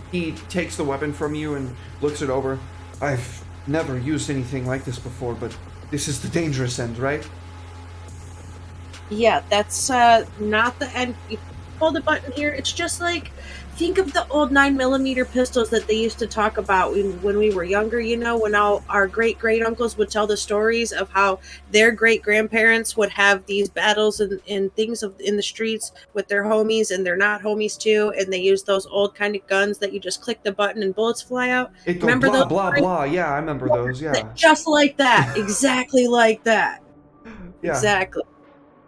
He takes the weapon from you and looks it over. I've never used anything like this before, but this is the dangerous end, right? Yeah, that's not the end. You pull the button here. It's just like, think of the old 9mm pistols that they used to talk about when we were younger, you know, when all our great-great-uncles would tell the stories of how their great-grandparents would have these battles and things in the streets with their homies, and they're not homies too, and they use those old kind of guns that you just click the button and bullets fly out. It goes Remember blah, those? blah, blah. Yeah, I remember those, yeah. Just like that. Exactly like that. Yeah. Exactly.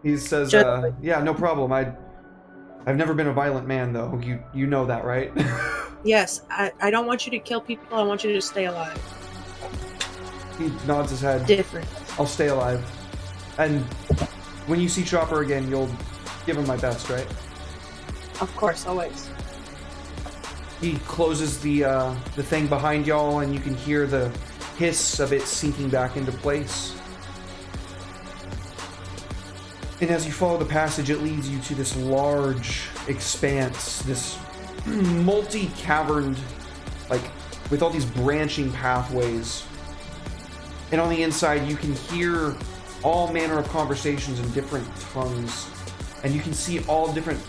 He says, Just yeah, no problem. I've never been a violent man, though. You know that, right? Yes, I don't want you to kill people. I want you to stay alive. He nods his head. Different. I'll stay alive. And when you see Chopper again, you'll give him my best, right? Of course, always. He closes the thing behind y'all, and you can hear the hiss of it sinking back into place. And as you follow the passage, it leads you to this large expanse, this multi-caverned, like, with all these branching pathways. And on the inside, you can hear all manner of conversations in different tongues. And you can see all different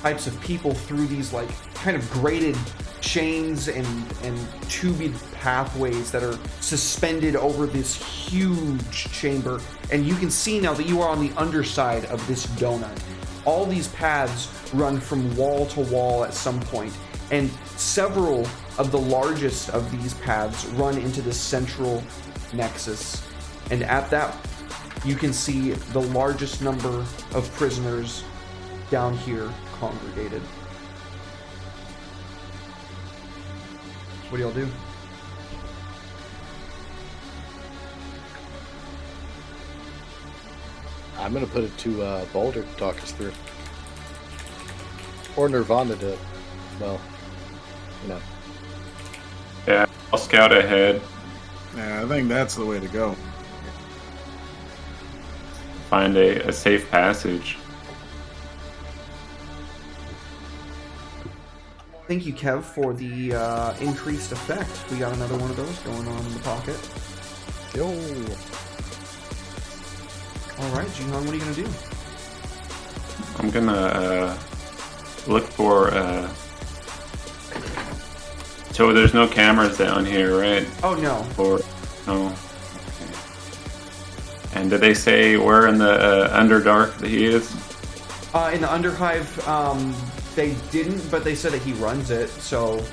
types of people through these, like, kind of grated chains and tubed pathways that are suspended over this huge chamber. And you can see now that you are on the underside of this donut. All these paths run from wall to wall at some point, and several of the largest of these paths run into this central nexus. And at that, you can see the largest number of prisoners down here congregated. What do y'all do? I'm gonna put it to Baldur to talk us through, or Nirvana to, well, you know. Yeah, I'll scout ahead, Yeah, I think that's the way to go. find a safe passage. Thank you, Kev, for the increased effect. We got another one of those going on in the pocket. Yo. Alright, Jihan, what are you going to do? I'm gonna look for. So there's no cameras down here, right? Oh, no. Or no. Okay. And did they say where in the Underdark that he is? In the Underhive, they didn't, but they said that he runs it. So,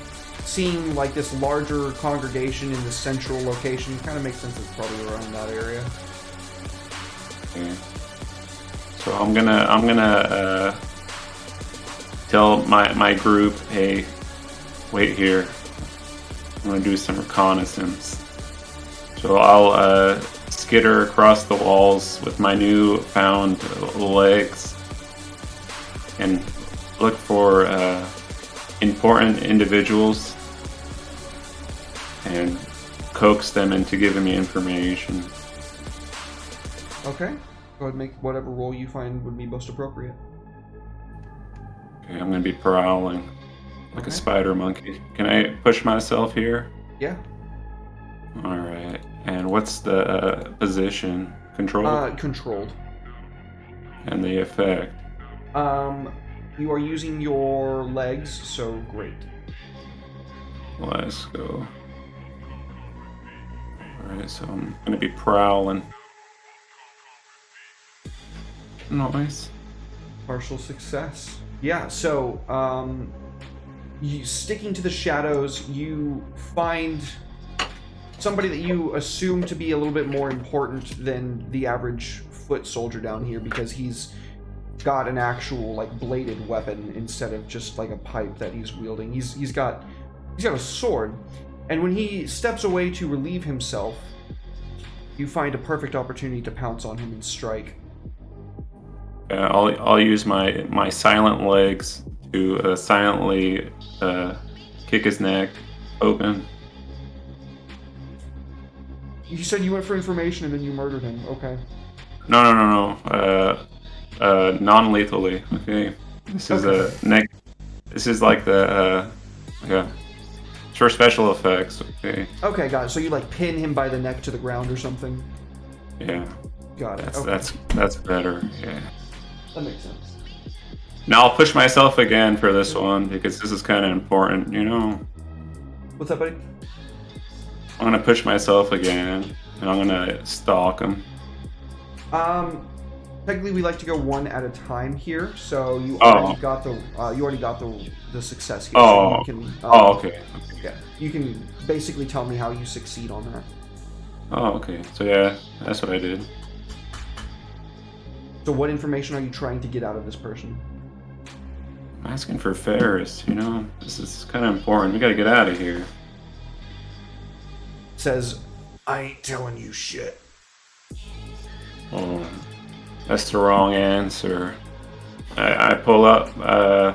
seeing like this larger congregation in the central location kind of makes sense. It's probably around that area. Okay. So I'm gonna tell my group, hey, wait here. I'm gonna do some reconnaissance. So I'll skitter across the walls with my new found legs and look for important individuals and coax them into giving me information. Okay. Go ahead and make whatever role you find would be most appropriate. Okay, I'm gonna be prowling like Okay. a spider monkey. Can I push myself here? Yeah. Alright. And what's the position? Control? Controlled. And the effect? You are using your legs, so great. Let's go. Alright, so I'm gonna be prowling. Nice. Partial success. Yeah, so, you sticking to the shadows, you find somebody that you assume to be a little bit more important than the average foot soldier down here, because he's got an actual, like, bladed weapon instead of just like a pipe that he's wielding. He's got a sword, and when he steps away to relieve himself, you find a perfect opportunity to pounce on him and strike. I'll use my silent legs to silently kick his neck open. You said you went for information and then you murdered him. Okay. No. Non-lethally. Okay. This is Okay. a neck. This is like the yeah. It's for special effects. Okay. Okay, got it. So you like pin him by the neck to the ground or something? Yeah. Got it. That's Okay. that's better. Yeah. That makes sense. Now I'll push myself again for this one because this is kind of important. You know, What's up, buddy? I'm gonna push myself again, and I'm gonna stalk him. Technically, we like to go one at a time here. So you Oh. already got the success here. Oh. So you can, Oh, okay. Yeah, you can basically tell me how you succeed on that. Oh, okay. So yeah, that's what I did. So what information are you trying to get out of this person? I'm asking for Ferris. You know, this is kind of important. We gotta get out of here. Says, I ain't telling you shit. Oh, that's the wrong answer. I pull up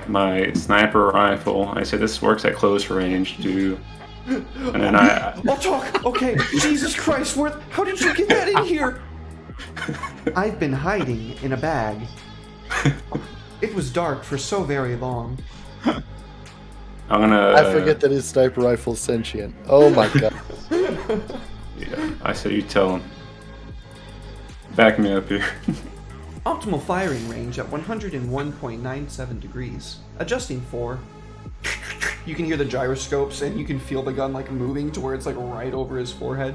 my sniper rifle. I say this works at close range too. And then I'll talk. Okay, Jesus Christ, how did you get that in here? I've been hiding in a bag. It was dark for so very long. I'm gonna. I forget that his sniper rifle's sentient. Oh my god. Yeah, I say you tell him. Back me up here. Optimal firing range at 101.97 degrees. Adjusting for. You can hear the gyroscopes and you can feel the gun like moving to where it's like right over his forehead.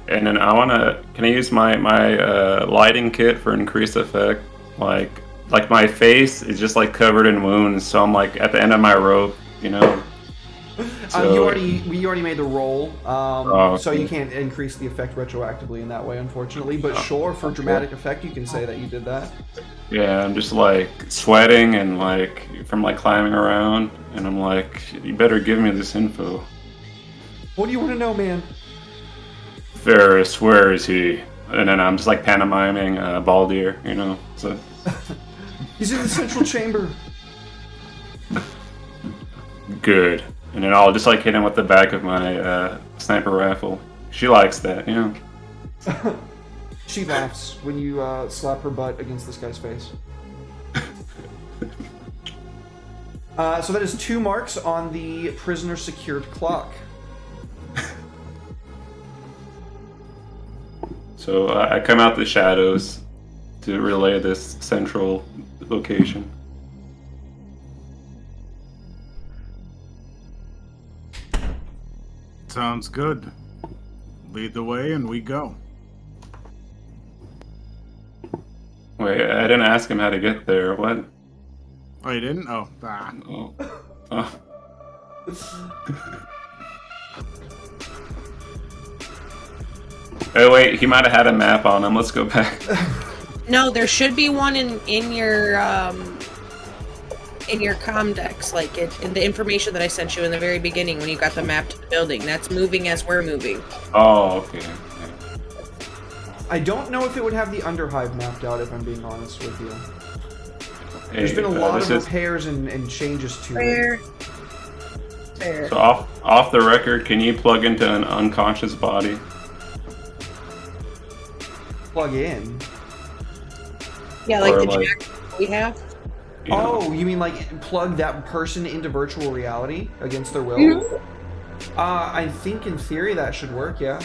And then I wanna. Can I use my lighting kit for increased effect? Like my face is just like covered in wounds, so I'm like at the end of my rope, you know. So, We already made the roll, so okay. you can't increase the effect retroactively in that way, unfortunately. But sure, for dramatic effect, you can say that you did that. Yeah, I'm just like sweating and like from like climbing around, and I'm like, you better give me this info. What do you want to know, man? Ferris, where is he? And then I'm just like pantomiming Baldir, you know. So He's in the central chamber. good. And then I'll just like hit him with the back of my sniper rifle. She likes that, you know. She laughs when you slap her butt against this guy's face. So that is 2 marks on the prisoner secured clock. So I come out the shadows to relay this central location. Sounds good. Lead the way and we go. Wait, I didn't ask him how to get there. What? Oh, you didn't? Oh, Oh. Oh. Oh wait, he might have had a map on him. Let's go back. No, there should be one in your Comdex, like in the information that I sent you in the very beginning when you got the map to the building. That's moving as we're moving. Oh, okay. I don't know if it would have the Underhive mapped out, if I'm being honest with you. Hey, There's been a lot this of is- repairs and changes to Fair. it. Fair. So off the record, can you plug into an unconscious body? Plug in. Yeah, like Or the like- jack we have. You know? Oh, you mean like plug that person into virtual reality against their will? Mhm. I think in theory that should work, yeah.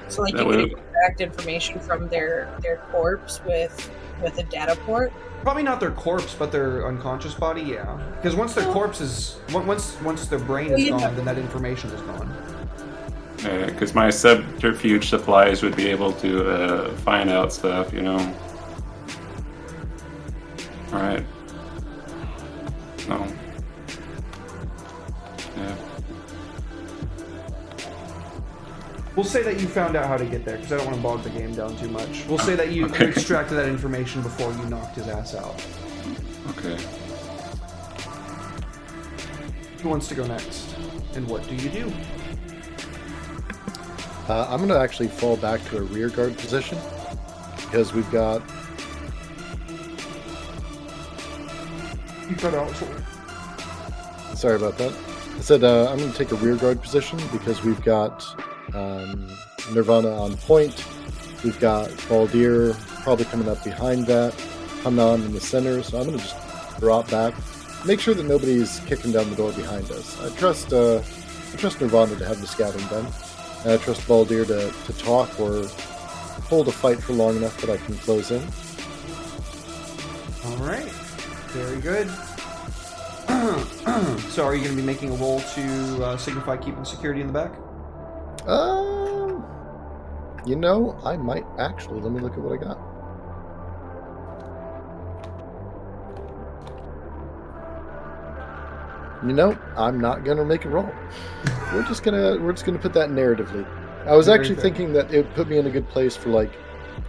So like That you can would- extract information from their corpse with a data port. Probably not their corpse, but their unconscious body, yeah. Because once their corpse is, once their brain is Yeah. gone, then that information is gone. Because my subterfuge supplies would be able to find out stuff, you know. Alright. No. Yeah. We'll say that you found out how to get there, because I don't want to bog the game down too much. We'll say that you Okay. extracted that information before you knocked his ass out. Okay. Who wants to go next? And what do you do? I'm going to actually fall back to a rear guard position because we've got. You cut out. Sorry about that. I said I'm going to take a rear guard position because we've got Nirvana on point, We've got Baldir probably coming up behind that. Hanan in the center, so I'm going to just drop back. Make sure that nobody's kicking down the door behind us. I trust Nirvana to have the scouting done. And I trust Baldir to talk or hold a fight for long enough that I can close in. Alright. Very good. So are you going to be making a roll to signify keeping security in the back? You know, I might actually. Let me look at what I got. You know, I'm not gonna make a roll. We're just gonna put that narratively. I was Very actually fair. thinking that it would put me in a good place for like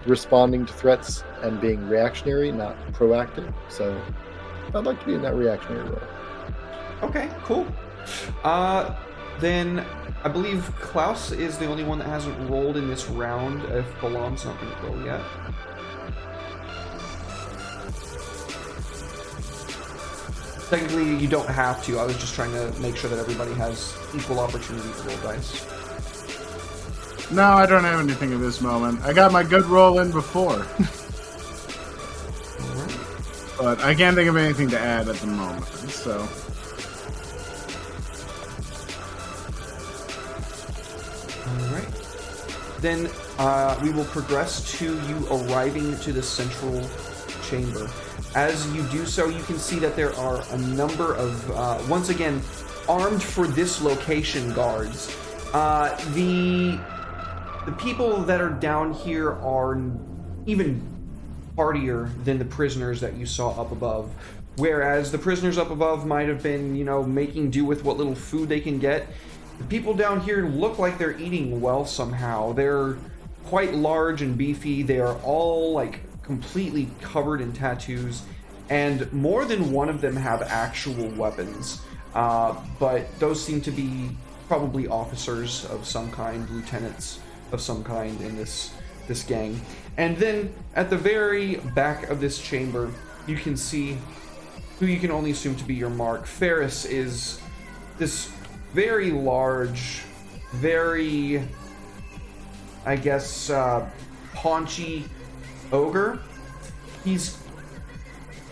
responding to threats and being reactionary, not proactive. So I'd like to be in that reactionary role. Okay, cool. Then I believe Klaus is the only one that hasn't rolled in this round if Balam's not going to roll yet. Technically, you don't have to. I was just trying to make sure that everybody has equal opportunity to roll dice. No, I don't have anything at this moment. I got my good roll in before. But I can't think of anything to add at the moment, so... Alright. Then we will progress to you arriving to the central chamber. As you do so, you can see that there are a number of, once again, armed for this location guards. The people that are down here are even hardier than the prisoners that you saw up above. Whereas the prisoners up above might have been, you know, making do with what little food they can get. The people down here look like they're eating well somehow. They're quite large and beefy. They are all, like, completely covered in tattoos. And more than one of them have actual weapons. But those seem to be probably officers of some kind, lieutenants of some kind in this gang. And then at the very back of this chamber, you can see who you can only assume to be your mark. Ferris is this very large, very, I guess, paunchy ogre. He's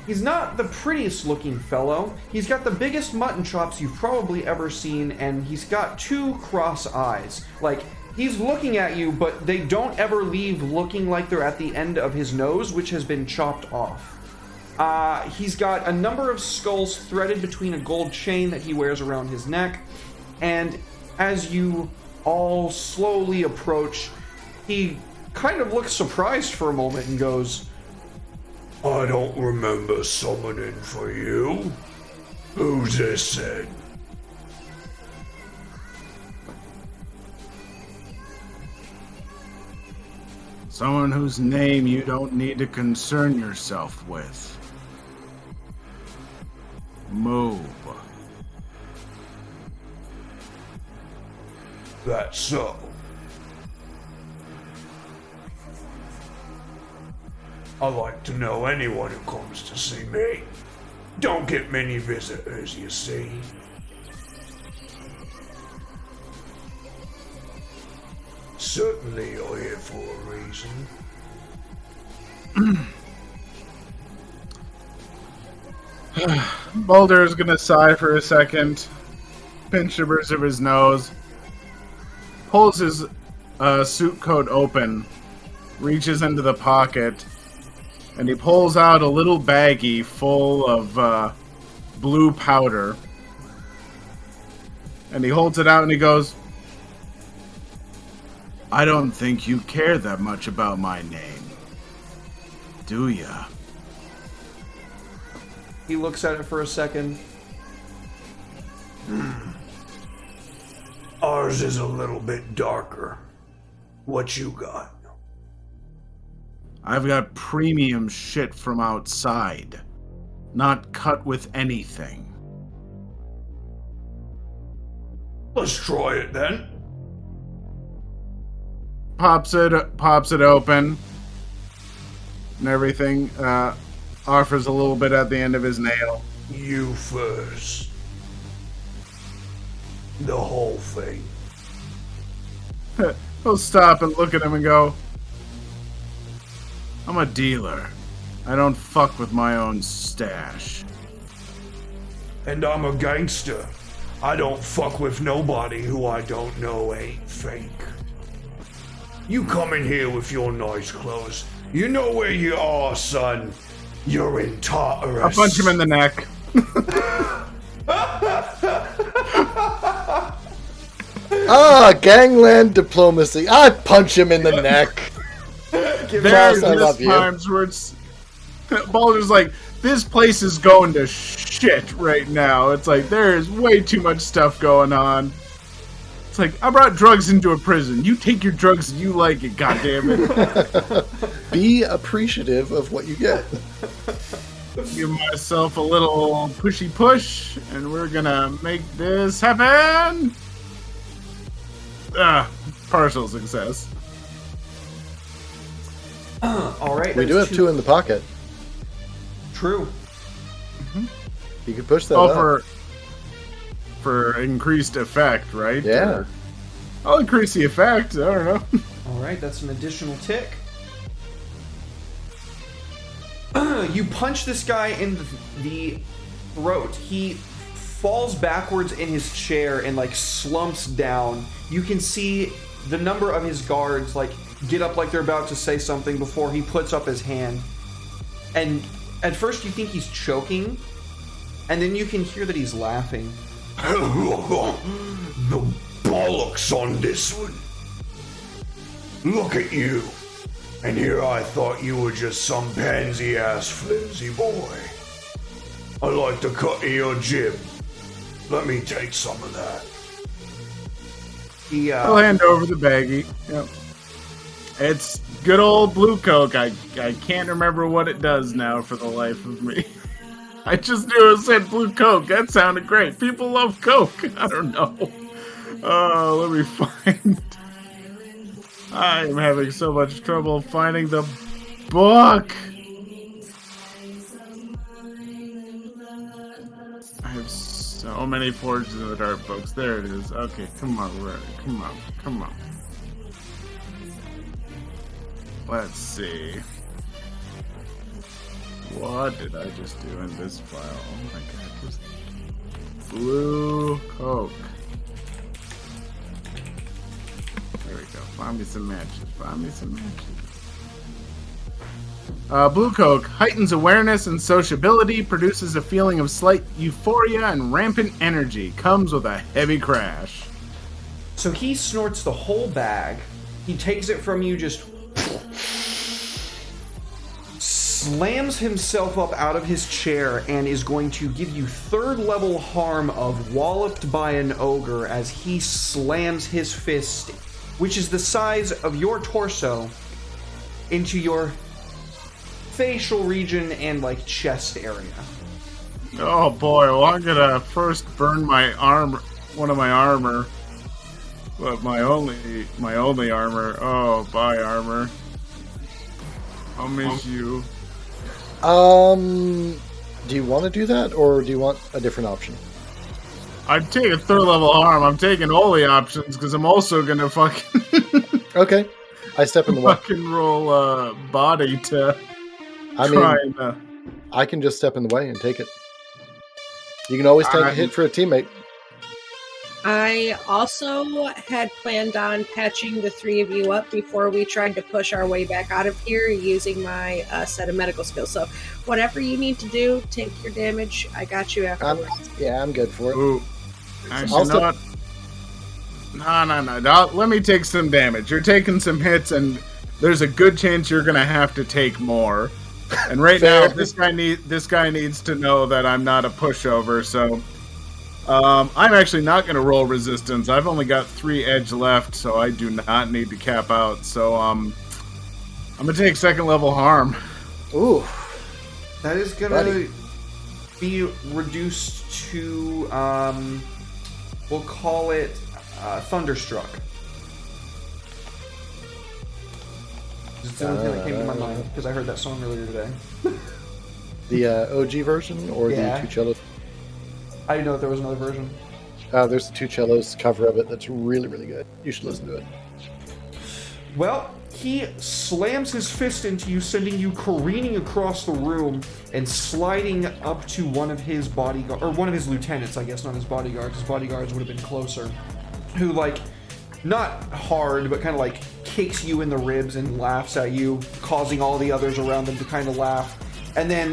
not the prettiest looking fellow. He's got the biggest mutton chops you've probably ever seen, and he's got two cross eyes. Like, he's looking at you, but they don't ever leave looking like they're at the end of his nose, which has been chopped off. He's got a number of skulls threaded between a gold chain that he wears around his neck, and as you all slowly approach, he kind of looks surprised for a moment and goes, I don't remember summoning for you. Who's this then? Someone whose name you don't need to concern yourself with. Move. That's so. I like to know anyone who comes to see me. Don't get many visitors, you see. Certainly you're here for a reason. Baldur is gonna sigh for a second, pinch the bridge of his nose, pulls his suit coat open, reaches into the pocket, and he pulls out a little baggie full of blue powder. And he holds it out and he goes, I don't think you care that much about my name, do ya? he looks at it for a second. Ours is a little bit darker. What you got? I've got premium shit from outside, not cut with anything. Let's try it then. Pops it open and everything. Offers a little bit at the end of his nail. You first. The whole thing. He'll stop and look at him and go, I'm a dealer. I don't fuck with my own stash. And I'm a gangster. I don't fuck with nobody who I don't know ain't fake. You come in here with your nice clothes. You know where you are, son. You're in Tartarus. I'll punch him in the neck. Gangland diplomacy. I punch him in the neck. There's I love this you. times where it's Baldur's like, this place is going to shit right now. It's like there's way too much stuff going on. It's like, I brought drugs into a prison. You take your drugs and you like it, goddammit. Be appreciative of what you get. Give myself a little pushy push, and we're gonna make this happen. Partial success. All right. We do have two in the pocket. True. You could push that Oh, up. for increased effect, right? Yeah. I'll increase the effect. I don't know. All right, that's an additional tick. You punch this guy in the throat. He falls backwards in his chair and like slumps down. You can see the number of his guards like get up like they're about to say something before he puts up his hand. And at first you think he's choking, and then you can hear that he's laughing. The bollocks on this one. Look at you. And here I thought you were just some pansy-ass flimsy boy. I like the cut of your jib. Let me take some of that. He I'll hand over the baggie. Yep. It's good old Blue Coke. I can't remember what it does now for the life of me. I just knew it said Blue Coke. That sounded great. People love Coke. I don't know. Oh, let me find. I am having so much trouble finding the book. I have so many Forged in the Dark books. There it is. Okay, come on, we're ready. Come on. Let's see. What did I just do in this file? Oh my god. Where's Blue Coke. There we go. Find me some matches. Blue Coke heightens awareness and sociability, produces a feeling of slight euphoria and rampant energy. Comes with a heavy crash. So he snorts the whole bag. He takes it from you, just slams himself up out of his chair, and is going to give you 3rd level harm of walloped by an ogre as he slams his fist, which is the size of your torso, into your facial region and like chest area. Oh boy, well I'm gonna first burn my armor, one of my armor. But my only armor. Oh, bye armor. I'll miss you. Do you want to do that, or do you want a different option? I'd take a 3rd level harm. I'm taking all the options because I'm also gonna fucking Okay. I step in the way. fucking roll body to I try mean, and I can just step in the way and take it. You can always take a hit for a teammate. I also had planned on patching the 3 of you up before we tried to push our way back out of here using my set of medical skills. So whatever you need to do, take your damage. I got you afterwards. I'm good for it. Ooh. Actually, I'll you know what? No. Let me take some damage. You're taking some hits, and there's a good chance you're gonna have to take more. And right now, Fair. this guy needs to know that I'm not a pushover. So, I'm actually not gonna roll resistance. I've only got 3 edge left, so I do not need to cap out. So, I'm gonna take 2nd level harm. Ooh. That is gonna Buddy. be reduced to, we'll call it Thunderstruck. It's the only thing that came to my mind because I heard that song earlier today. The OG version, or Yeah. the two cellos? I didn't know if there was another version. There's the two cellos cover of it that's really, really good. You should listen to it. Well, he slams his fist into you, sending you careening across the room and sliding up to one of his bodyguards, or one of his lieutenants, I guess, not his bodyguards. His bodyguards would have been closer. Who, like, not hard, but kind of like kicks you in the ribs and laughs at you, causing all the others around them to kind of laugh. And then,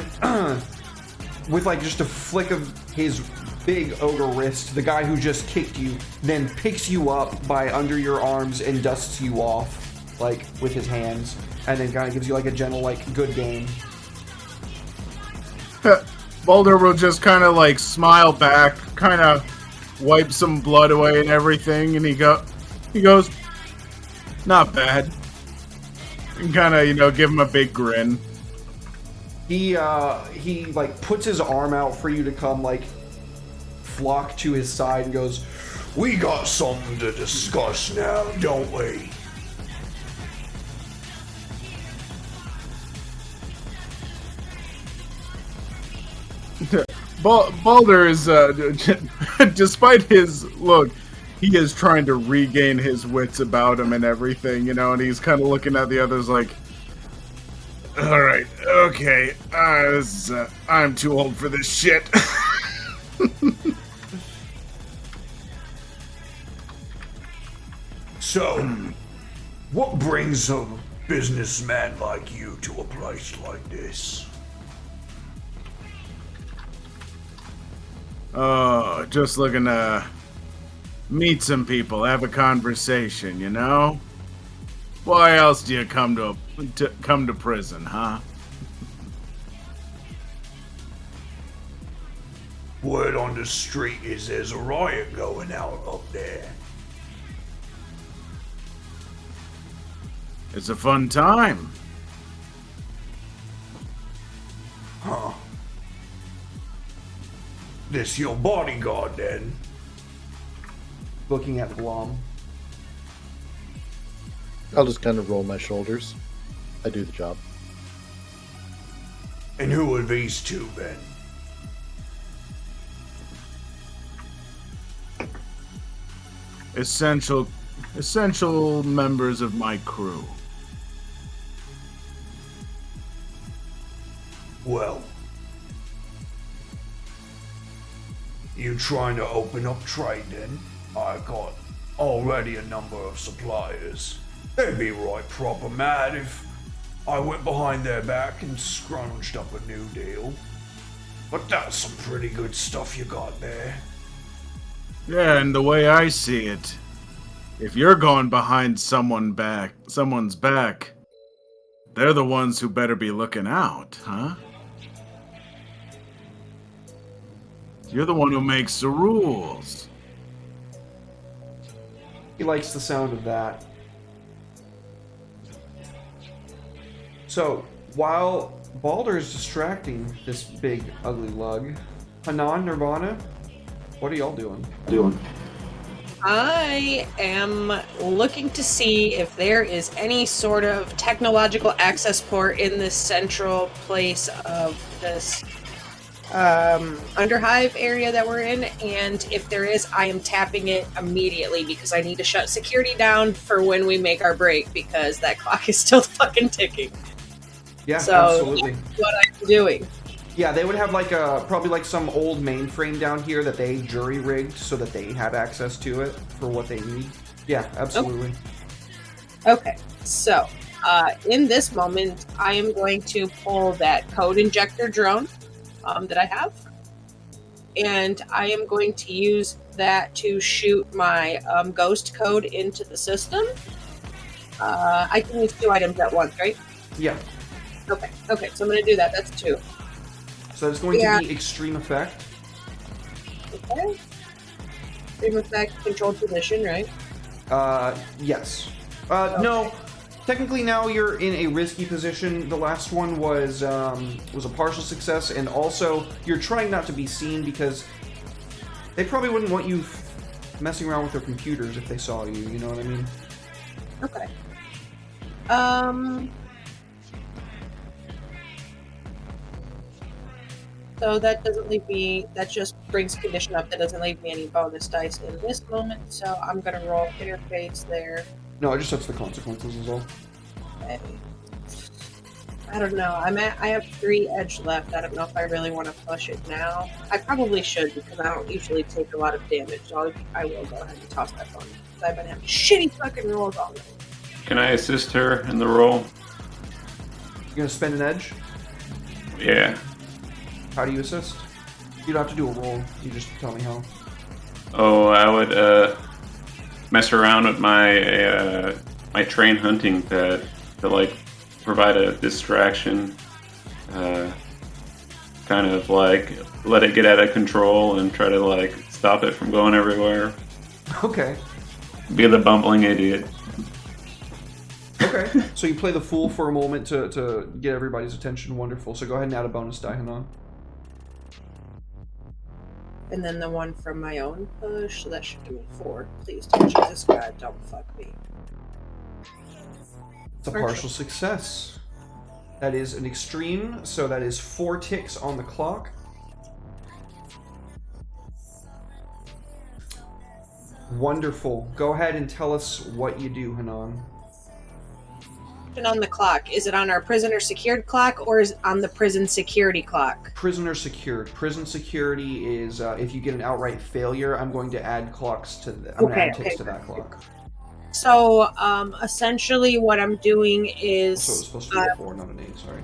with like just a flick of his big ogre wrist, the guy who just kicked you then picks you up by under your arms and dusts you off, like, with his hands, and then kind of gives you like a gentle, like, good game. Boulder will just kind of like smile back, kind of wipe some blood away and everything, and he goes, not bad. And kind of, give him a big grin. He like puts his arm out for you to come, like, flock to his side and goes, We got something to discuss now, don't we? Baldur is, despite his look, he is trying to regain his wits about him and everything, and he's kind of looking at the others like, all right, okay, I'm too old for this shit. So, what brings a businessman like you to a place like this? Oh, just looking to meet some people, have a conversation, Why else do you come to prison, huh? Word on the street is there's a riot going out up there. It's a fun time. Huh. This your bodyguard, then? looking at Blom. I'll just kind of roll my shoulders. I do the job. And who are these two, then? Essential members of my crew. Well, you trying to open up trade then? I got already a number of suppliers. They'd be right proper mad if I went behind their back and scrounged up a new deal. But that's some pretty good stuff you got there. Yeah, and the way I see it, if you're going behind someone's back, they're the ones who better be looking out, huh? You're the one who makes the rules. He likes the sound of that. So, while Baldur is distracting this big, ugly lug, Hanan, Nirvana, what are y'all doing? I am looking to see if there is any sort of technological access port in this central place of this underhive area that we're in, and if there is, I am tapping it immediately because I need to shut security down for when we make our break because that clock is still fucking ticking. Yeah, So absolutely. that's what I'm doing. Yeah, they would have like probably like some old mainframe down here that they jury rigged so that they have access to it for what they need. Yeah, absolutely. Okay, so in this moment, I am going to pull that code injector drone that I have, and I am going to use that to shoot my ghost code into the system. I can use 2 items at once, right? Yeah. Okay, so I'm going to do that. That's 2. So it's going to be extreme effect. Okay. Extreme effect, controlled position, right? Yes. No. Technically, now you're in a risky position. The last one was a partial success, and also you're trying not to be seen because they probably wouldn't want you messing around with their computers if they saw you. You know what I mean? Okay. So that doesn't leave me, that just brings condition up. That doesn't leave me any bonus dice in this moment. So I'm going to roll interface there. No, it just sets the consequences as well. Okay. I don't know. I have 3 edge left. I don't know if I really want to push it now. I probably should because I don't usually take a lot of damage. So I will go ahead and toss that one. Because I've been having shitty fucking rolls all night. Can I assist her in the roll? You're gonna spend an edge? Yeah. How do you assist? You don't have to do a roll. You just tell me how. Oh, I would mess around with my my train hunting pet to like provide a distraction, kind of like let it get out of control and try to like stop it from going everywhere. Okay. Be the bumbling idiot. Okay. So you play the fool for a moment to get everybody's attention. Wonderful. So go ahead and add a bonus die, Hanan. And then the one from my own push, so that should give me 4. Please, dear Jesus God, don't fuck me. It's a partial success. That is an extreme, so that is 4 ticks on the clock. Wonderful. Go ahead and tell us what you do, Hanan. On the clock, is it on our prisoner secured clock or is it on the prison security clock? Prisoner secured. Prison security is if you get an outright failure, I'm going to add clocks to I'm going to add ticks to that clock. So essentially what I'm doing is So it was supposed to be a 4, not an 8, sorry.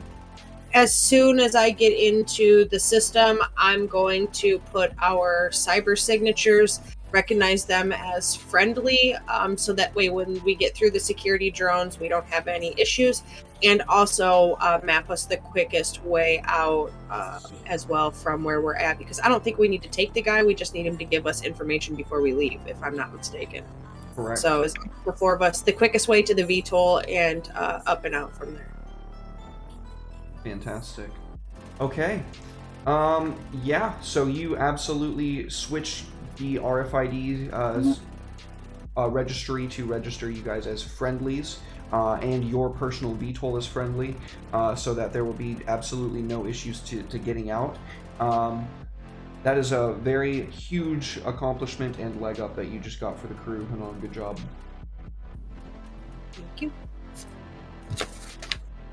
as soon as I get into the system, I'm going to put our cyber signatures, recognize them as friendly, so that way when we get through the security drones, we don't have any issues, and also map us the quickest way out as well from where we're at, because I don't think we need to take the guy, we just need him to give us information before we leave, if I'm not mistaken. Correct. So it's the 4 of us, the quickest way to the VTOL and up and out from there. Fantastic. Okay. Yeah, so you absolutely switch the RFID registry to register you guys as friendlies, and your personal VTOL as friendly, so that there will be absolutely no issues to getting out. That is a very huge accomplishment and leg up that you just got for the crew. Hanan, good job. Thank you.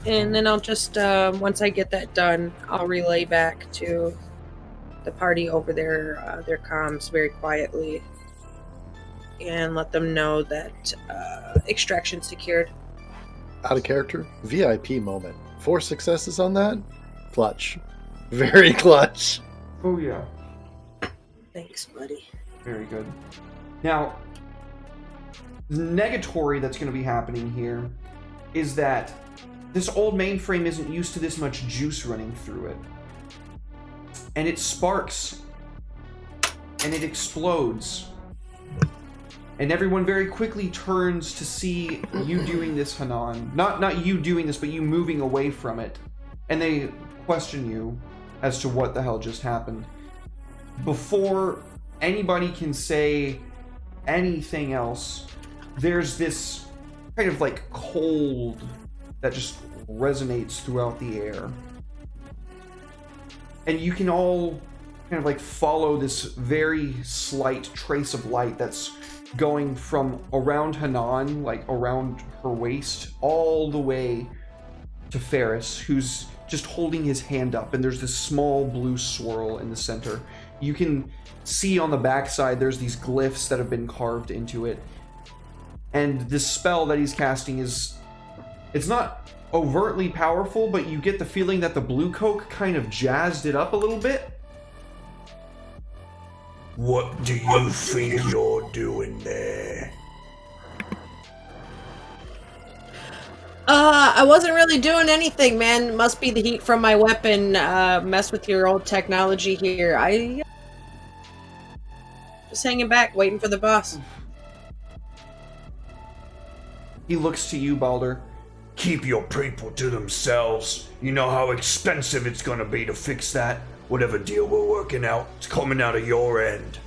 And then I'll just, once I get that done, I'll relay back to the party over there, their comms very quietly, and let them know that extraction secured. Out of character, VIP moment. 4 successes on that? Clutch. Very clutch. Oh yeah. Thanks, buddy. Very good. Now, the negatory that's going to be happening here is that this old mainframe isn't used to this much juice running through it. And it sparks. And it explodes. And everyone very quickly turns to see you doing this, Hanan. Not you doing this, but you moving away from it. And they question you as to what the hell just happened. Before anybody can say anything else, there's this kind of like cold that just resonates throughout the air. And you can all kind of like follow this very slight trace of light that's going from around Hanan, like around her waist, all the way to Ferris, who's just holding his hand up, and there's this small blue swirl in the center. You can see on the backside there's these glyphs that have been carved into it. And this spell that he's casting it's not overtly powerful, but you get the feeling that the blue coke kind of jazzed it up a little bit. What do you think you're doing there? I wasn't really doing anything, man. Must be the heat from my weapon. Mess with your old technology here. I just hanging back, waiting for the boss. He looks to you, Balder. Keep your people to themselves. You know how expensive it's gonna be to fix that. Whatever deal we're working out, it's coming out of your end.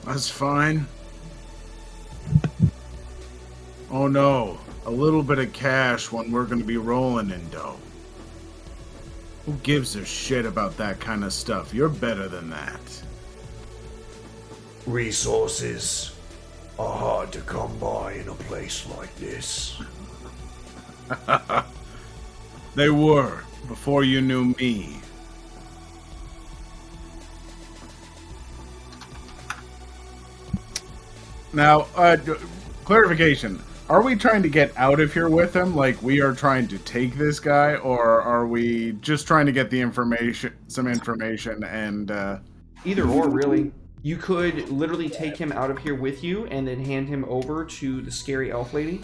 That's fine. Oh no, a little bit of cash when we're gonna be rolling in dough. Who gives a shit about that kind of stuff? You're better than that. Resources are hard to come by in a place like this. They were, before you knew me. Now, clarification. Are we trying to get out of here with him, like we are trying to take this guy, or are we just trying to get the information, some information, and Either or, really. You could literally take him out of here with you and then hand him over to the scary elf lady,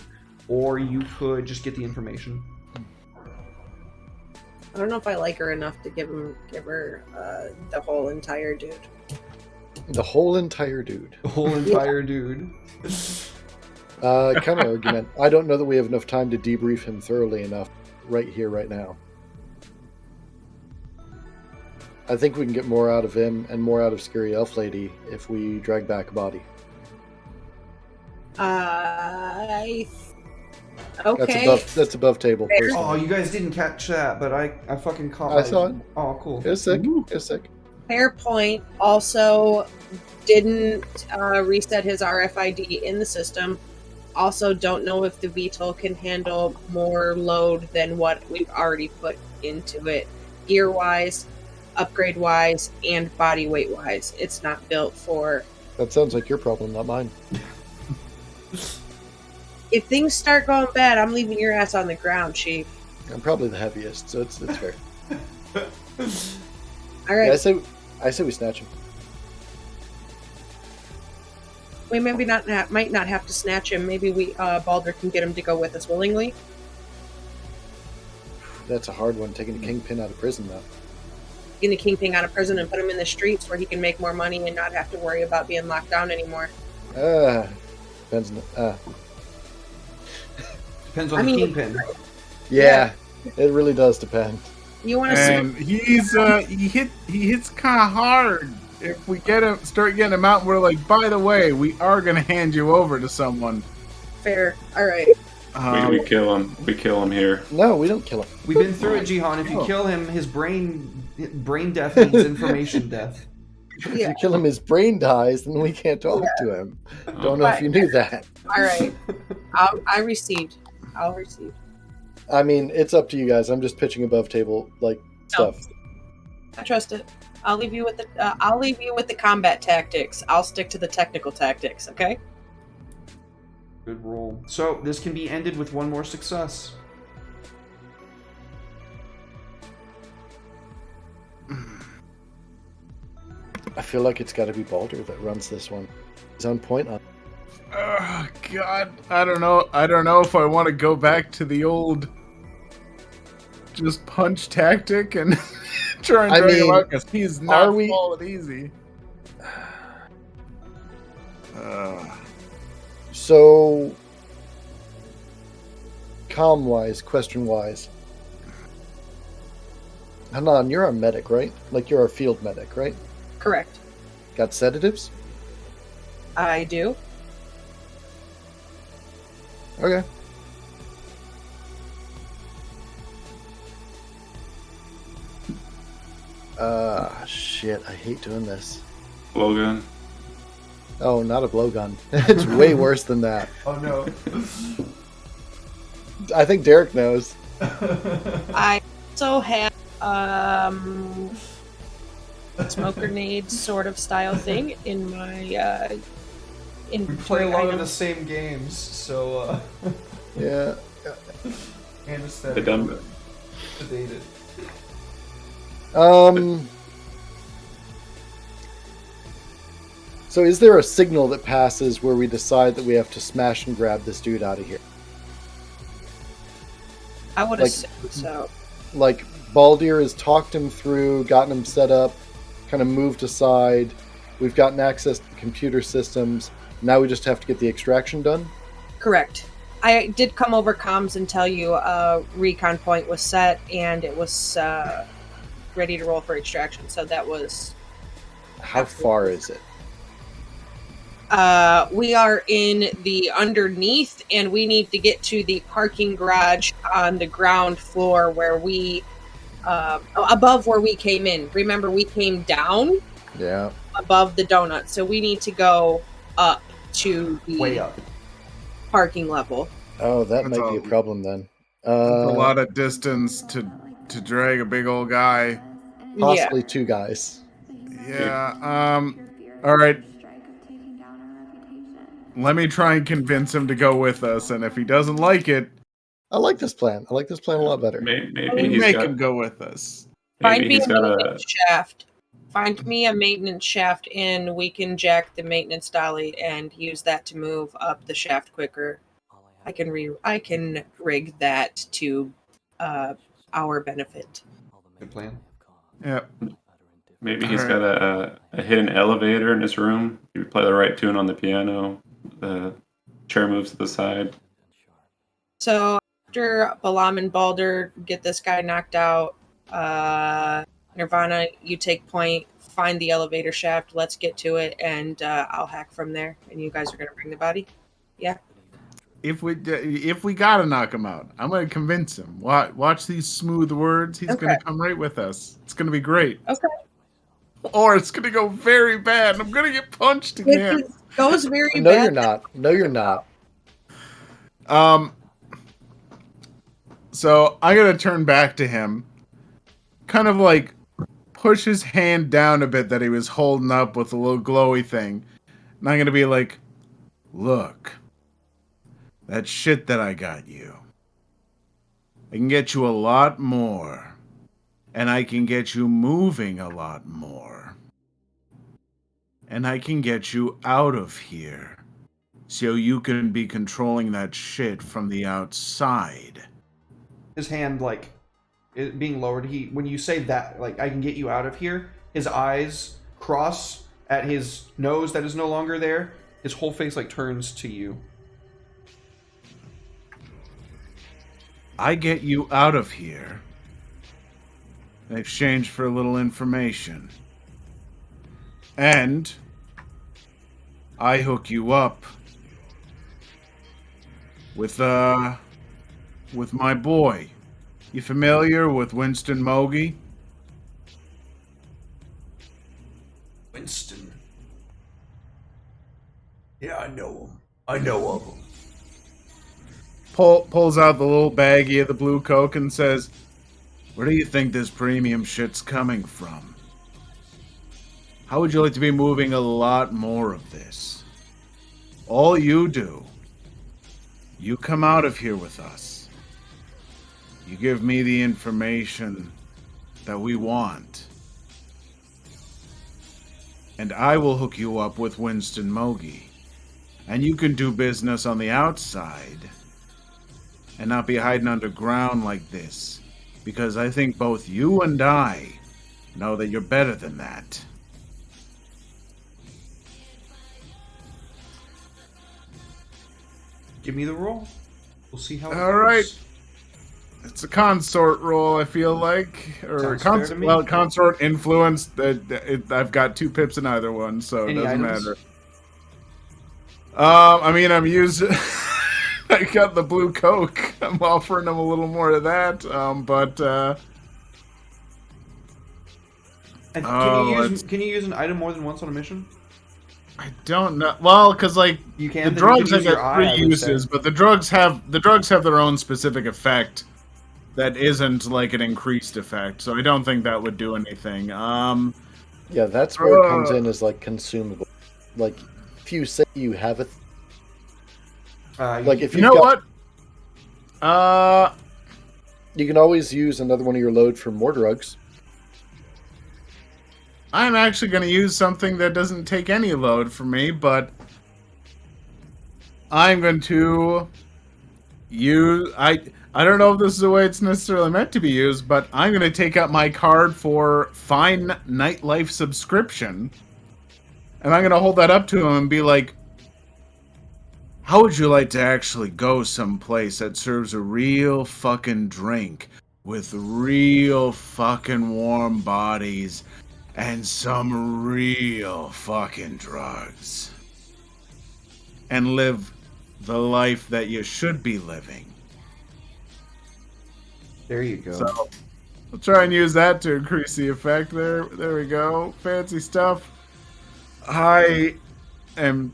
or you could just get the information. I don't know if I like her enough to give her the whole entire dude. The whole entire dude. The whole entire dude. Counter argument. I don't know that we have enough time to debrief him thoroughly enough right here, right now. I think we can get more out of him and more out of Scary Elf Lady if we drag back a body. Okay. That's above table. Fair. Personally. Oh, you guys didn't catch that, but I fucking caught I saw it. Oh, cool. It was sick. It was sick. Fair point. Also, didn't reset his RFID in the system. Also, don't know if the VTOL can handle more load than what we've already put into it, gear-wise, upgrade-wise, and body weight-wise. It's not built for... That sounds like your problem, not mine. If things start going bad, I'm leaving your ass on the ground, Chief. I'm probably the heaviest, so it's fair. All right. Yeah, I say we snatch him. We maybe might not have to snatch him. Maybe Baldur can get him to go with us willingly. That's a hard one, taking the Kingpin out of prison, though. Getting the Kingpin out of prison and put him in the streets where he can make more money and not have to worry about being locked down anymore. Depends on Depends on the kingpin. Yeah, it really does depend. You want to and he hits kind of hard. If we start getting him out, and we're like, by the way, we are gonna hand you over to someone. fair? All right. We kill him. We kill him here. No, we don't kill him. We've been through it, Jihan. If you kill him, his brain death means information death. If Yeah. you kill him, his brain dies, then we can't talk to him. Don't know if you knew that. All right. I'll recede. I mean, it's up to you guys. I'm just pitching above table stuff. I trust it. I'll leave you with the combat tactics. I'll stick to the technical tactics. Okay. Good roll. So this can be ended with one more success. I feel like it's got to be Baldur that runs this one. He's on point on. Oh God, I don't know if I want to go back to the old just punch tactic and try and drag him out because he's not falling easy. So, comm-wise, question-wise, Hanan, you're our medic, right? Like, you're our field medic, right? Correct. Got sedatives? I do. Okay. Shit, I hate doing this. Logan. Oh, not a blowgun. It's way worse than that. Oh no. I think Derek knows. I also have smoke grenade sort of style thing in my We play a lot of the same games, so Yeah. anesthetic. They done. Sedated. So is there a signal that passes where we decide that we have to smash and grab this dude out of here? I would assume so. Like, Baldur has talked him through, gotten him set up, kind of moved aside. We've gotten access to the computer systems. Now we just have to get the extraction done? Correct. I did come over comms and tell you recon point was set and it was ready to roll for extraction. So that was... How far is it? We are in the underneath and we need to get to the parking garage on the ground floor where we... above where we came in. Remember, we came down Yeah. above the donut. So we need to go up to the... Way up. parking level. Oh, that That's might be a all. problem then. It's a lot of distance to drag a big old guy. Possibly two guys. Yeah. All right. Let me try and convince him to go with us, and if he doesn't like it, I like this plan. I like this plan a lot better. Maybe we he's make got. him go with us. Find Maybe me he's a got a. maintenance shaft. Find me a maintenance shaft, and we can jack the maintenance dolly and use that to move up the shaft quicker. I can rig that to our benefit. Good plan. Yeah. Maybe he's Alright. got a hidden elevator in his room. You play the right tune on the piano. The chair moves to the side. So after Balam and Balder get this guy knocked out, Nirvana, you take point, find the elevator shaft, let's get to it, and I'll hack from there, and you guys are going to bring the body? Yeah? If we gotta knock him out, I'm gonna convince him. Watch these smooth words. He's gonna Okay. come right with us. It's gonna be great. Okay. Or it's gonna go very bad. I'm gonna get punched again. If it goes very No, bad, you're not. No, you're not. So I'm gonna turn back to him, kind of like push his hand down a bit that he was holding up with a little glowy thing, and I'm gonna be like, "Look, that shit that I got you. I can get you a lot more, and I can get you moving a lot more, and I can get you out of here, so you can be controlling that shit from the outside." His hand, like, it being lowered, when you say that, like, I can get you out of here, his eyes cross at his nose that is no longer there. His whole face, like, turns to you. I get you out of here in exchange for a little information. And I hook you up with my boy. You familiar with Winston Mogi? Winston. Yeah, I know him. I know of him. Pulls out the little baggie of the blue Coke and says, "Where do you think this premium shit's coming from? How would you like to be moving a lot more of this? All you do, you come out of here with us. You give me the information that we want. And I will hook you up with Winston Mogi. And you can do business on the outside and not be hiding underground like this. Because I think both you and I know that you're better than that." Give me the roll. We'll see how it All goes. right. It's a consort roll, I feel like, or Sounds fair to me. consort influence. I've got 2 pips in either one, so it Any doesn't items? matter. I mean, I'm using. I got the blue Coke. I'm offering them a little more of that, but And Oh, can you use an item more than once on a mission? I don't know. Well, because like You can. the then drugs you have can use got your eye, 3 I would uses, say. but the drugs have their own specific effect that isn't like an increased effect. So I don't think that would do anything. Yeah, that's where it comes in as like consumable. Like if you say you have it, like if you you've know got, what? you can always use another one of your load for more drugs. I'm actually going to use something that doesn't take any load for me, but I'm going to use... I don't know if this is the way it's necessarily meant to be used, but I'm going to take out my card for Fine Nightlife subscription, and I'm going to hold that up to him and be like, "How would you like to actually go someplace that serves a real fucking drink with real fucking warm bodies and some real fucking drugs and live the life that you should be living?" There you go. So I'll try and use that to increase the effect. There we go. Fancy stuff. I am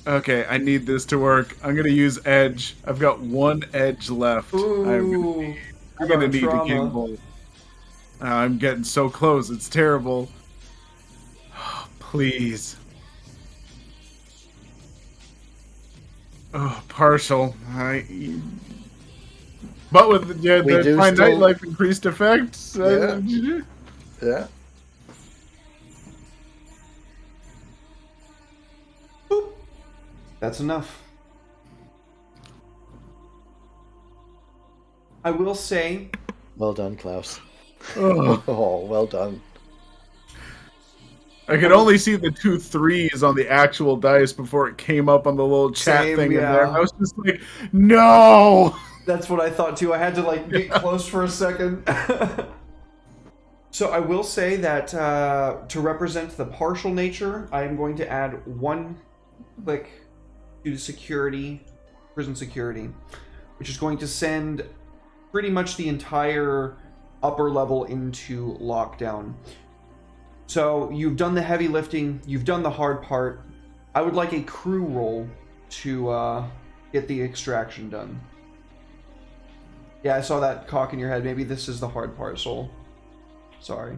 Okay, I need this to work. I'm gonna use edge. I've got one edge left. Ooh, I'm gonna got need to trauma. gamble. I'm getting so close. It's terrible. Please. Oh, partial. But with We do my still- nightlife increased effects. Yeah. That's enough. I will say, Well done, Klaus. Oh, Oh, well done. I could only see the 2 3s on the actual dice before it came up on the little chat Same, thing in yeah. there. I was just like, no! that's what I thought too. I had to like get close for a second. So I will say that to represent the partial nature, I am going to add 1 click to security, prison security, which is going to send pretty much the entire upper level into lockdown. So you've done the heavy lifting, you've done the hard part. I would like a crew roll to get the extraction done. Yeah, I saw that cock in your head. Maybe this is the hard part, Soul. Sorry.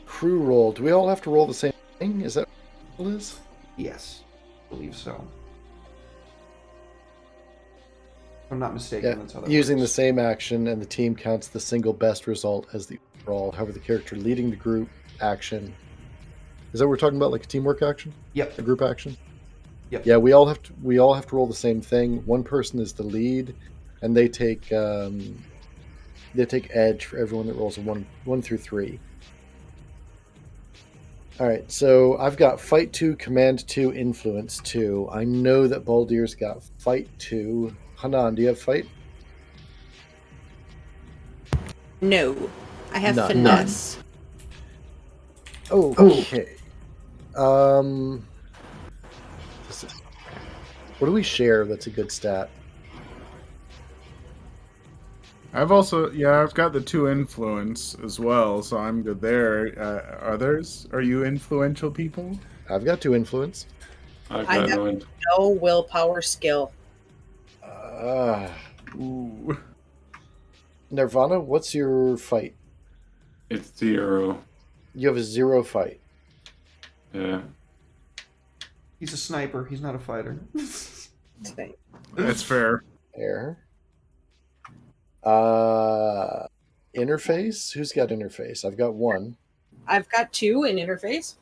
Crew roll. Do we all have to roll the same thing? Is that what it is? Yes, I believe so. If I'm not mistaken, Yeah. that's how that Using the works. same action, and the team counts the single best result as the overall. However, the character leading the group action. Is that what we're talking about? Like a teamwork action? Yep. A group action? Yep. Yeah, we all have to roll the same thing. One person is the lead, and they take edge for everyone that rolls a 1 through 3. All right, so I've got Fight 2, Command 2, Influence 2. I know that Baldir's got Fight 2. Hanan, do you have Fight? No, I have None. finesse. Okay. What do we share that's a good stat? I've got the 2 influence as well, so I'm good there. Are you influential people? I've got 2 influence. I've I got have- no in- No willpower skill. Ooh. Nirvana, what's your fight? It's 0. You have a 0 fight. Yeah. He's a sniper. He's not a fighter. That's fair. Air. Interface? Who's got interface? I've got 1. I've got 2 in interface.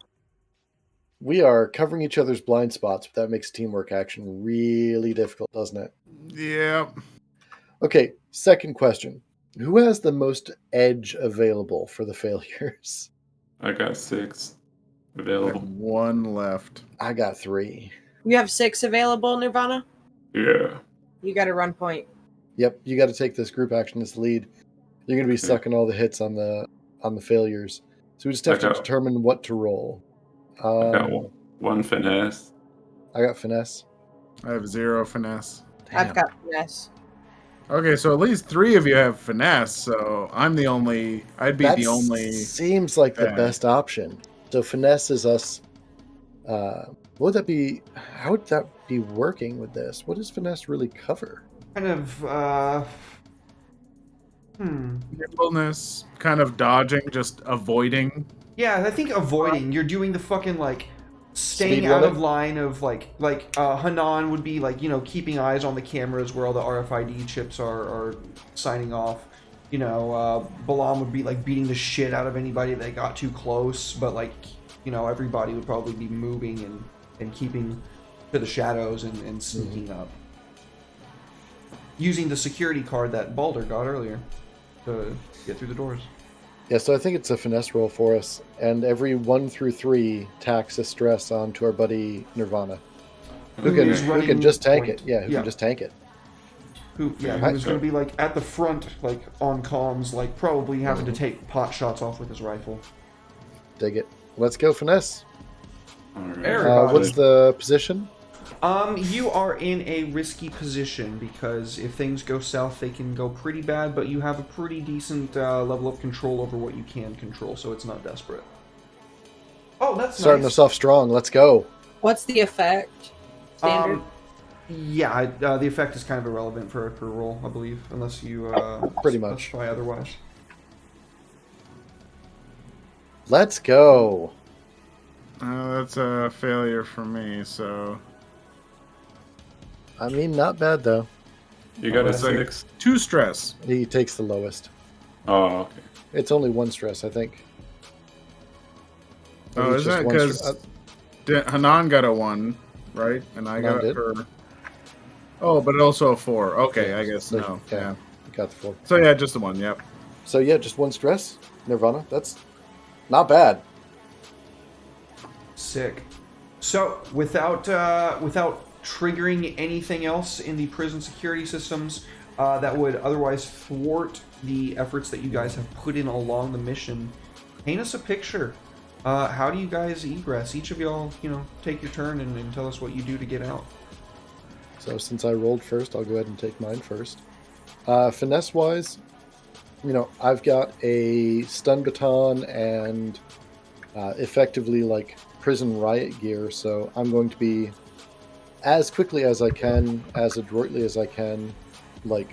We are covering each other's blind spots, but that makes teamwork action really difficult, doesn't it? Yeah. Okay, second question. Who has the most edge available for the failures? I got 6 I have available. 1 left. I got 3. You have 6 available, Nirvana? Yeah. You got a run point. Yep, you got to take this group action as the lead. You're going to be sucking all the hits on the failures. So we just have to Okay. determine what to roll. I got 1 finesse. I got finesse. I have 0 finesse. I've Damn. got finesse. Okay, so at least 3 of you have finesse, so I'd be That the only... seems like the Yeah. best option. So finesse is us. What would that be? How would that be working with this? What does finesse really cover? kind of, nimbleness, kind of dodging, just avoiding. Yeah, I think avoiding. You're doing the fucking like staying Speed out limit? of line of like Hanan would be like, you know, keeping eyes on the cameras where all the RFID chips are signing off. You know, Balam would be like beating the shit out of anybody that got too close, but like, you know, everybody would probably be moving and keeping to the shadows and sneaking up. Using the security card that Balder got earlier to get through the doors. Yeah, so I think it's a finesse roll for us, and every 1 through 3 tacks a stress onto our buddy Nirvana, who Who's can running just tank point. it. Yeah, who can just tank it. Who's Right. going to be like at the front, like on comms, like probably having to take pot shots off with his rifle. Dig it. Let's go finesse. Alright. Everybody. What's the position? You are in a risky position because if things go south, they can go pretty bad, but you have a pretty decent level of control over what you can control, so it's not desperate. Oh, that's Starting nice. us off strong. Let's go. What's the effect? Standard. Yeah, the effect is kind of irrelevant for roll, I believe, unless you Pretty much. specify otherwise. Let's go. That's a failure for me, so... I mean, not bad though. You got a It's like 6? 2 stress. He takes the lowest. Oh, okay. It's only 1 stress, I think. Oh, It's is just that one because Hanan got a 1, right? And I Hanan got did. her... Oh, but also a 4. Okay, Yeah, I guess so- no. yeah. Yeah. Got the 4. So yeah, just the 1, yep. So yeah, just 1 stress. Nirvana. That's not bad. Sick. So, without triggering anything else in the prison security systems that would otherwise thwart the efforts that you guys have put in along the mission, paint us a picture. How do you guys egress? Each of y'all, take your turn and tell us what you do to get out. So since I rolled first, I'll go ahead and take mine first. Finesse wise, I've got a stun baton and effectively like prison riot gear, so I'm going to be as quickly as I can, as adroitly as I can, like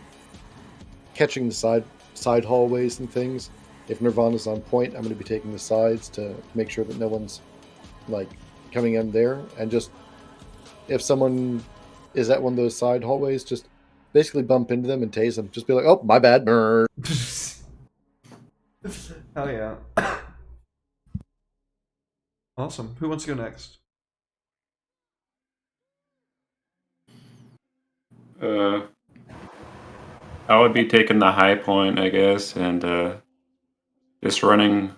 catching the side hallways and things. If Nirvana's on point, I'm going to be taking the sides to make sure that no one's like coming in there, and just if someone is at one of those side hallways, just basically bump into them and tase them. Just be like, oh, my bad. Brr. Hell yeah. Awesome. Who wants to go next? I would be taking the high point, I guess, and just running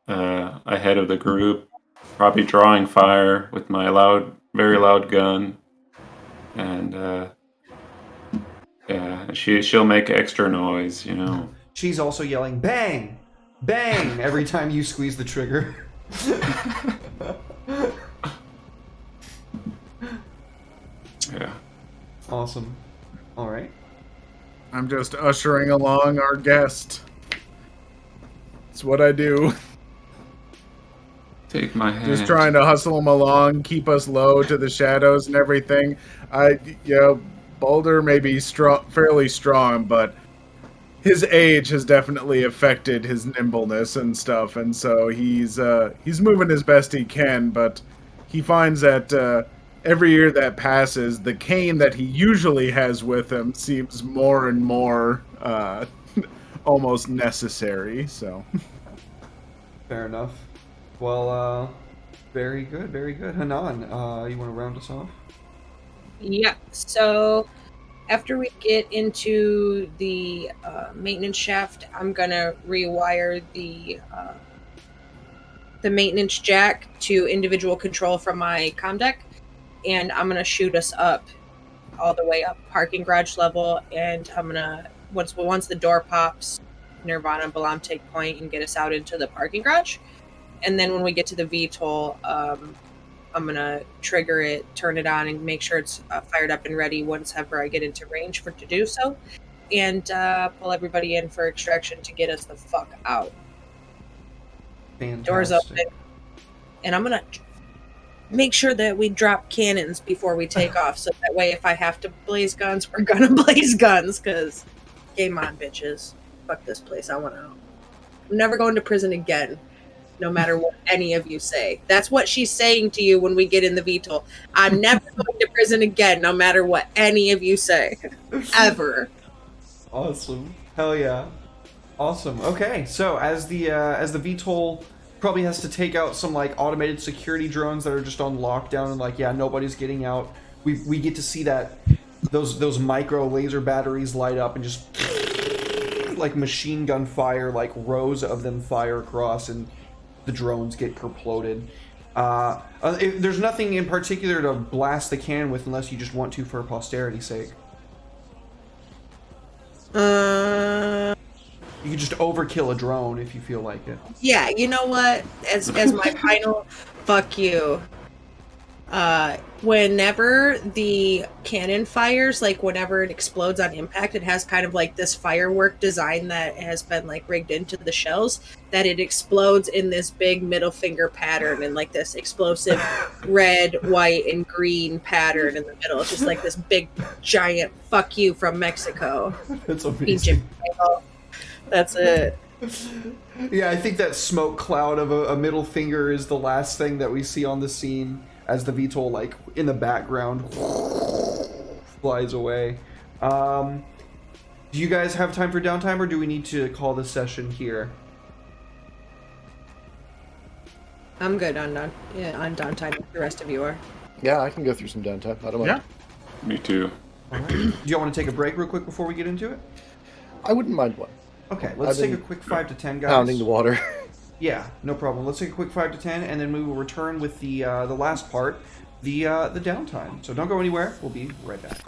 ahead of the group, probably drawing fire with my very loud gun, and yeah, she'll make extra noise, She's also yelling, bang! Bang! Every time you squeeze the trigger. Yeah. Awesome. Alright. I'm just ushering along our guest. It's what I do. Take my hand. Just trying to hustle him along, keep us low to the shadows and everything. Baldur may be fairly strong, but his age has definitely affected his nimbleness and stuff, and so he's moving as best he can. But he finds that every year that passes, the cane that he usually has with him seems more and more almost necessary. So Fair enough. Well, very good, very good. Hanan, you want to round us off? Yeah, so after we get into the maintenance shaft, I'm gonna rewire the maintenance jack to individual control from my comm deck, and I'm gonna shoot us up all the way up parking garage level, and I'm gonna once the door pops, Nirvana and Balam take point and get us out into the parking garage, and then when we get to the VTOL, I'm gonna trigger it, turn it on, and make sure it's fired up and ready whenever I get into range to do so, and pull everybody in for extraction to get us the fuck out. Fantastic. Doors open, and I'm gonna make sure that we drop cannons before we take off, so that way if I have to blaze guns, we're gonna blaze guns, because game on, bitches. Fuck this place, I want out. I'm never going to prison again. No matter what any of you say. That's what she's saying to you when we get in the VTOL. I'm never going to prison again, no matter what any of you say. Ever. Awesome. Hell yeah. Awesome. Okay, so as the VTOL probably has to take out some like automated security drones that are just on lockdown and like, yeah, nobody's getting out. We get to see that those micro laser batteries light up and just like machine gun fire, like rows of them fire across, and the drones get kerploded. There's nothing in particular to blast the cannon with unless you just want to for posterity's sake. You could just overkill a drone if you feel like it. Yeah, you know what? As my final fuck you. Whenever the cannon fires, like whenever it explodes on impact, it has kind of like this firework design that has been like rigged into the shells, that it explodes in this big middle finger pattern and like this explosive red, white, and green pattern in the middle. It's just like this big giant fuck you from Mexico. That's Pinche amazing. pedo. That's it. Yeah, I think that smoke cloud of a middle finger is the last thing that we see on the scene as the VTOL, like, in the background flies away. Do you guys have time for downtime, or do we need to call the session here? I'm good on downtime if the rest of you are. Yeah, I can go through some downtime. I don't mind. Yeah. Me too. Do y'all want to take a break real quick before we get into it? I wouldn't mind one. Okay, let's I've take a been quick 5 to 10, guys. Pounding the water. Yeah, no problem. Let's take a quick 5 to 10, and then we will return with the last part, the downtime. So don't go anywhere. We'll be right back.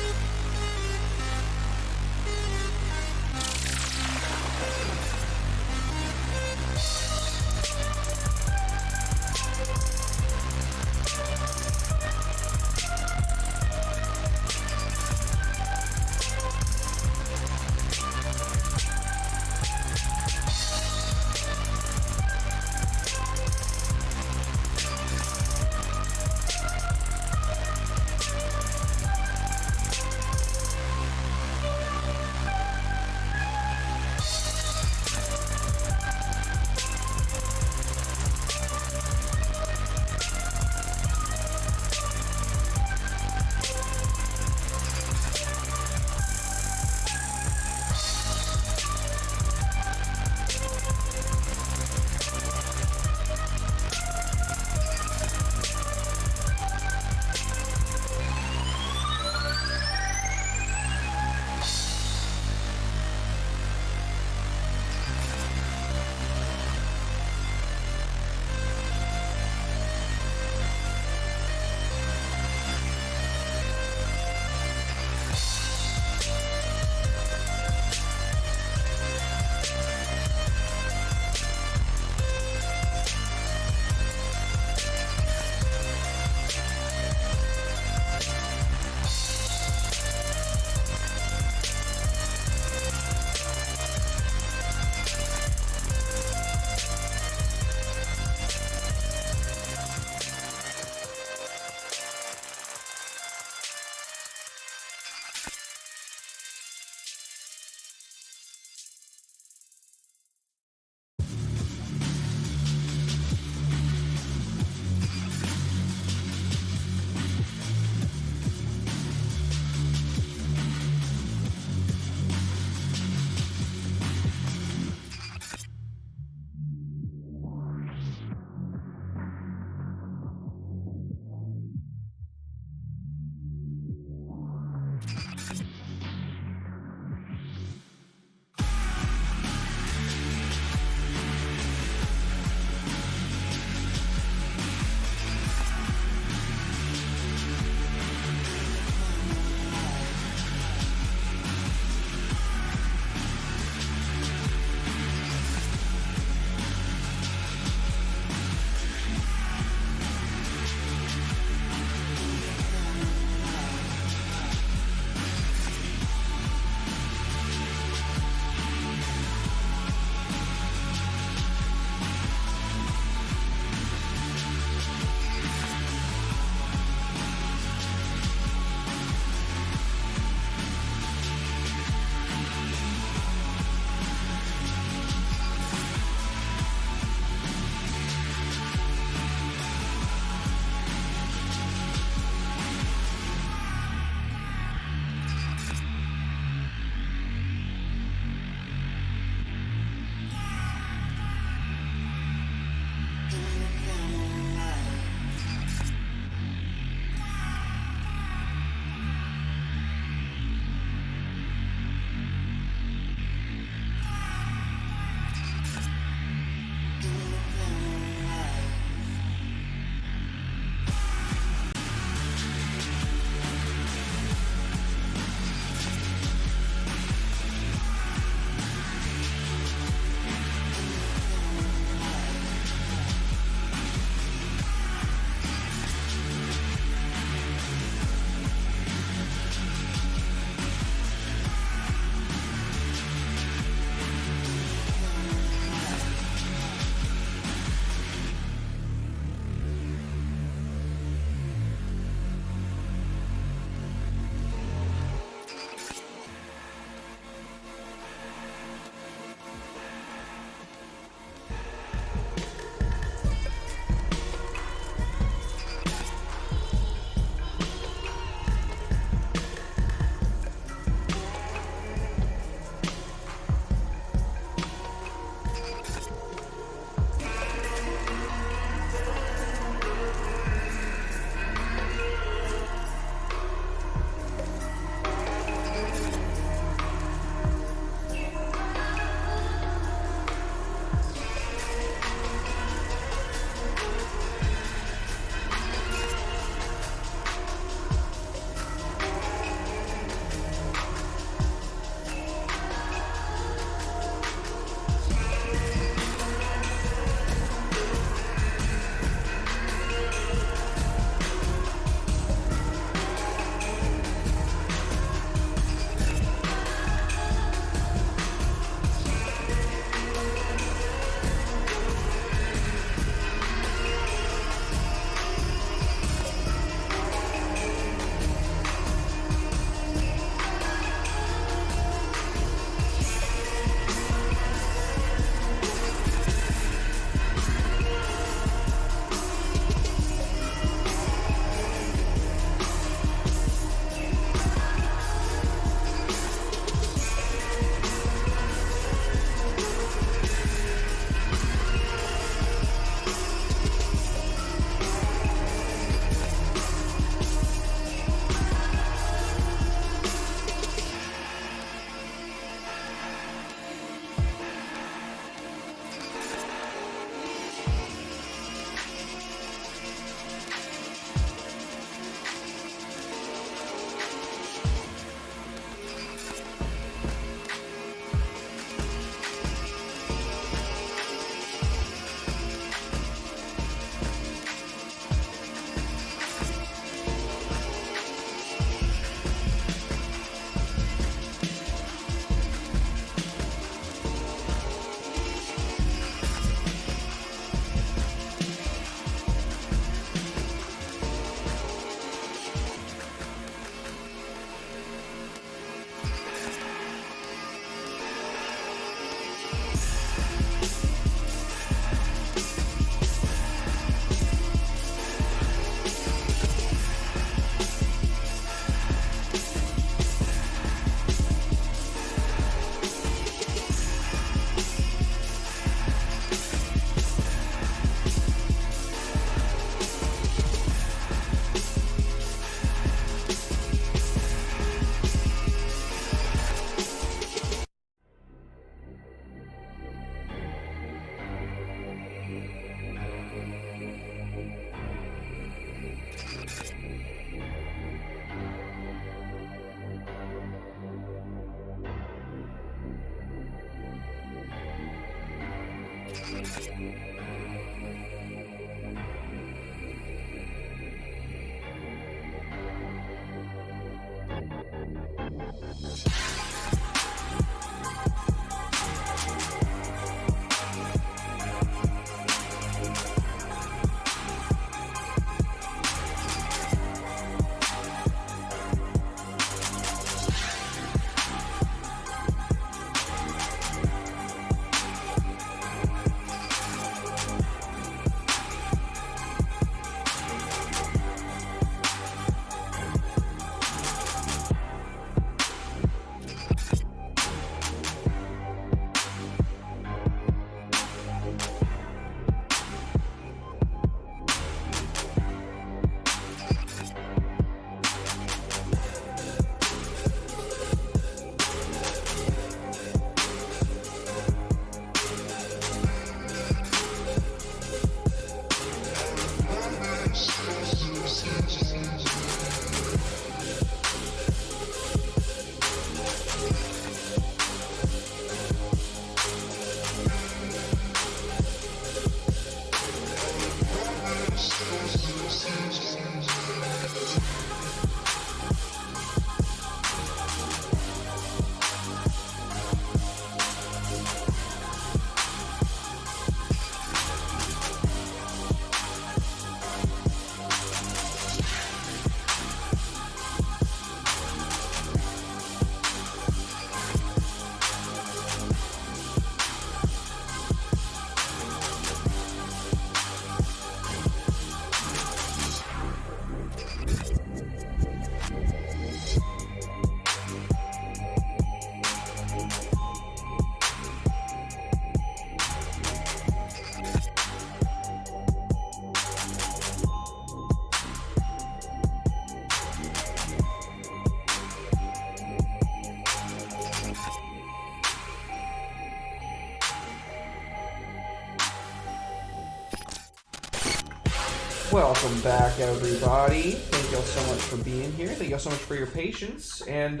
Welcome back, everybody. Thank y'all so much for being here. Thank y'all so much for your patience. And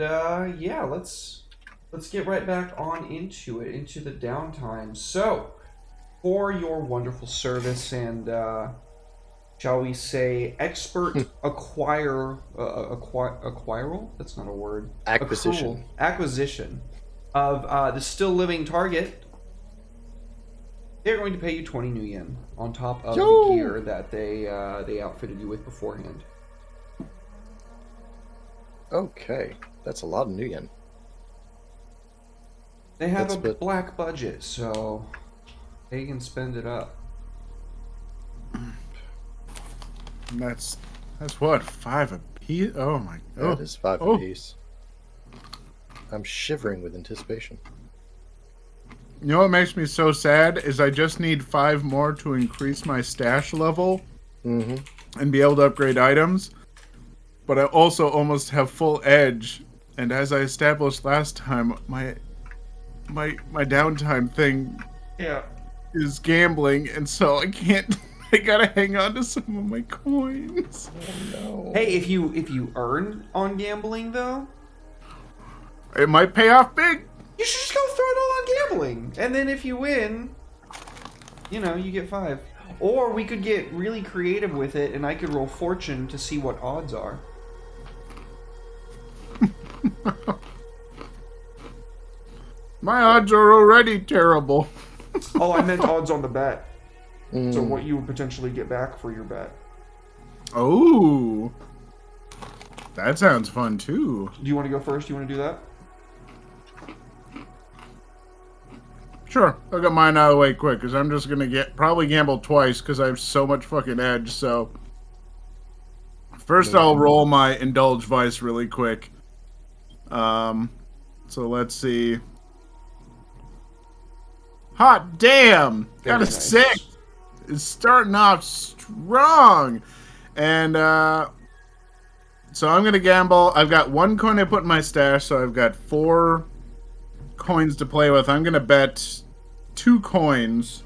yeah, let's get right back on into it, into the downtime. So, for your wonderful service and shall we say expert acquiral? That's not a word. Acquisition. Acquisition of the still living target. They're going to pay you 20 new yen on top of the gear that they outfitted you with beforehand. Okay, that's a lot of new yen. They have a black budget, so they can spend it up. And that's what, 5 apiece? Oh my god. That is 5 apiece. I'm shivering with anticipation. You know what makes me so sad is I just need 5 more to increase my stash level and be able to upgrade items. But I also almost have full edge, and as I established last time, my downtime thing is gambling, and so I can't. I gotta hang on to some of my coins. Oh, no. Hey, if you earn on gambling though, It might pay off big. you should just go throw it all on gambling, and then if you win, you know, you get 5. Or we could get really creative with it, and I could roll fortune to see what odds are. My odds are already terrible. Oh, I meant odds on the bet. So what you would potentially get back for your bet. Oh, that sounds fun too. Do you want to go first? Do you want to do that? Sure, I'll get mine out of the way quick, because I'm just gonna probably gamble twice, because I have so much fucking edge, so... First I'll roll my Indulge Vice really quick. So let's see. Hot damn! Got a 6! It's starting off strong! And, so I'm gonna gamble. I've got 1 coin I put in my stash, so I've got 4 coins to play with. I'm gonna bet 2 coins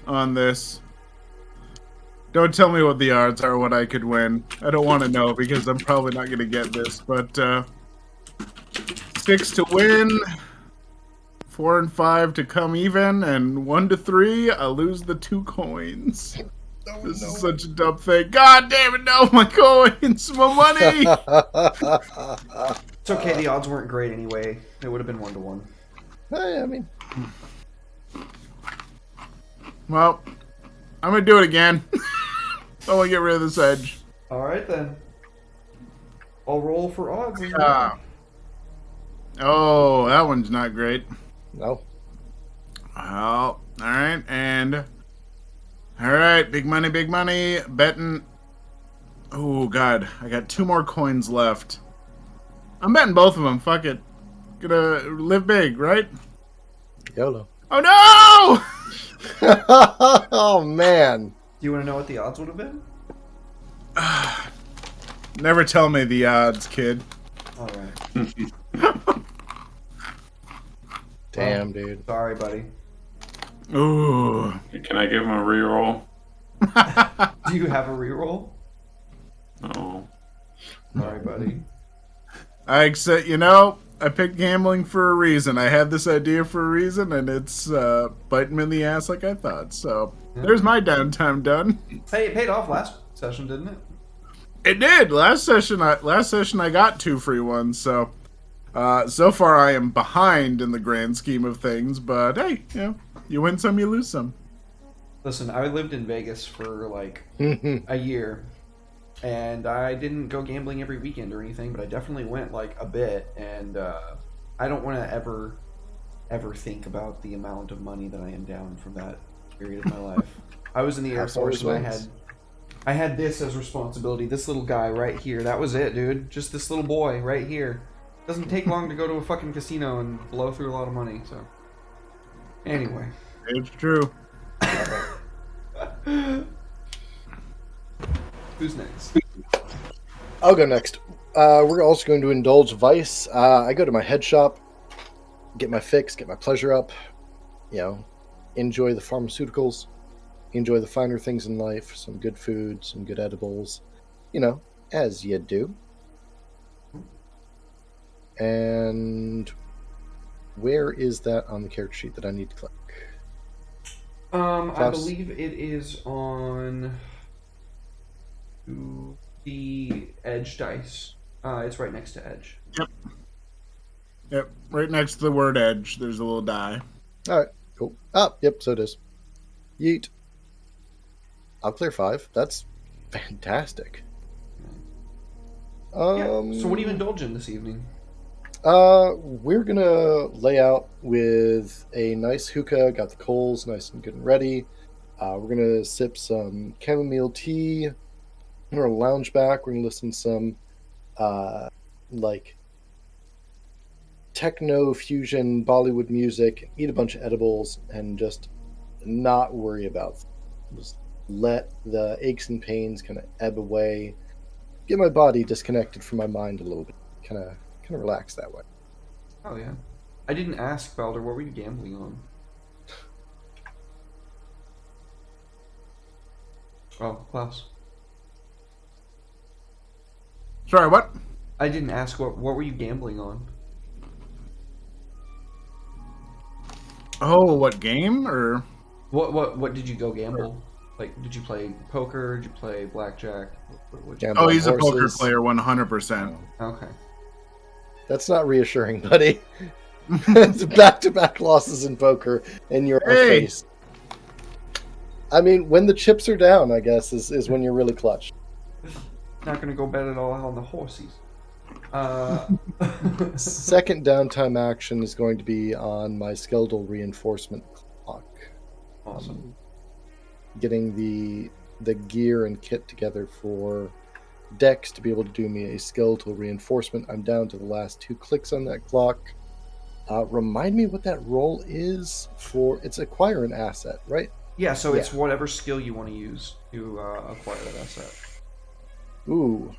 on this. Don't tell me what the odds are, what I could win. I don't want to know because I'm probably not gonna get this. But 6 to win, 4 and 5 to come even, and 1 to 3, I lose the 2 coins. This is such a dumb thing. God damn it, no, my coins, my money! It's okay. The odds weren't great anyway. It would have been 1-1. I mean, Well, I'm gonna do it again. I want to get rid of this edge. All right then. I'll roll for odds. as well. Ah. Oh, that one's not great. no. Well, alright, and... Alright, big money, betting... Oh, God, I got 2 more coins left. I'm betting both of them, fuck it. Gonna live big, right? YOLO. Oh, no! Oh, man. Do you want to know what the odds would have been? Never tell me the odds, kid. All right. Damn, dude. Sorry, buddy. Ooh. Can I give him a reroll? Do you have a reroll? No. Sorry, buddy. I accept, you know, I picked gambling for a reason. I had this idea for a reason, and it's biting me in the ass like I thought. So, there's my downtime done. Hey, it paid off last session, didn't it? It did. Last session I got 2 free ones, so so far I am behind in the grand scheme of things, but hey, you know, you win some, you lose some. Listen, I lived in Vegas for like a year, and I didn't go gambling every weekend or anything, but I definitely went like a bit, and I don't want to ever think about the amount of money that I am down from that period of my life. I was in the Air That's Force always and wins. I had this as responsibility. This little guy right here. That was it, dude. Just this little boy right here. Doesn't take long to go to a fucking casino and blow through a lot of money, so. Anyway. It's true. Who's next? I'll go next. We're also going to indulge vice. I go to my head shop, get my fix, get my pleasure up, you know, enjoy the pharmaceuticals, enjoy the finer things in life, some good food, some good edibles, you know, as you do. And where is that on the character sheet that I need to click? I Klaus? believe it is on the edge dice. It's right next to edge. Yep, right next to the word edge, there's a little die. All right, cool. Ah, yep, so it is. Yeet. I'll clear 5. That's fantastic. Yeah. So what are you indulging this evening? We're gonna lay out with a nice hookah. Got the coals nice and good and ready. We're gonna sip some chamomile tea. We're gonna lounge back. We're gonna listen to some, like techno fusion Bollywood music. Eat a bunch of edibles and just not worry about. Just let the aches and pains kind of ebb away. Get my body disconnected from my mind a little bit. Kind of relax that way. Oh yeah. I didn't ask, Balder, what were you gambling on? Oh, Klaus. Sorry, what? I didn't ask what were you gambling on? Oh, what game? Or What did you go gamble? Like, did you play poker? Did you play blackjack? Gamble oh, on he's a poker horses. player, 100%. Okay. That's not reassuring, buddy. It's back-to-back losses in poker, and you're Hey. face. I mean, when the chips are down, I guess, is when you're really clutch. Not gonna go bet it all on the horses. Second downtime action is going to be on my skeletal reinforcement clock. Awesome. Getting the gear and kit together for Dex to be able to do me a skeletal reinforcement. I'm down to the last 2 clicks on that clock. Remind me what that roll is for. It's acquire an asset, right? Yeah, so it's Yeah. whatever skill you want to use to acquire that asset. Ooh.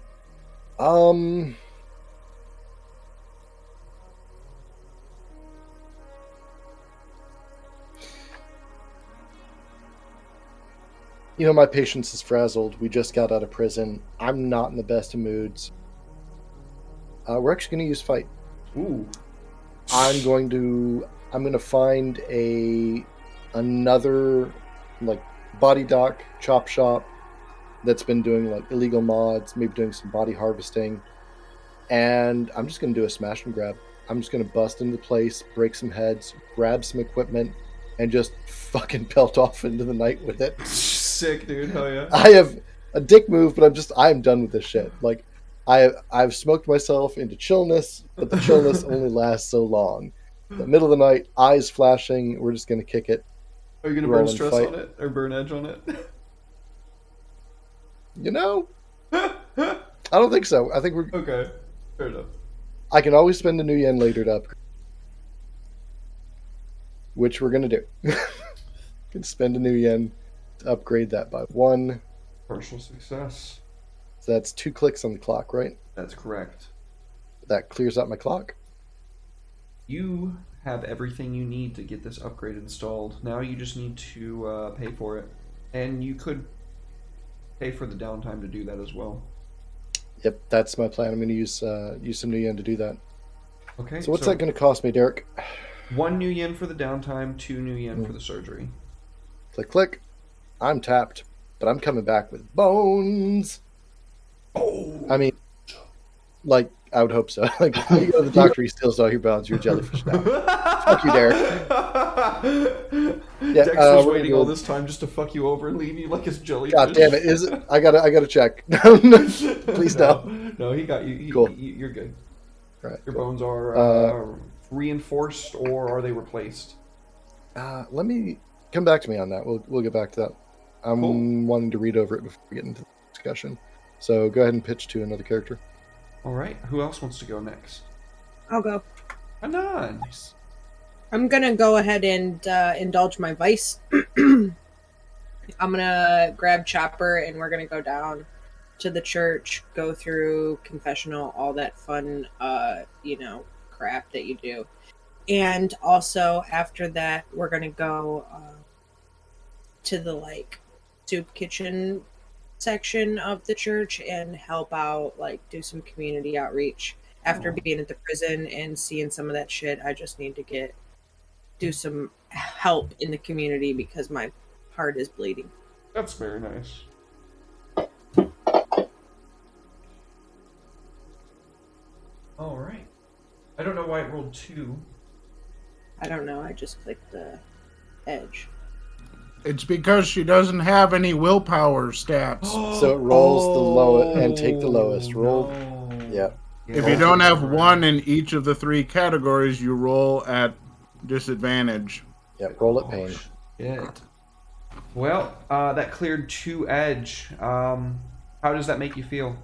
You know, my patience is frazzled. We just got out of prison. I'm not in the best of moods. We're actually going to use fight. Ooh. I'm going to I'm gonna find another like body dock chop shop that's been doing like illegal mods, maybe doing some body harvesting, and I'm just gonna do a smash and grab. I'm just gonna bust into the place, break some heads, grab some equipment, and just fucking pelt off into the night with it. Sick, dude. Hell yeah. I have a dick move, but I'm done with this shit. Like I've smoked myself into chillness, but the chillness only lasts so long. The middle of the night, eyes flashing, we're just gonna kick it. Are you gonna roll burn and stress fight. on it or burn edge on it? You know? I don't think so. I think we're Okay, fair enough. I can always spend a new yen later to upgrade. Which we're gonna do. Can spend a new yen to upgrade that by 1. Partial success. So that's 2 clicks on the clock, right? That's correct. That clears out my clock. You have everything you need to get this upgrade installed. Now you just need to pay for it, and you could pay for the downtime to do that as well. Yep, that's my plan. I'm gonna use some new yen to do that. Okay. So what's that gonna cost me, Derek? 1 new yen for the downtime, 2 new yen for the surgery. Click, click. I'm tapped, but I'm coming back with bones. Oh, I mean, like, I would hope so. Like, you go to the doctor, he steals all your bones. You're a jellyfish now. Fuck you, Derek. Yeah, Dexter's we're waiting gonna all go- this time just to fuck you over and leave you like his jellyfish. God damn it! Is it? I gotta check. Please no. No, he got you. Cool. You're good. All right. Your bones are reinforced, or are they replaced? Let me come back to me on that. We'll get back to that. I'm Cool. wanting to read over it before we get into the discussion. So go ahead and pitch to another character. All right. Who else wants to go next? I'll go. Anon. I'm gonna go ahead and indulge my vice. I'm gonna grab Chopper and we're gonna go down to the church, go through confessional, all that fun, crap that you do. And also after that, we're gonna go to the soup kitchen section of the church and help out, do some community outreach. After being at the prison and seeing some of that shit, I just need to do some help in the community because my heart is bleeding. That's very nice. All right. I don't know why it rolled 2. I don't know. I just clicked the edge. It's because she doesn't have any willpower stats. So it rolls the lowest and take the lowest. Roll. No. Yeah. If you don't have 1 in each of the 3 categories, you roll at disadvantage. Yeah. Roll it pain. Shit. Well, that cleared 2 edge. How does that make you feel?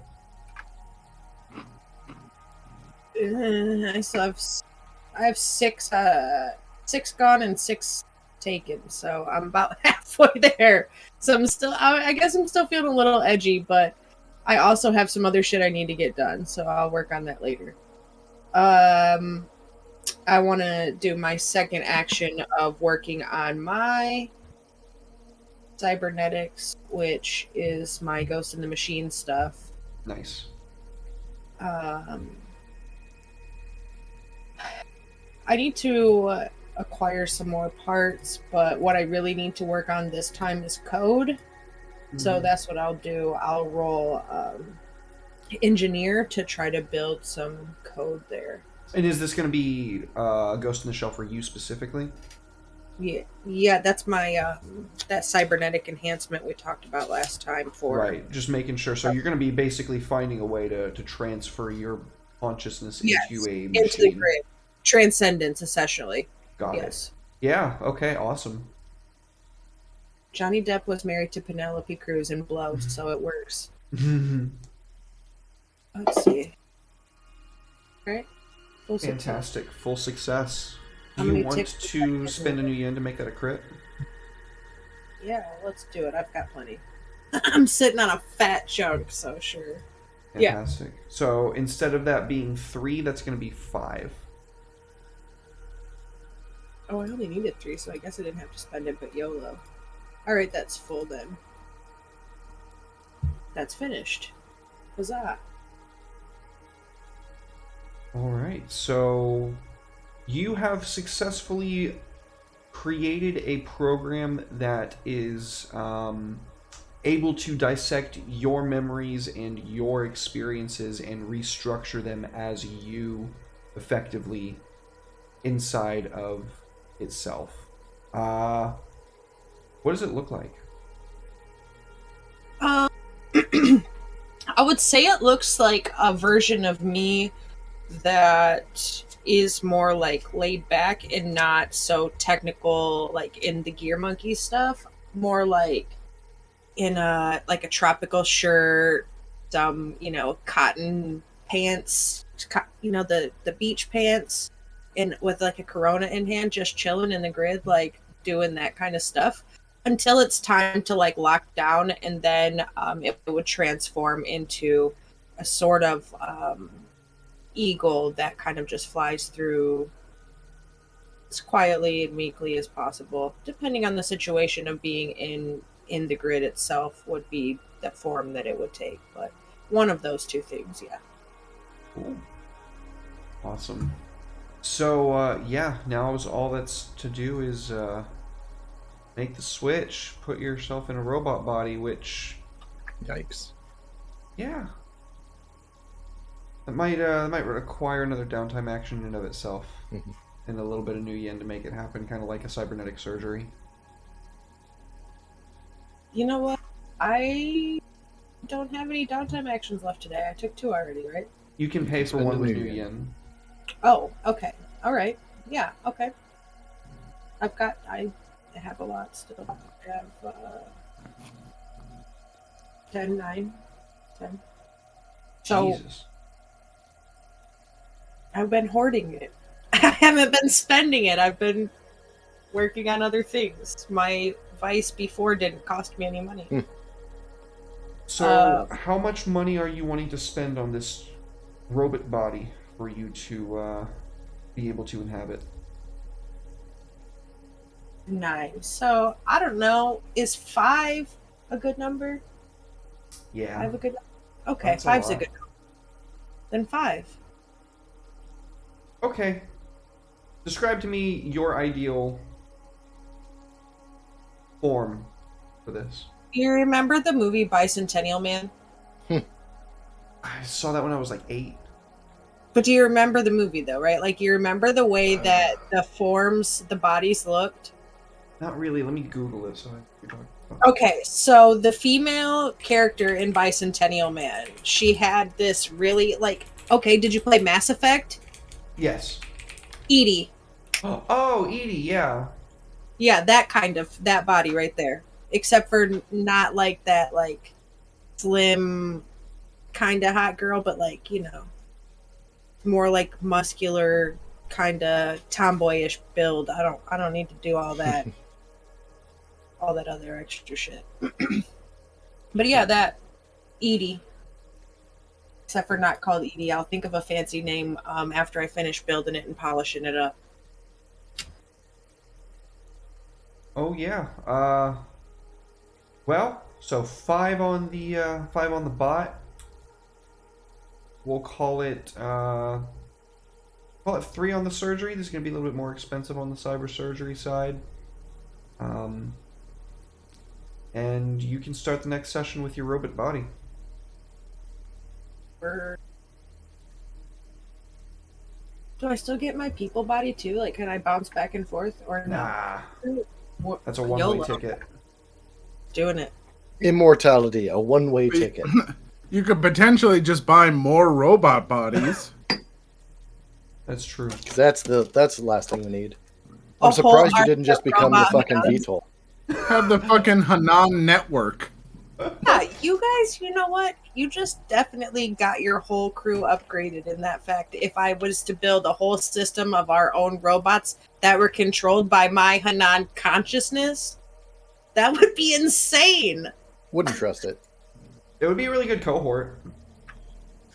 I still have I have 6 gone and 6 taken, so I'm about halfway there. So I guess I'm still feeling a little edgy, but I also have some other shit I need to get done, so I'll work on that later. I want to do my second action of working on my cybernetics, which is my Ghost in the Machine stuff. Nice. I need to acquire some more parts, but what I really need to work on this time is code. So that's what I'll do. I'll roll engineer to try to build some code there. And is this going to be Ghost in the Shell for you specifically? Yeah, that's my that cybernetic enhancement we talked about last time for. Right, just making sure. So you're going to be basically finding a way to transfer your consciousness into a machine. Into the grid. Transcendence, essentially. Got Yes. it. Yeah, okay, awesome. Johnny Depp was married to Penelope Cruz in Blow, so it works. Let's see. Right? Full success. Fantastic. Full success. How Do you many want ticks to did I get? spend a new yen to make that a crit? Yeah, let's do it. I've got plenty. I'm sitting on a fat chunk, so sure. Yeah. Fantastic. So instead of that being 3, that's going to be 5. Oh, I only needed 3, so I guess I didn't have to spend it, but YOLO. Alright, that's full then. That's finished. Huzzah. All right, so you have successfully created a program that is able to dissect your memories and your experiences and restructure them as you effectively inside of itself. What does it look like? I would say it looks like a version of me that is more like laid back and not so technical, like in the Gear Monkey stuff. More like in a tropical shirt, some cotton pants, the beach pants, and with like a Corona in hand, just chilling in the grid, like doing that kind of stuff until it's time to like lock down, and then it would transform into a sort of eagle that kind of just flies through as quietly and meekly as possible, depending on the situation of being in the grid itself would be the form that it would take. But one of those two things, yeah. Cool. Awesome. So yeah, now all that's to do is make the switch, put yourself in a robot body, which Yikes. yeah, that might require another downtime action in and of itself, and a little bit of new yen to make it happen, kind of like a cybernetic surgery. You know what? I don't have any downtime actions left today. I took 2 already, right? You can pay for Spend one the with new new yen. yen. Oh, okay. All right. Yeah, okay. I have a lot still. I have 10, 9, 10. So Jesus. I've been hoarding it. I haven't been spending it. I've been working on other things. My Vice before didn't cost me any money. So, how much money are you wanting to spend on this robot body for you to be able to inhabit? 9. So I don't know. Is 5 a good number? Yeah. 5 a good. Okay, That's a 5's a lot. good number. Then 5. Okay. Describe to me your ideal form for this. You remember the movie Bicentennial Man? I saw that when I was like 8. But do you remember the movie though, right? Like you remember the way that the bodies looked? Not really. Let me Google it so I can talk. Okay, so the female character in Bicentennial Man, she had this really okay, did you play Mass Effect? Yes. Edie. Oh, Edie, yeah. Yeah, that body right there. Except for not like that slim kind of hot girl, but more like muscular kind of tomboyish build. I don't need to do all that all that other extra shit. But yeah, that Edie. Except for not called Edie. I'll think of a fancy name after I finish building it and polishing it up. Oh yeah. Well, so 5 on the bot. We'll call it 3 on the surgery. This is gonna be a little bit more expensive on the cyber surgery side. And you can start the next session with your robot body. Do I still get my people body too? Like, can I bounce back and forth or no? Nah, that's a one-way ticket. Doing it. Immortality, a one-way ticket. You could potentially just buy more robot bodies. That's true. 'Cause that's the last thing we need. A I'm surprised whole you didn't just become the robot fucking bodies. VTOL. Have the fucking Hanan network. Yeah, you guys, you know what? You just definitely got your whole crew upgraded in that fact. If I was to build a whole system of our own robots that were controlled by my Hanan consciousness, that would be insane. Wouldn't trust it. It would be a really good cohort.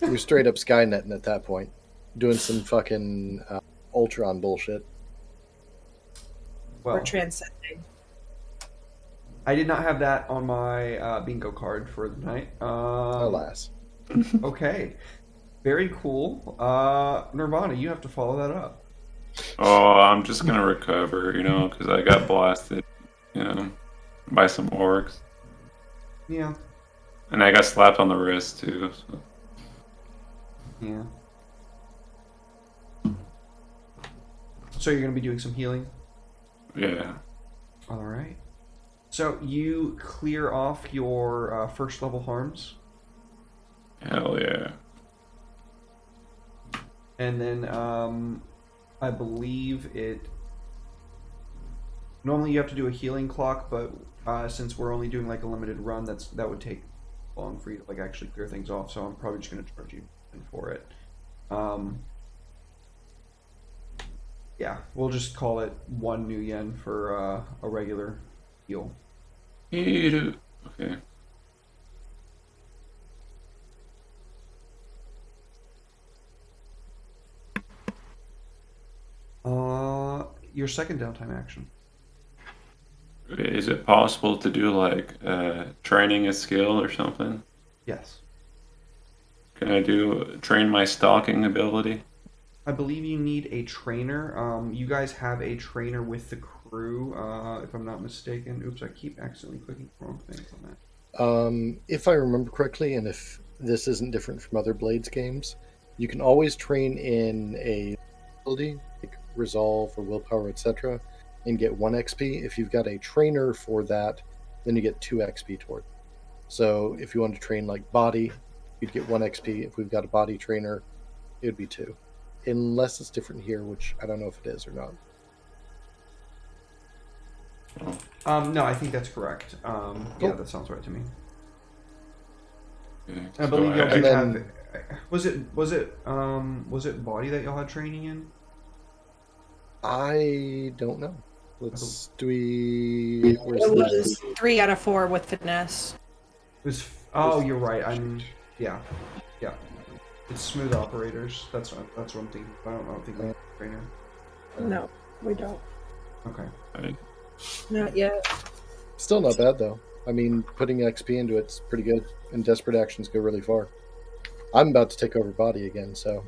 You're straight up Skynetting at that point. Doing some fucking Ultron bullshit. Well, Or transcending. I did not have that on my bingo card for the night. Alas. Okay. Very cool. Nirvana, you have to follow that up. Oh, I'm just gonna recover, because I got blasted, by some orcs, Yeah. and I got slapped on the wrist too. So. Yeah. So you're gonna be doing some healing. Yeah. All right. So you clear off your first level harms, Hell yeah. and then I believe it. Normally you have to do a healing clock, but since we're only doing like a limited run, that would take long for you to like actually clear things off. So I'm probably just gonna charge you for it. Yeah, we'll just call it 1 new yen for a regular heal. Okay. Your second downtime action. Is it possible to do like training a skill or something? Yes. Can I train my stalking ability? I believe you need a trainer. You guys have a trainer with the crew, if I'm not mistaken. Oops, I keep accidentally clicking the wrong things on that. If I remember correctly, and if this isn't different from other Blades games, you can always train in a ability like Resolve or Willpower, etc., and get 1 XP. If you've got a trainer for that, then you get 2 XP toward it. So if you want to train like Body, you'd get 1 XP. If we've got a Body trainer, it would be 2. Unless it's different here, which I don't know if it is or not. No, I think that's correct. Yeah, Cool. that sounds right to me. Okay. I believe y'all do And have. then- Was it Body that y'all had training in? I don't know. Where's It the was 3 out of 4 with finesse. It was. Oh, you're right. Yeah. It's smooth operators. That's what I'm thinking. I don't think we have a trainer. No, we don't. Okay. Right. Not yet. Still not bad though. I mean, putting XP into it's pretty good, and desperate actions go really far. I'm about to take over Body again, so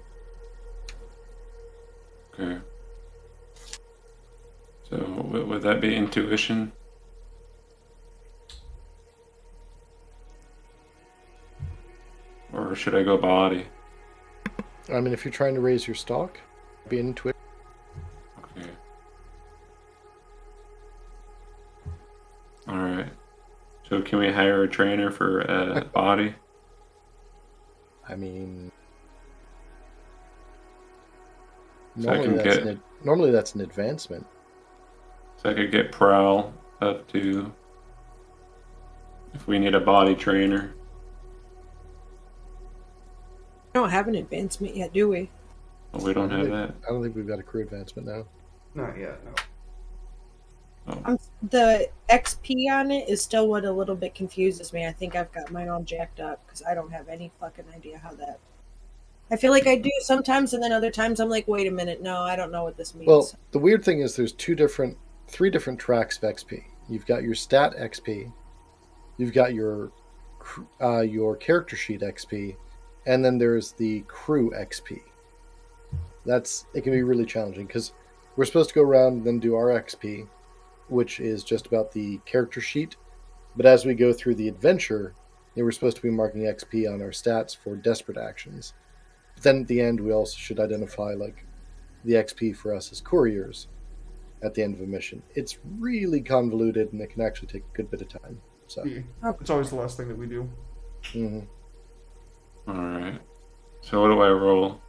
Okay. So would that be intuition? Or should I go body? I mean, if you're trying to raise your stock, be into it. Okay. Alright. So can we hire a trainer for body? I mean, So I normally can that's get- normally that's an advancement. So I could get Prowl up to if we need a body trainer. We don't have an advancement yet, do we? Oh, we don't have that. I don't think we've got a crew advancement now. Not yet. No. The XP on it is still what a little bit confuses me. I think I've got mine all jacked up because I don't have any fucking idea how that. I feel like I do sometimes, and then other times I'm like, wait a minute, no, I don't know what this means. Well, the weird thing is there's 3 different tracks of XP. You've got your stat XP, you've got your character sheet XP, and then there's the crew XP. It can be really challenging because we're supposed to go around and then do our XP, which is just about the character sheet. But as we go through the adventure, we're supposed to be marking XP on our stats for desperate actions. But then at the end, we also should identify like the XP for us as couriers at the end of a mission. It's really convoluted, and it can actually take a good bit of time. So, It's always the last thing that we do. mhm. Alright. So what do I roll?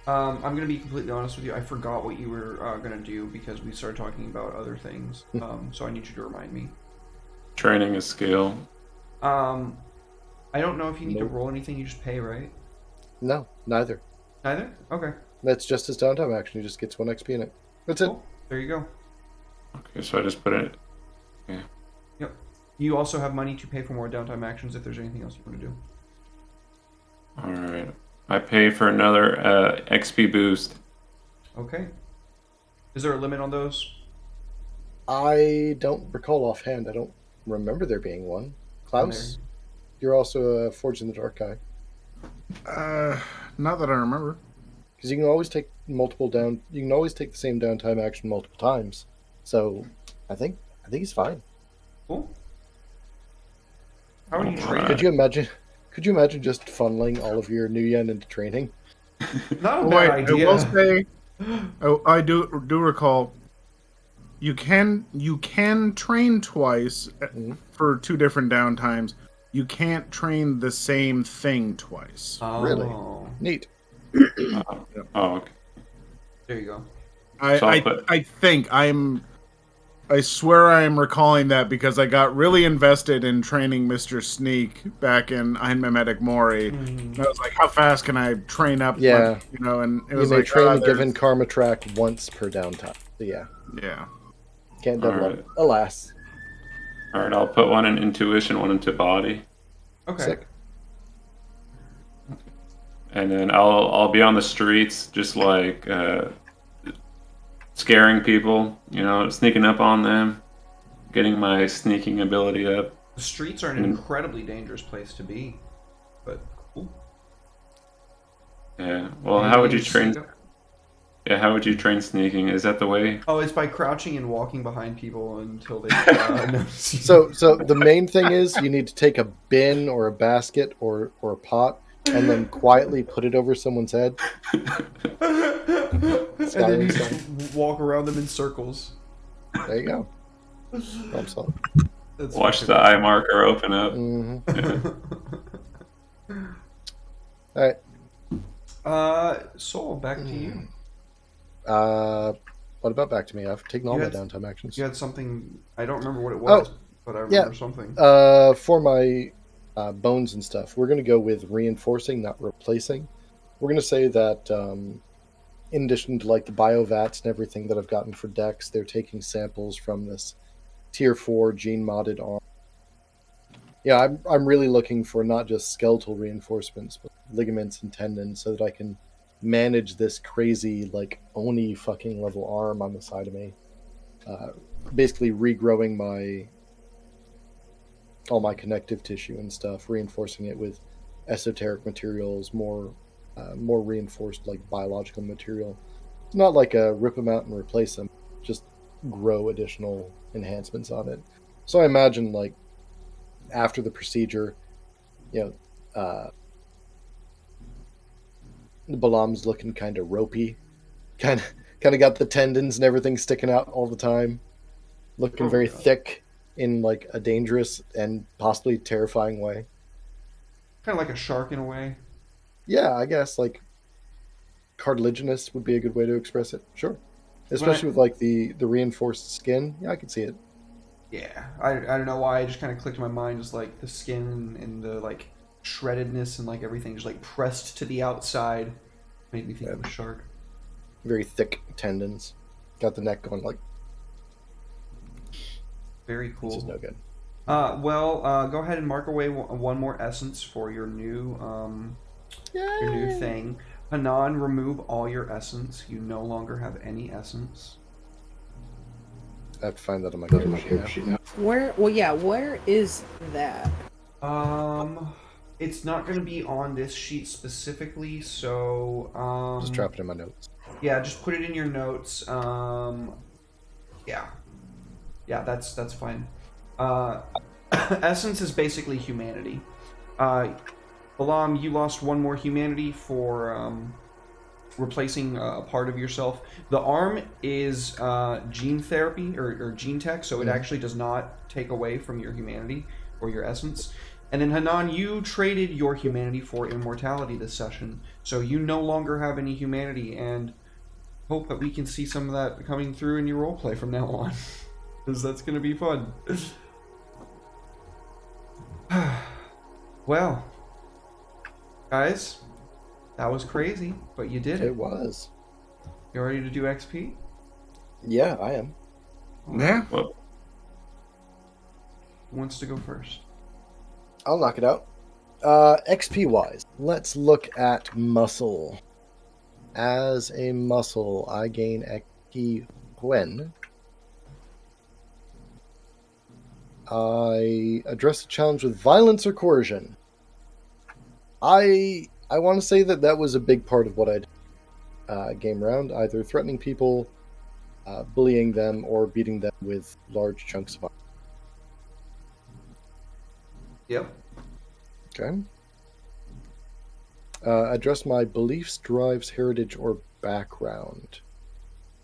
I'm gonna be completely honest with you. I forgot what you were gonna do because we started talking about other things. So I need you to remind me. Training a skill. I don't know if you need to Nope. roll anything. You just pay, right? No, neither. Neither. Okay. That's just his downtime action. He just gets 1 XP in it. That's it. Cool. There you go. Okay, so I just put it. Yep. You also have money to pay for more downtime actions if there's anything else you want to do. Alright. I pay for another XP boost. Okay. Is there a limit on those? I don't recall offhand. I don't remember there being one. Klaus, you're also a Forge in the Dark guy. Not that I remember. because you can always take multiple down. You can always take the same downtime action multiple times. So I think he's fine. Cool. How are you Alright. training? Could you imagine? Could you imagine just funneling all of your new yen into training? Not a Oh, bad wait, idea. I will say, I do recall. You can train twice Mhm. for 2 different downtimes. You can't train the same thing twice. Oh, Really? Neat. Oh, okay. There you go. So I'll put- I swear I am recalling that because I got really invested in training Mr. Sneak back in Einmemetic Mori. Mhm. And I was like, how fast can I train up? Yeah. And it You was may like, train ah, the there's- given karma track once per downtime. So yeah, Yeah. can't double Alright. up. Alas. All right, I'll put one in intuition, one into body, Okay. Sick. and then I'll be on the streets, just like scaring people. You know, sneaking up on them, getting my sneaking ability up. The streets are an incredibly dangerous place to be, but cool. Yeah. Well, And how would you sneak train? up. Yeah, how would you train sneaking? Is that the way? Oh, it's by crouching and walking behind people until they notice you. So the main thing is you need to take a bin or a basket or a pot and then quietly put it over someone's head. And then you Skyrim just walk around them in circles. There you go. Problem solved. That's Watch the fucking- eye marker open up. hmm All right. Soul, back to you. What about back to me? I've taken all You my had- downtime actions. You had something. I don't remember what it was, but I remember something. For my bones and stuff, we're going to go with reinforcing, not replacing. We're going to say that in addition to like the biovats and everything that I've gotten for Dex, they're taking samples from this tier 4 gene modded arm. Yeah, I'm really looking for not just skeletal reinforcements, but ligaments and tendons, so that I can manage this crazy like Oni fucking level arm on the side of me. Basically regrowing all my connective tissue and stuff, reinforcing it with esoteric materials, more reinforced like biological material. It's not like a rip them out and replace them, just grow additional enhancements on it. So I imagine like after the procedure, Balam's looking kind of ropey, kind of got the tendons and everything sticking out all the time, looking very thick in like a dangerous and possibly terrifying way. Kind of like a shark in a way. Yeah, I guess like cartilaginous would be a good way to express it. Sure, especially with like the reinforced skin. Yeah, I can see it. Yeah, I don't know why. I just kind of clicked in my mind, just like the skin and the like shreddedness and like everything just like pressed to the outside made me think of a shark. Very thick tendons. Got the neck going like. Very cool. This is no good. Go ahead and mark away one more essence for your new thing. Hanan, remove all your essence. You no longer have any essence. I have to find that on my character sheet now. Where? Well, yeah. Where is that? It's not going to be on this sheet specifically, so Just drop it in my notes. yeah, just put it in your notes. Yeah, that's fine. Essence is basically humanity. Balam, you lost one more humanity for replacing a part of yourself. The arm is gene therapy or gene tech, so it actually does not take away from your humanity or your essence. And then Hanan, you traded your humanity for immortality this session, so you no longer have any humanity, and hope that we can see some of that coming through in your roleplay from now on, because that's going to be fun. Well, guys, that was crazy, but you did It it. was. You ready to do XP? Yeah, I am. Yeah. Well, Who wants to go first? I'll knock it out. XP wise, let's look at muscle. As a muscle, I gain XP when I address a challenge with violence or coercion. I want to say that was a big part of what I did. game round, either threatening people, bullying them, or beating them with large chunks of iron. Yep. Okay. Address my beliefs, drives, heritage, or background.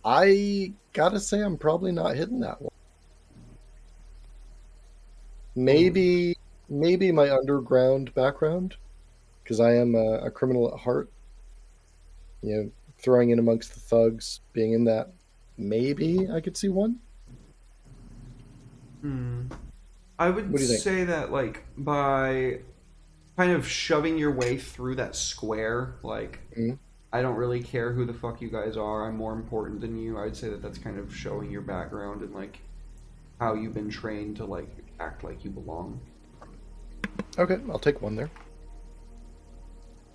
I gotta say, I'm probably not hitting that one. Maybe my underground background, because I am a criminal at heart. You know, throwing in amongst the thugs, being in that. Maybe I could see one. I would What do you think? say that, like, by kind of shoving your way through that square, like, Mhm. I don't really care who the fuck you guys are, I'm more important than you. I'd say that that's kind of showing your background and, like, how you've been trained to, like, act like you belong. Okay, I'll take one there.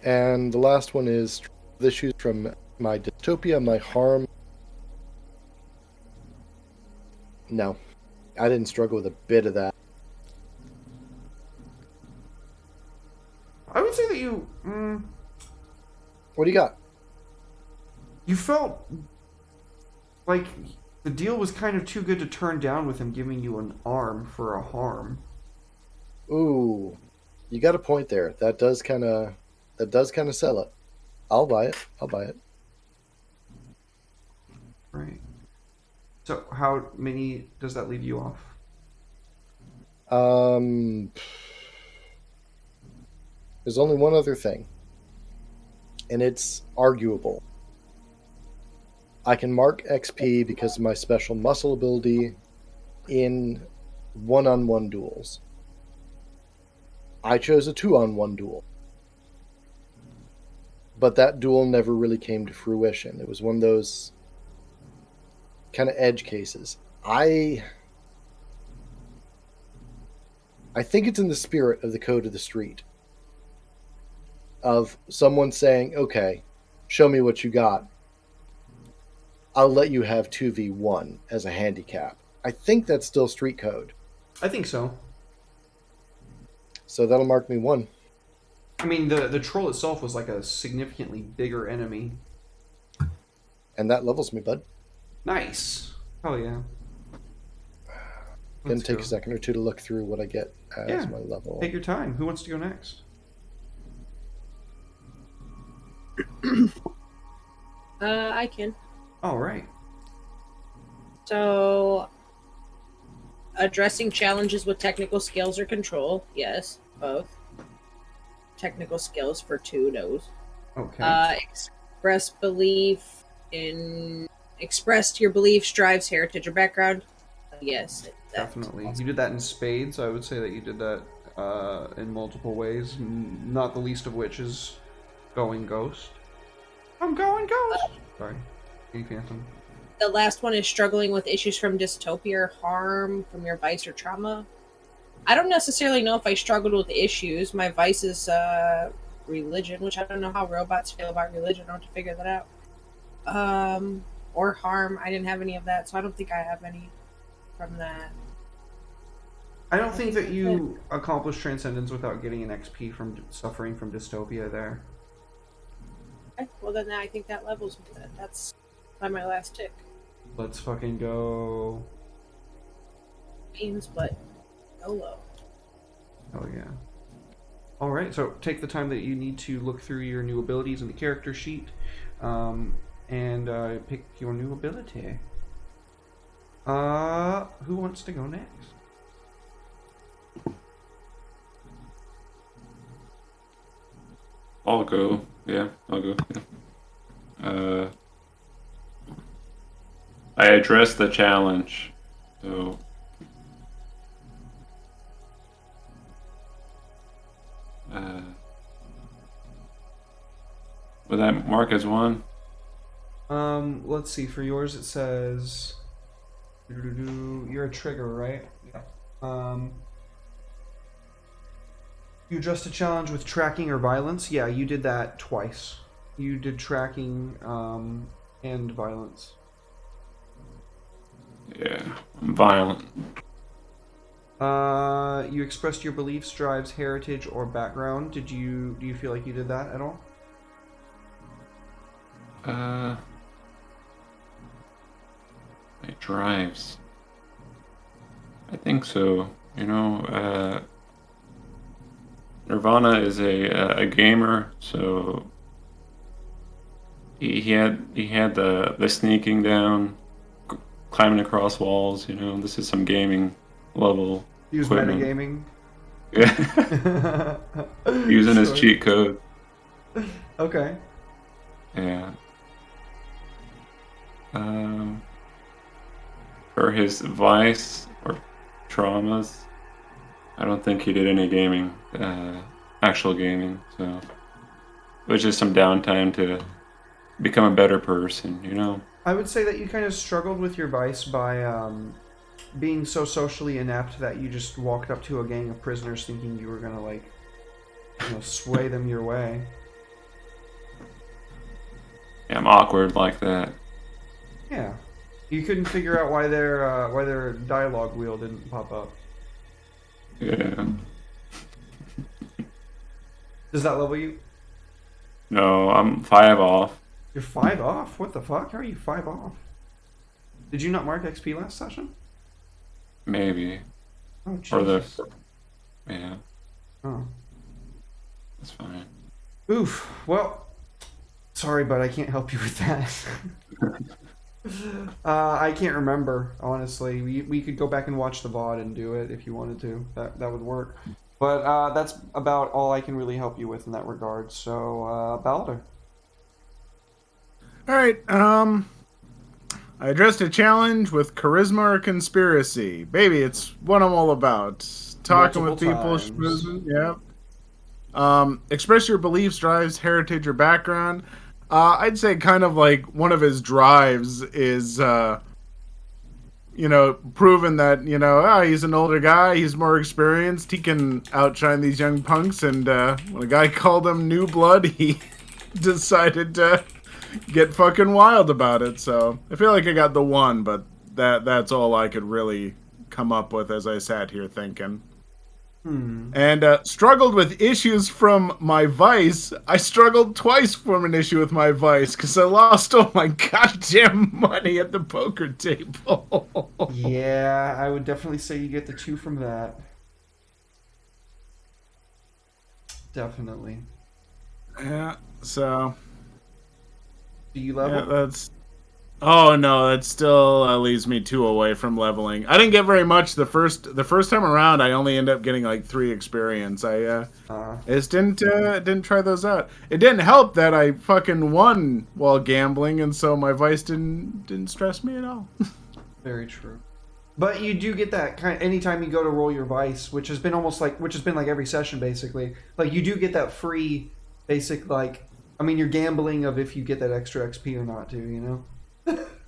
And the last one is issues from my dystopia, my harm. No, I didn't struggle with a bit of that. I would say that you, What do you got? you felt like the deal was kind of too good to turn down with him giving you an arm for a harm. Ooh, you got a point there. That does kind of sell it. I'll buy it. Right. So how many does that leave you off? There's only one other thing, and it's arguable. I can mark XP because of my special muscle ability in one-on-one duels. I chose a 2-on-1 duel. But that duel never really came to fruition. It was one of those kind of edge cases. I think it's in the spirit of the code of the street. Of someone saying, okay, show me what you got. I'll let you have 2v1 as a handicap. I think that's still street code. I think so. So that'll mark me 1. I mean, the troll itself was like a significantly bigger enemy. And that levels me, bud. Nice. Hell yeah. Gonna Let's take go. a second or two to look through what I get as Yeah. my level. Take your time. Who wants to go next? I can. All right. So, addressing challenges with technical skills or control. Yes, both. Technical skills for 2, no's. Okay. Expressed your beliefs, drives, heritage, or background. Yes, Definitely. You did that in spades. I would say that you did that in multiple ways, not the least of which is going ghost. I'm going ghost! Sorry. Hey, Phantom. The last one is struggling with issues from dystopia or harm from your vice or trauma. I don't necessarily know if I struggled with issues. My vice is religion, which I don't know how robots feel about religion. I don't have to figure that out. Or harm. I didn't have any of that, so I don't think I have any from that. I don't think that you accomplished transcendence without getting an XP from suffering from dystopia there. Okay, well then I think that levels me then. That's by my last tick. Let's fucking go. Means, but YOLO. Oh yeah. Alright, so take the time that you need to look through your new abilities in the character sheet, and pick your new ability. Who wants to go next? I'll go. Yeah, I'll go. Yeah. I addressed the challenge, so. Would that mark as 1? Let's see. For yours, it says you're a trigger, right? Yeah. You addressed a challenge with tracking or violence. Yeah, you did that twice. You did tracking and violence. Yeah, I'm violent. You expressed your beliefs, drives, heritage, or background. Do you feel like you did that at all? It drives. I think so. You know, Nirvana is a gamer, so he had the sneaking down, climbing across walls. You know, this is some gaming level Use equipment. metagaming. Yeah, using his Sure. cheat code. Okay. Yeah. For his vice or traumas, I don't think he did any gaming, actual gaming. So it was just some downtime to become a better person, you know. I would say that you kind of struggled with your vice by being so socially inept that you just walked up to a gang of prisoners thinking you were gonna like, sway them your way. Yeah, I'm awkward like that. Yeah. You couldn't figure out why their dialogue wheel didn't pop up. Yeah. Does that level you? No, I'm 5 off. You're 5 off? What the fuck? How are you 5 off? Did you not mark XP last session? Maybe. Oh, Or the. Jesus. Yeah, Oh. that's fine. Oof. Well, sorry, but I can't help you with that. I can't remember, honestly. We could go back and watch the VOD and do it if you wanted to. That would work. But that's about all I can really help you with in that regard. So, Balder. All right. I addressed a challenge with charisma or conspiracy. Baby, it's what I'm all about. Talking with Multiple people, times. schmoozing. Yep. Express your beliefs, drives, heritage, or background. I'd say kind of like one of his drives is, proving that, he's an older guy, he's more experienced, he can outshine these young punks, and when a guy called him new blood, he decided to get fucking wild about it. So I feel like I got the one, but that's all I could really come up with as I sat here thinking. And struggled with issues from my vice. I struggled twice from an issue with my vice because I lost all my goddamn money at the poker table. Yeah, I would definitely say you get the 2 from that. Definitely. Yeah, so Do you level? yeah, that's. Oh no, that still leaves me 2 away from leveling. I didn't get very much the first time around. I only ended up getting like 3 experience. I just didn't try those out. It didn't help that I fucking won while gambling, and so my vice didn't stress me at all. Very true. But you do get that kind anytime you go to roll your vice, which has been like every session basically. Like you do get that free basic you're gambling of if you get that extra XP or not too, you know?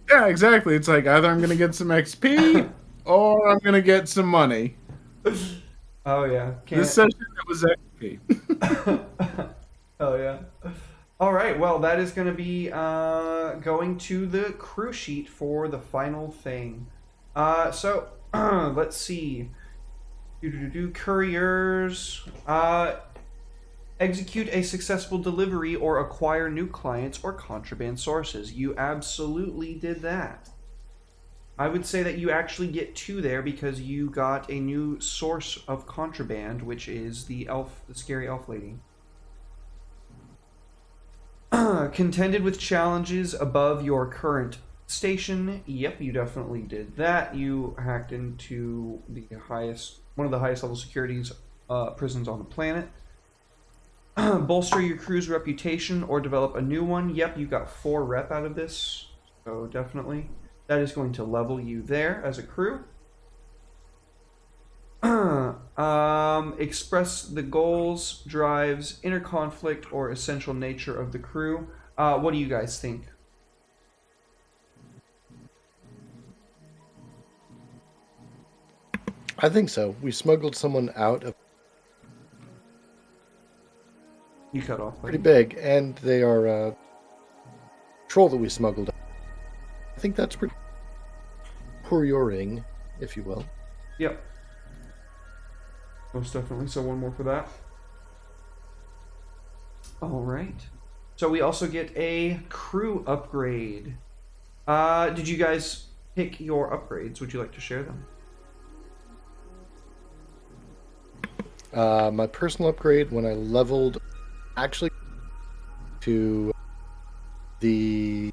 Yeah, exactly. It's like either I'm gonna get some XP or I'm gonna get some money. Oh yeah. This session it was XP. Oh yeah. All right. Well, that is going to be going to the crew sheet for the final thing. So let's see. Couriers. Execute a successful delivery or acquire new clients or contraband sources. You absolutely did that. I would say that you actually get 2 there because you got a new source of contraband, which is the scary elf lady. Contended with challenges above your current station. Yep, you definitely did that. You hacked into one of the highest level securities prisons on the planet. Bolster your crew's reputation or develop a new one. Yep, you got 4 rep out of this, so definitely. That is going to level you there as a crew. Express the goals, drives, inner conflict, or essential nature of the crew. What do you guys think? I think so. We smuggled someone out of You cut off. pretty big, and they are a troll that we smuggled out. I think that's pretty couriering, if you will. Yep. Most definitely. So 1 more for that. All right. So we also get a crew upgrade. Did you guys pick your upgrades? Would you like to share them? My personal upgrade when I leveled actually to the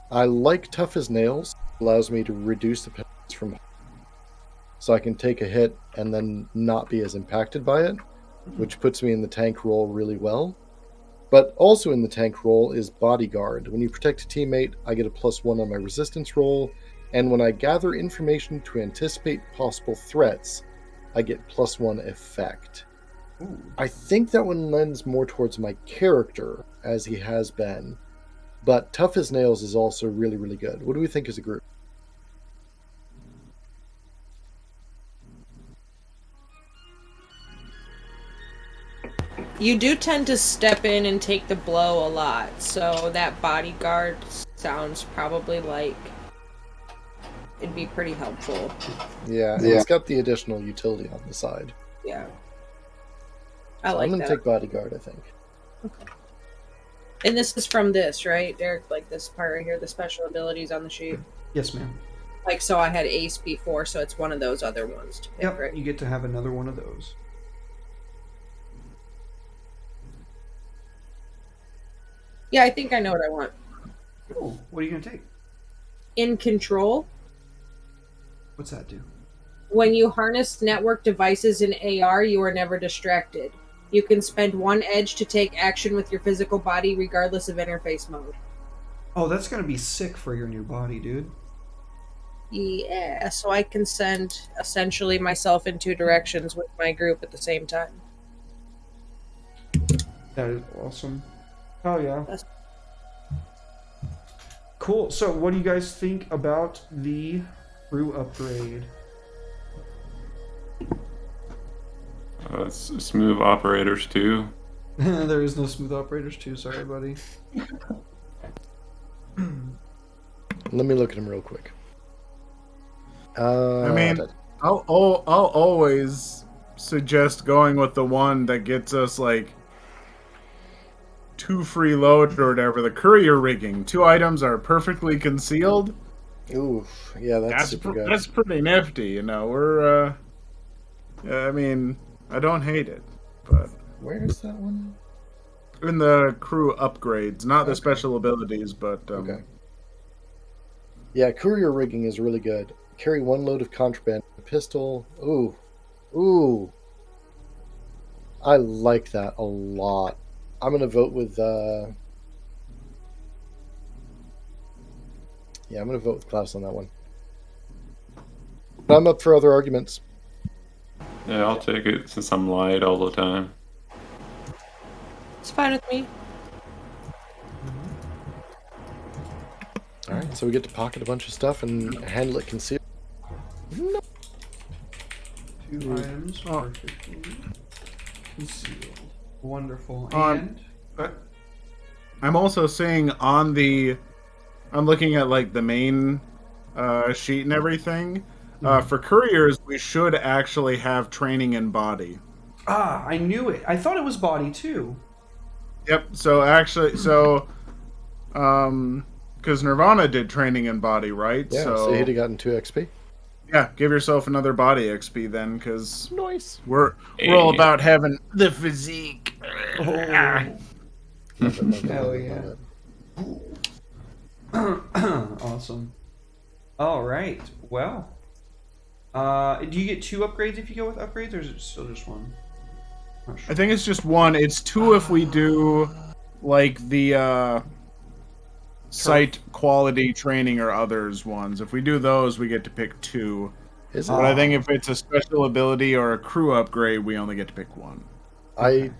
I like Tough as Nails. Allows me to reduce the penalties from so I can take a hit and then not be as impacted by it, which puts me in the tank role really well. But also in the tank role is Bodyguard. When you protect a teammate, I get a +1 on my resistance roll, and when I gather information to anticipate possible threats, I get +1 effect. Ooh. I think that one lends more towards my character, as he has been, but Tough as Nails is also really, really good. What do we think as a group? You do tend to step in and take the blow a lot, so that bodyguard sounds probably like it'd be pretty helpful. Yeah, and it's got the additional utility on the side. Yeah. I So like I'm going that. to take Bodyguard, I think. And this is from this, right, Derek? Like this part right here, the special abilities on the sheet. Yes, ma'am. Like, so I had Ace before, so it's one of those other ones to pick, Yep, right? you get to have another one of those. Yeah, I think I know what I want. Cool. What are you going to take? In Control, What's that do? when you harness network devices in AR, you are never distracted. You can spend 1 edge to take action with your physical body regardless of interface mode. Oh, that's going to be sick for your new body, dude. Yeah, so I can send essentially myself in 2 directions with my group at the same time. That is awesome. Oh, yeah. That's- Cool. So, what do you guys think about the crew upgrade? Smooth operators too. There is no smooth operators too. Sorry, buddy. Let me look at him real quick. I mean, I'll always suggest going with the one that gets us like 2 free load or whatever. The courier rigging. 2 items are perfectly concealed. oof, yeah, that's super good. That's pretty nifty. You know, we're. I mean, I don't hate it, but Where is that one? in the crew upgrades, not the Okay. special abilities, but Okay. Yeah, courier rigging is really good. Carry 1 load of contraband, a pistol. Ooh. I like that a lot. I'm gonna vote with. Yeah, I'm gonna vote with Klaus on that one. But I'm up for other arguments. Yeah, I'll take it since I'm light all the time. It's fine with me. All right, so we get to pocket a bunch of stuff and handle it concealed. 2 items perfectly concealed. Wonderful. And I'm also seeing on the. I'm looking at like the main sheet and everything. For couriers, we should actually have training in body. I knew it. I thought it was body too. Yep. So actually, because Nirvana did training in body, right? Yeah, so he'd have gotten 2 XP. Yeah, give yourself another body XP then, because Nice. we're all about having the physique. Hell Hell yeah. Awesome. All right. Well, do you get 2 upgrades if you go with upgrades, or is it still just 1? Not sure. I think it's just 1. It's 2 if we do like the site quality training or others ones. If we do those, we get to pick 2. Is But it? I think if it's a special ability or a crew upgrade, we only get to pick 1. I'm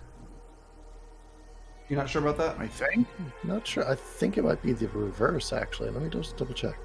You're not sure about that? I think. not sure. I think it might be the reverse, actually. Let me just double check.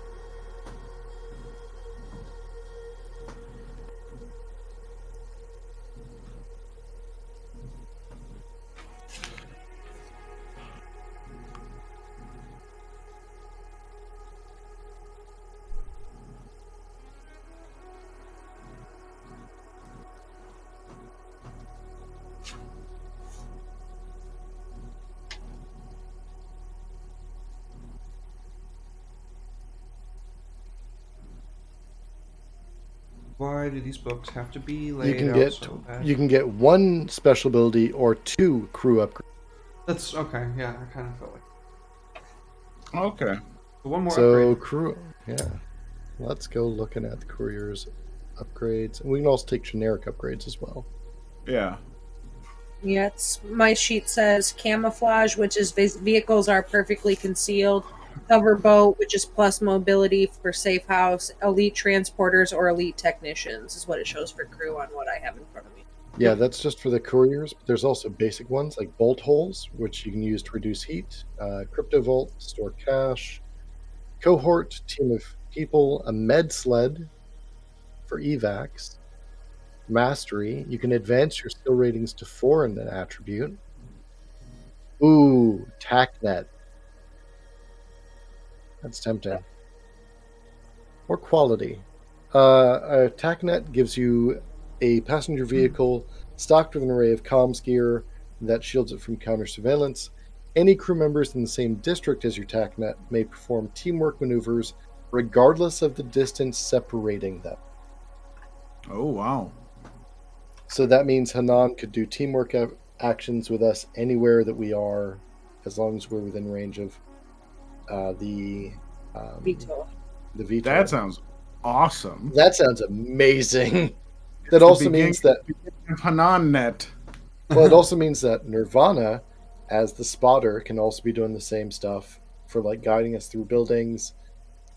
Why do these books have to be laid You can out get so bad? you can get 1 special ability or 2 crew upgrades. That's okay. Yeah, I kind of felt like Okay. one more So upgrade. crew, yeah. Let's go looking at the couriers upgrades, and we can also take generic upgrades as well. Yeah. Yeah, my sheet says camouflage, which is vehicles are perfectly concealed. Cover boat, which is plus mobility for safe house. Elite transporters or elite technicians is what it shows for crew on what I have in front of me. Yeah, that's just for the couriers, but there's also basic ones like bolt holes, which you can use to reduce heat, crypto vault, store cash, cohort, team of people, a med sled for evacs, mastery. You can advance your skill ratings to 4 in an attribute. Ooh, TACnet. That's tempting. Or quality. A TACnet gives you a passenger vehicle stocked with an array of comms gear that shields it from counter surveillance. Any crew members in the same district as your TACnet may perform teamwork maneuvers regardless of the distance separating them. Oh, wow. So that means Hanan could do teamwork actions with us anywhere that we are, as long as we're within range of the Veto. veto. That sounds awesome. That sounds amazing. That also means that HananNet. well, it also means that Nirvana, as the spotter, can also be doing the same stuff for like guiding us through buildings.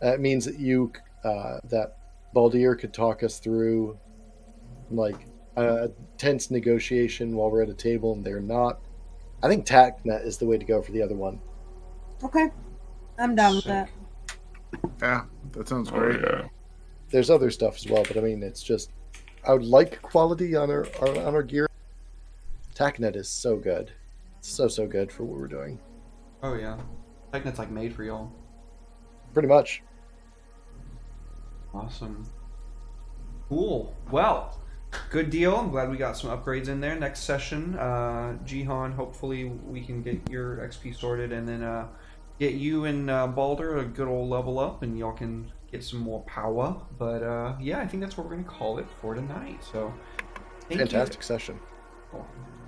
It means that that Baldir could talk us through like a tense negotiation while we're at a table and they're not. I think TACnet is the way to go for the other one. Okay, I'm down with Sick. that. Yeah, that sounds Oh great. yeah. There's other stuff as well, but I mean, it's just I would like quality on our gear. TACnet is so good, so good for what we're doing. Oh yeah, TACnet's like made for y'all. Pretty much. Awesome. Cool. Well, good deal. I'm glad we got some upgrades in there. Next session, Jihan, hopefully we can get your XP sorted and then get you and Balder a good old level up and y'all can get some more power. But yeah, I think that's what we're going to call it for tonight. So, Fantastic session.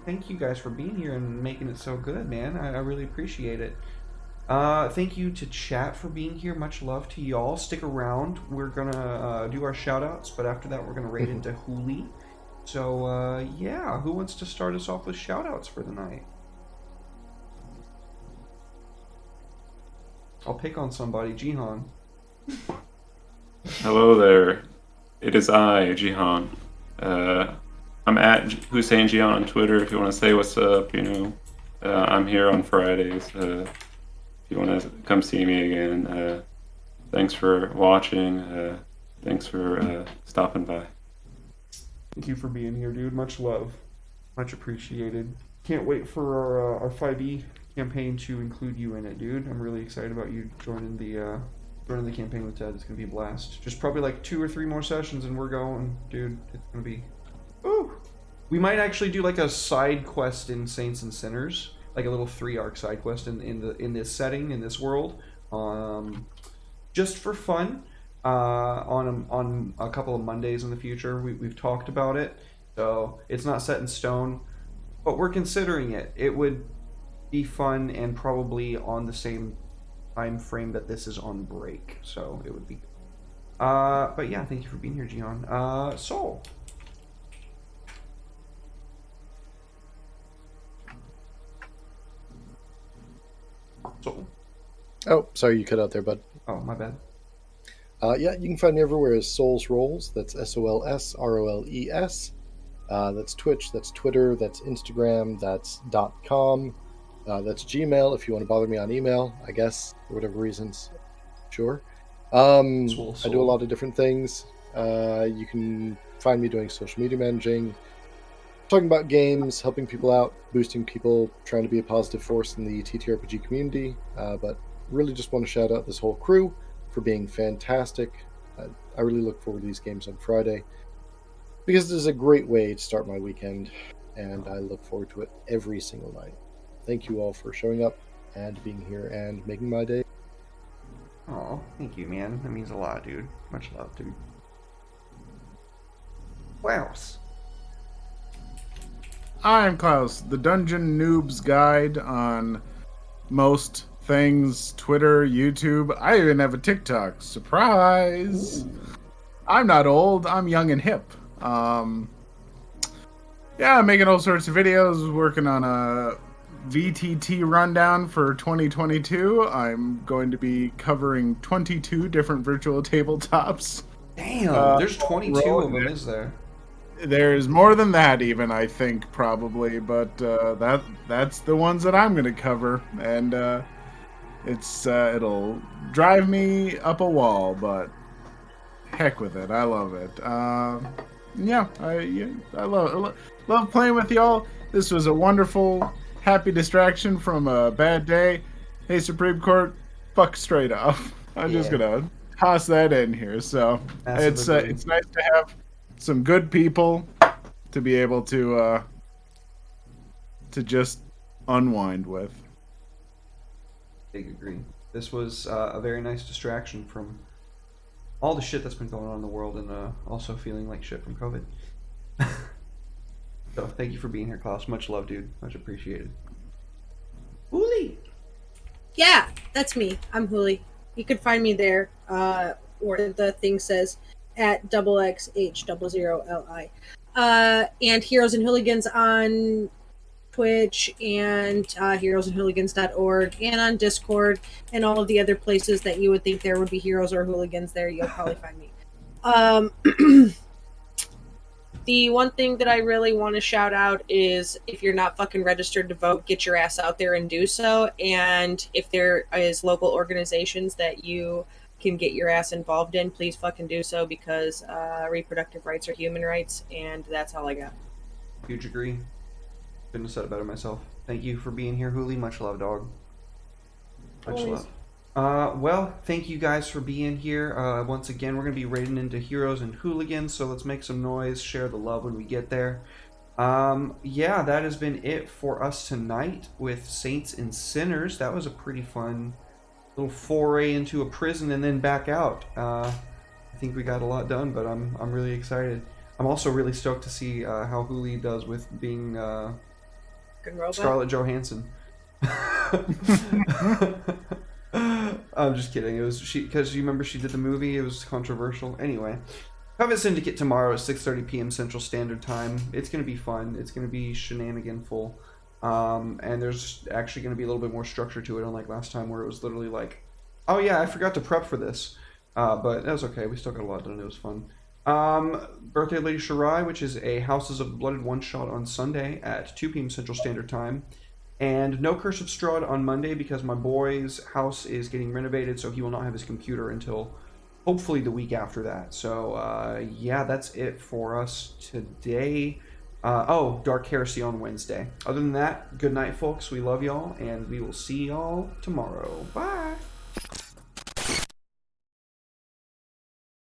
Thank you guys for being here and making it so good, man. I really appreciate it. Thank you to chat for being here. Much love to y'all. Stick around. We're gonna do our shout outs, but after that we're gonna raid into Huli. So yeah, who wants to start us off with shout outs for the night? I'll pick on somebody. Jihan. Hello there. It is I, Jihan. I'm at Hussein Jihan on Twitter if you want to say what's up, you know. I'm here on Fridays. If you want to come see me again. Thanks for watching. Thanks for stopping by. Thank you for being here, dude. Much love. Much appreciated. Can't wait for our 5e campaign to include you in it, dude. I'm really excited about you joining the campaign with Ted. It's gonna be a blast. Just probably like 2 or 3 more sessions and we're going, dude. It's gonna be. Ooh. We might actually do like a side quest in Saints and Sinners, like a little 3-arc side quest in this setting, in this world, just for fun. On a couple of Mondays in the future, we've talked about it, so it's not set in stone, but we're considering it. It would be fun and probably on the same time frame that this is on break, so it would be. But yeah, thank you for being here, Jihan. Soul. Soul. Oh, sorry, you cut out there, bud. Oh, my bad. Yeah, you can find me everywhere as Souls Rolls. That's SOLSROLES. That's Twitch, that's Twitter, that's Instagram, that's .com, that's Gmail if you want to bother me on email, I guess, for whatever reasons. Sure. I do a lot of different things. You can find me doing social media managing, talking about games, helping people out, boosting people, trying to be a positive force in the TTRPG community, but really just want to shout out this whole crew for being fantastic. I really look forward to these games on Friday because it is a great way to start my weekend, and I look forward to it every single night. Thank you all for showing up and being here and making my day. Oh, thank you, man. That means a lot, dude. Much love, dude. Klaus. I'm Klaus, the Dungeon Noob's Guide on most things, Twitter, YouTube. I even have a TikTok. Surprise! I'm not old, I'm young and hip. I'm making all sorts of videos, working on a VTT rundown for 2022. I'm going to be covering 22 different virtual tabletops. Damn, there's 22 of them, is there? There's more than that, even, I think, probably, but that's the ones that I'm going to cover, and it'll drive me up a wall, but heck with it. I love it. I love playing with y'all. This was a wonderful, happy distraction from a bad day. Hey, Supreme Court, fuck straight off. I'm just gonna toss that in here. So it's nice to have some good people to be able to just unwind with. Big agree. This was a very nice distraction from all the shit that's been going on in the world, and also feeling like shit from COVID. So thank you for being here, Klaus. Much love, dude. Much appreciated. Hooli! Yeah, that's me. I'm Hooli. You can find me there, or the thing says at XXH00LI. And Heroes and Hooligans on Twitch, and heroesandhooligans.org, and on Discord, and all of the other places that you would think there would be heroes or hooligans there. You'll probably find me. The one thing that I really want to shout out is, if you're not fucking registered to vote, get your ass out there and do so. And if there is local organizations that you can get your ass involved in, please fucking do so, because reproductive rights are human rights, and that's all I got. Huge agree. Couldn't have said it better myself. Thank you for being here, Hooli. Much love, dog. Much Always. love. Well, thank you guys for being here. Once again, we're going to be raiding into Heroes and Hooligans, so let's make some noise, share the love when we get there. Yeah, that has been it for us tonight with Saints and Sinners. That was a pretty fun little foray into a prison and then back out. I think we got a lot done, but I'm really excited. I'm also really stoked to see how Hooli does with being Scarlett Johansson. I'm just kidding. It was because you remember she did the movie. It was controversial. Anyway, Covet Syndicate tomorrow at 6:30 p.m. Central Standard Time. It's gonna be fun. It's gonna be shenaniganful, and there's actually gonna be a little bit more structure to it, unlike last time where it was literally like, oh yeah, I forgot to prep for this, but that was okay. We still got a lot done. It was fun. Birthday of Lady Shirai, which is a Houses of the Blooded one-shot on Sunday at 2 p.m. Central Standard Time. And no Curse of Strahd on Monday, because my boy's house is getting renovated, so he will not have his computer until hopefully the week after that. So, yeah, that's it for us today. Dark Heresy on Wednesday. Other than that, good night, folks. We love y'all, and we will see y'all tomorrow. Bye!